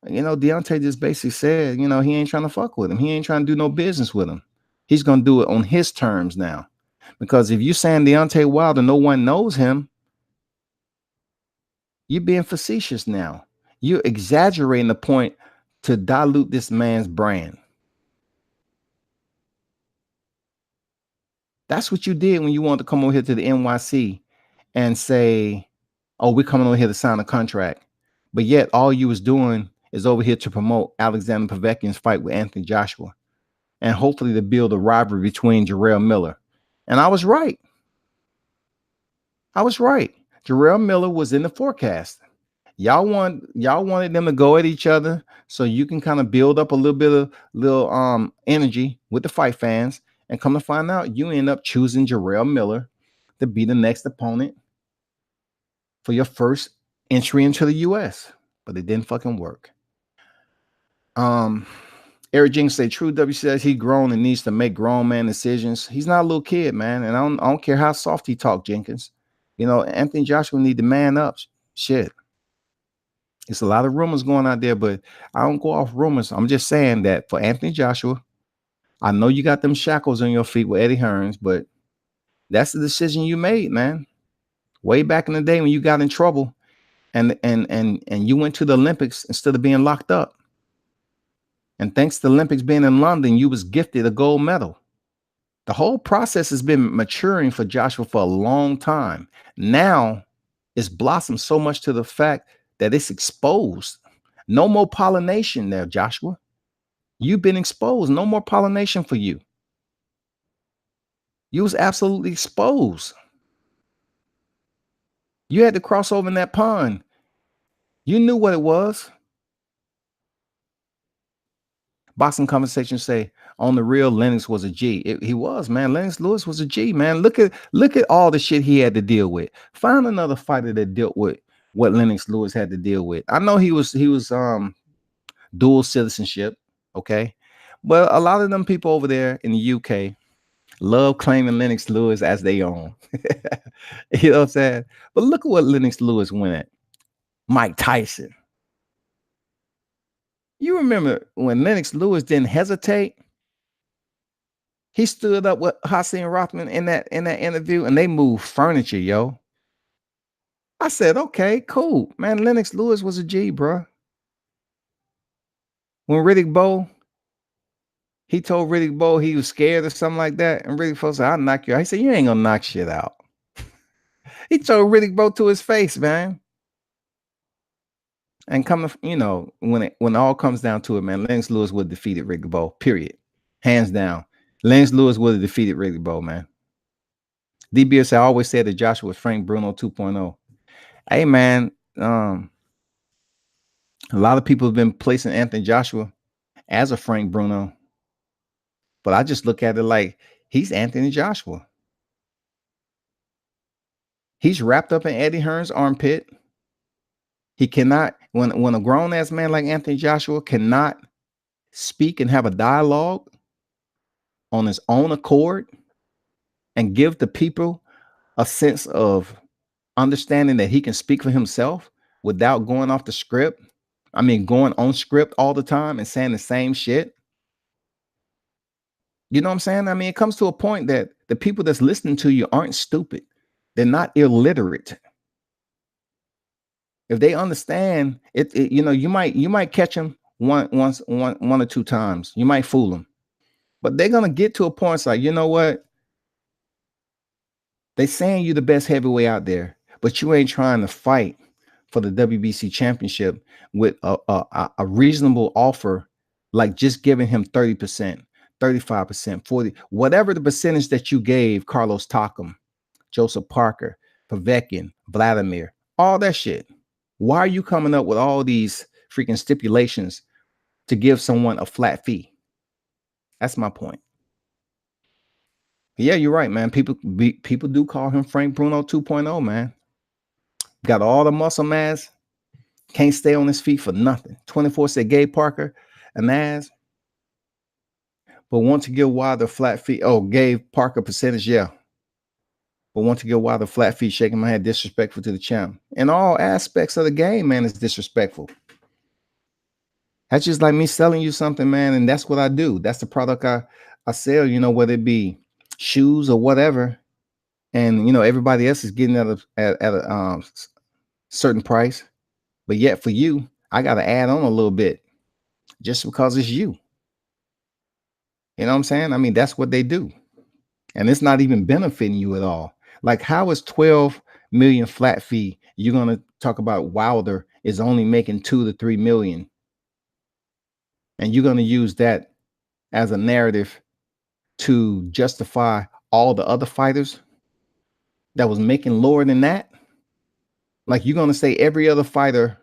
you know, Deontay just basically said, you know, he ain't trying to fuck with him. He ain't trying to do no business with him. He's going to do it on his terms now. Because if you're saying Deontay Wilder, no one knows him, you're being facetious now. You're exaggerating the point to dilute this man's brand. That's what you did when you wanted to come over here to the NYC and say, oh, we're coming over here to sign a contract. But yet all you was doing is over here to promote Alexander Povetkin's fight with Anthony Joshua and hopefully to build a rivalry between Jarrell Miller. And I was right. Jarrell Miller was in the forecast. Y'all wanted them to go at each other so you can kind of build up a little bit of energy with the fight fans, and come to find out you end up choosing Jarrell Miller to be the next opponent for your first entry into the US, but it didn't fucking work. Eric Jenkins say True W says he grown and needs to make grown man decisions. He's not a little kid, man, and I don't care how soft he talk, Jenkins. You know, Anthony Joshua need to man up. Shit. It's a lot of rumors going out there, but I don't go off rumors. I'm just saying that for Anthony Joshua, I know you got them shackles on your feet with Eddie Hearns, but that's the decision you made, man. Way back in the day when you got in trouble and you went to the Olympics instead of being locked up. And thanks to the Olympics being in London, you was gifted a gold medal. The whole process has been maturing for Joshua for a long time. Now it's blossomed so much to the fact that it's exposed. No more pollination there, Joshua. You've been exposed. No more pollination for you. You was absolutely exposed. You had to cross over in that pond. You knew what it was. Boxing Conversations say, on the real, Lennox was a G. He was, man. Lennox Lewis was a G, man. Look at all the shit he had to deal with. Find another fighter that dealt with what Lennox Lewis had to deal with. I know he was dual citizenship, okay? But a lot of them people over there in the UK love claiming Lennox Lewis as they own. You know what I'm saying? But look at what Lennox Lewis went at. Mike Tyson. You remember when Lennox Lewis didn't hesitate? He stood up with Hassan Rothman in that interview, and they moved furniture, yo. I said, okay, cool, man. Lennox Lewis was a G, bro. When Riddick Bowe, he told Riddick Bowe he was scared or something like that, and Riddick Bowe said, "I'll knock you out." He said, "You ain't gonna knock shit out." He told Riddick Bowe to his face, man. And when it all comes down to it, man, Lennox Lewis would have defeated Riddick Bowe. Period, hands down. Lennox Lewis would have defeated Riddick Bowe, man. DBS, I always said that Joshua was Frank Bruno 2.0. Hey, man, a lot of people have been placing Anthony Joshua as a Frank Bruno, but I just look at it like he's Anthony Joshua. He's wrapped up in Eddie Hearn's armpit. He cannot, when a grown-ass man like Anthony Joshua cannot speak and have a dialogue on his own accord and give the people a sense of understanding that he can speak for himself without going off the script. I mean, going on script all the time and saying the same shit. You know what I'm saying? I mean, it comes to a point that the people that's listening to you aren't stupid. They're not illiterate. If they understand it, you might catch them one or two times. You might fool them, but they're gonna get to a point. It's like, you know what? They saying you the best heavyweight out there, but you ain't trying to fight for the WBC championship with a reasonable offer, like just giving him 30%, 35%, 40, whatever the percentage that you gave Carlos Takam, Joseph Parker, Povetkin, Vladimir, all that shit. Why are you coming up with all these freaking stipulations to give someone a flat fee? That's my point. Yeah, you're right, man. People do call him Frank Bruno 2.0, man. Got all the muscle mass, can't stay on his feet for nothing. 24 said Gabe Parker, an ass, but want to give Wilder flat feet. Oh, Gabe Parker percentage, yeah. But want to give Wilder flat feet, shaking my head, disrespectful to the champ. In all aspects of the game, man, it's disrespectful. That's just like me selling you something, man, and that's what I do. That's the product I sell, whether it be shoes or whatever. And, everybody else is getting at a certain price. But yet for you, I got to add on a little bit just because it's you. You know what I'm saying? I mean, that's what they do. And it's not even benefiting you at all. Like, how is 12 million flat fee? You're going to talk about Wilder is only making 2 to 3 million. And you're going to use that as a narrative to justify all the other fighters that was making lower than that. Like, you're going to say every other fighter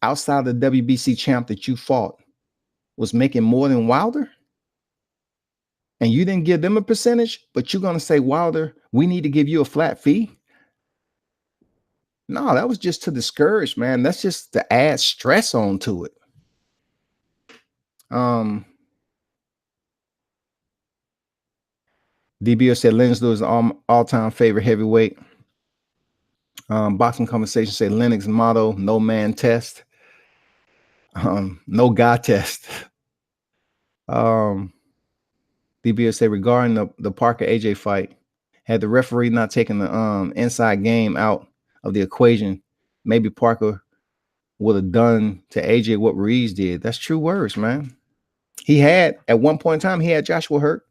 outside the WBC champ that you fought was making more than Wilder? And you didn't give them a percentage, but you're going to say, Wilder, we need to give you a flat fee? No, that was just to discourage, man. That's just to add stress onto it. DBO said Lennox Lewis all-time favorite heavyweight. Boxing Conversation said Lennox motto, no man test. No guy test. DBO said regarding the Parker AJ fight, had the referee not taken the inside game out of the equation, maybe Parker would have done to AJ what Ruiz did. That's true words, man. He had, at one point in time, he had Joshua hurt.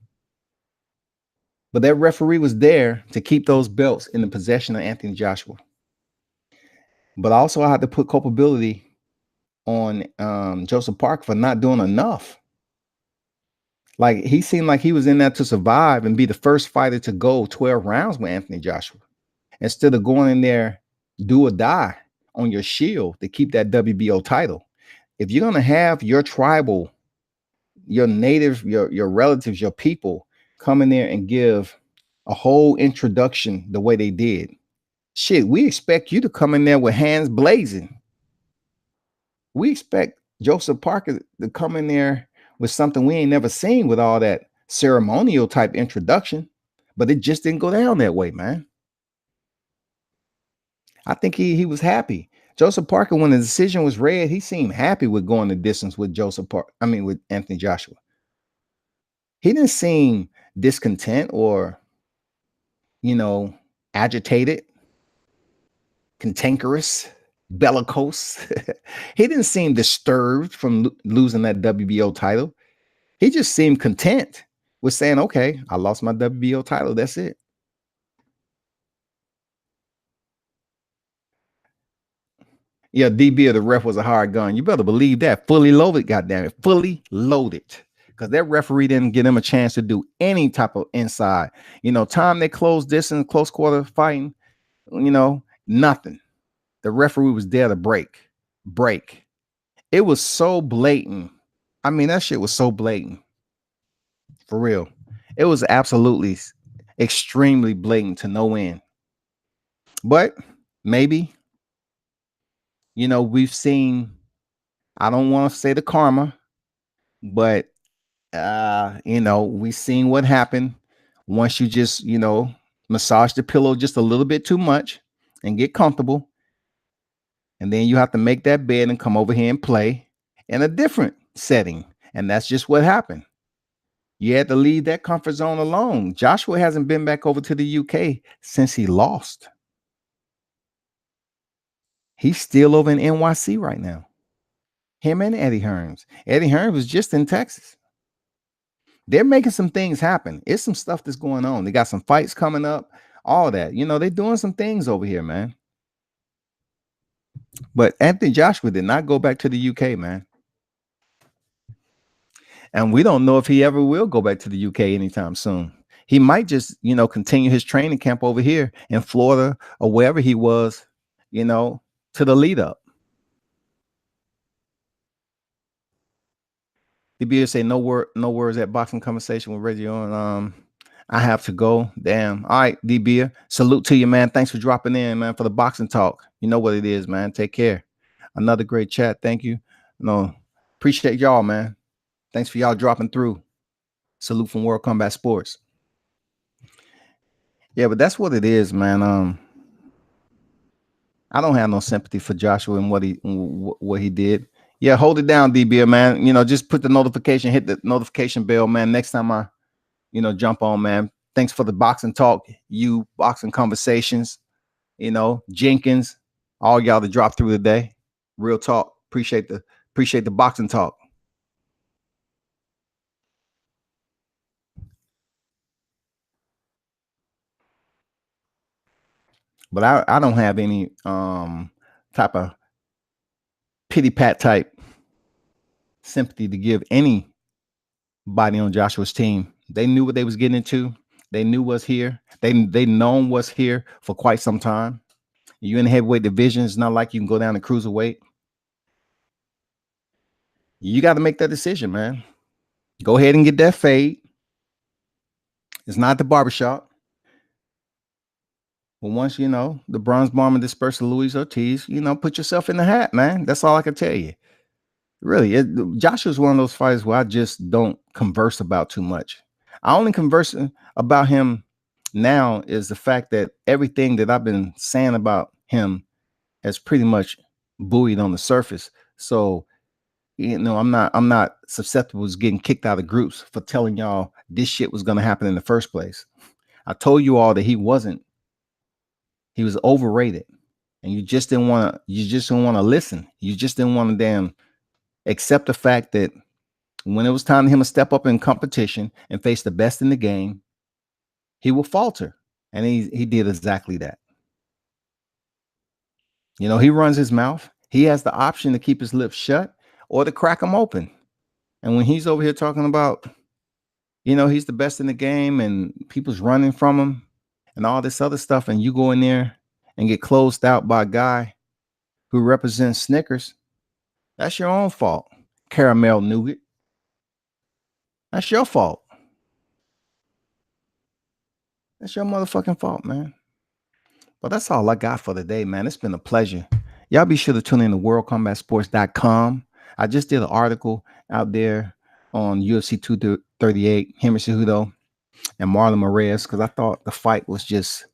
But that referee was there to keep those belts in the possession of Anthony Joshua. But also I had to put culpability on Joseph Parker for not doing enough. Like, he seemed like he was in there to survive and be the first fighter to go 12 rounds with Anthony Joshua, instead of going in there, do or die on your shield to keep that WBO title. If you're going to have your tribal, your native, your relatives, your people come in there and give a whole introduction the way they did, shit, we expect you to come in there with hands blazing. We expect Joseph Parker to come in there with something we ain't never seen, with all that ceremonial type introduction. But it just didn't go down that way, man. I think he was happy. Joseph Parker, when the decision was read, he seemed happy with going the distance with with Anthony Joshua. He didn't seem discontent or, you know, agitated, cantankerous, bellicose. He didn't seem disturbed from losing that WBO title. He just seemed content with saying, okay, I lost my WBO title. That's it. Yeah, DB of the ref was a hard gun. You better believe that. Fully loaded, goddamn it. Fully loaded. Because that referee didn't give him a chance to do any type of inside. You know, time they closed distance, close quarter fighting, you know, nothing. The referee was there to break. It was so blatant. I mean, that shit was so blatant. For real. It was absolutely extremely blatant to no end. But maybe, you know, we've seen, I don't want to say the karma, but you know, we've seen what happened once you just, you know, massage the pillow just a little bit too much and get comfortable. And then you have to make that bed and come over here and play in a different setting. And that's just what happened. You had to leave that comfort zone alone. Joshua hasn't been back over to the UK since he lost. He's still over in NYC right now. Him and Eddie Hearns. Eddie Hearns was just in Texas. They're making some things happen. It's some stuff that's going on. They got some fights coming up, all that. You know, they're doing some things over here, man. But Anthony Joshua did not go back to the UK, man. And we don't know if he ever will go back to the UK anytime soon. He might just, you know, continue his training camp over here in Florida or wherever he was, you know, to the lead up. DB say no words at boxing conversation with Reggie on. I have to go. Damn. All right, DB. Salute to you, man. Thanks for dropping in, man, for the boxing talk. You know what it is, man. Take care. Another great chat. Thank you. No, appreciate y'all, man. Thanks for y'all dropping through. Salute from World Combat Sports. Yeah, but that's what it is, man. I don't have no sympathy for Joshua and what he did. Yeah, hold it down, DB, man. You know, just put the notification, hit the notification bell, man. Next time I, you know, jump on, man. Thanks for the boxing talk, you boxing conversations, you know, Jenkins, all y'all that dropped through today. Real talk. Appreciate the boxing talk. But I don't have any type of pity pat type sympathy to give anybody on Joshua's team. They knew what they was getting into. They knew what's here. They known what's here for quite some time. You in the heavyweight division. It's not like you can go down to cruiserweight. You got to make that decision, man. Go ahead and get that fade. It's not the barbershop. But once, you know, the bronze bomber dispersed Luis Ortiz, you know, put yourself in the hat, man. That's all I can tell you. Really, Joshua's one of those fighters where I just don't converse about too much. I only converse about him now is the fact that everything that I've been saying about him has pretty much buoyed on the surface. So, you know, I'm not susceptible to getting kicked out of groups for telling y'all this shit was going to happen in the first place. I told you all that he was overrated, and you just didn't want to listen. You just didn't want to damn accept the fact that when it was time for him to step up in competition and face the best in the game, he will falter. And he did exactly that. You know, he runs his mouth. He has the option to keep his lips shut or to crack them open. And when he's over here talking about, you know, he's the best in the game and people's running from him and all this other stuff, and you go in there and get closed out by a guy who represents Snickers, that's your own fault. Caramel nougat. That's your fault. That's your motherfucking fault, man. But that's all I got for today, man. It's been a pleasure. Y'all be sure to tune in to worldcombatsports.com. I just did an article out there on UFC 238, Henry Cejudo and Marlon Moraes, because I thought the fight was just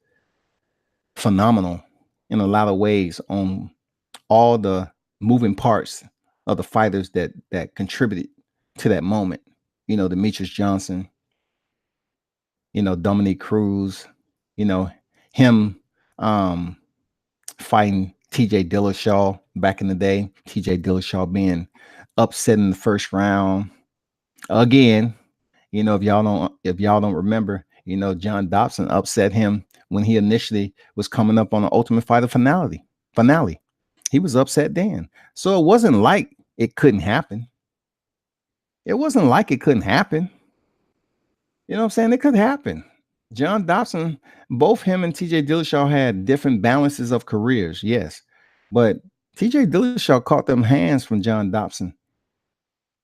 phenomenal in a lot of ways on all the moving parts of the fighters that contributed to that moment. You know, Demetrius Johnson, Dominique Cruz, him fighting TJ Dillashaw back in the day. TJ Dillashaw being upset in the first round. Again, if y'all don't remember, John Dobson upset him when he initially was coming up on the Ultimate Fighter finale. He was upset then. So it wasn't like it couldn't happen. It wasn't like it couldn't happen. You know what I'm saying? It could happen. John Dobson, both him and TJ Dillashaw had different balances of careers, yes. But TJ Dillashaw caught them hands from John Dobson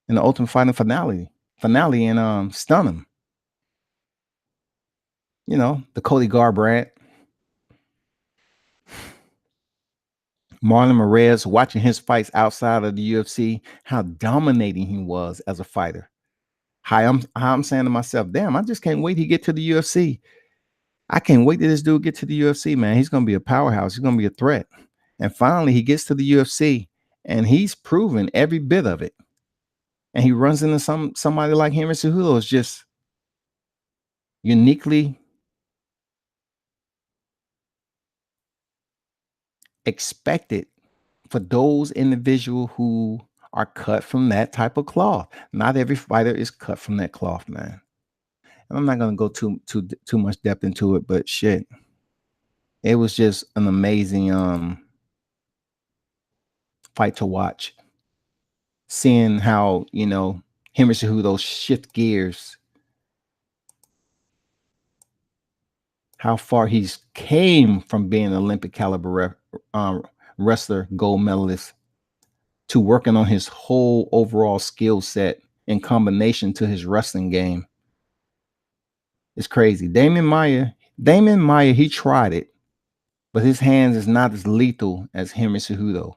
in the Ultimate Fighting finale and stunned him. The Cody Garbrandt, Marlon Moraes, watching his fights outside of the UFC, how dominating he was as a fighter. How I'm saying to myself, damn, I just can't wait to get to the UFC. I can't wait till this dude get to the UFC, man. He's going to be a powerhouse. He's going to be a threat. And finally, he gets to the UFC, and he's proven every bit of it. And he runs into somebody like Henry Cejudo is just uniquely expected for those individuals who are cut from that type of cloth. Not every fighter is cut from that cloth, man. And I'm not going to go too much depth into it, but shit, it was just an amazing fight to watch. Seeing how, Henry Cejudo shift gears, how far he's came from being an Olympic caliber wrestler, gold medalist, to working on his whole overall skill set in combination to his wrestling game. It's crazy. Damian Maia, he tried it, but his hands is not as lethal as Henry Cejudo.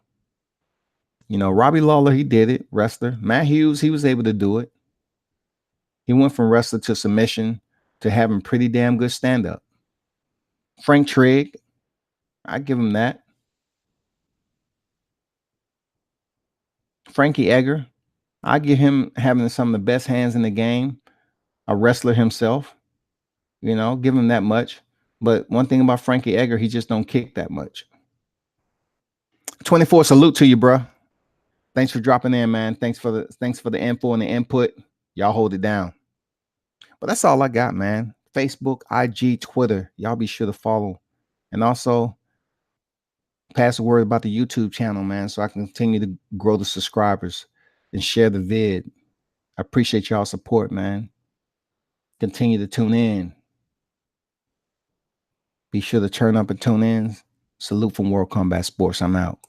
Robbie Lawler, he did it, wrestler. Matt Hughes, he was able to do it. He went from wrestler to submission to having pretty damn good stand-up. Frank Trigg, I give him that. Frankie Edgar, I give him having some of the best hands in the game. A wrestler himself, give him that much. But one thing about Frankie Edgar, he just don't kick that much. 24, salute to you, bro. Thanks for dropping in, man. Thanks for the info and the input. Y'all hold it down. But that's all I got, man. Facebook, IG, Twitter. Y'all be sure to follow. And also pass the word about the YouTube channel, man, so I can continue to grow the subscribers and share the vid. I appreciate y'all support, man. Continue to tune in. Be sure to turn up and tune in. Salute from World Combat Sports. I'm out.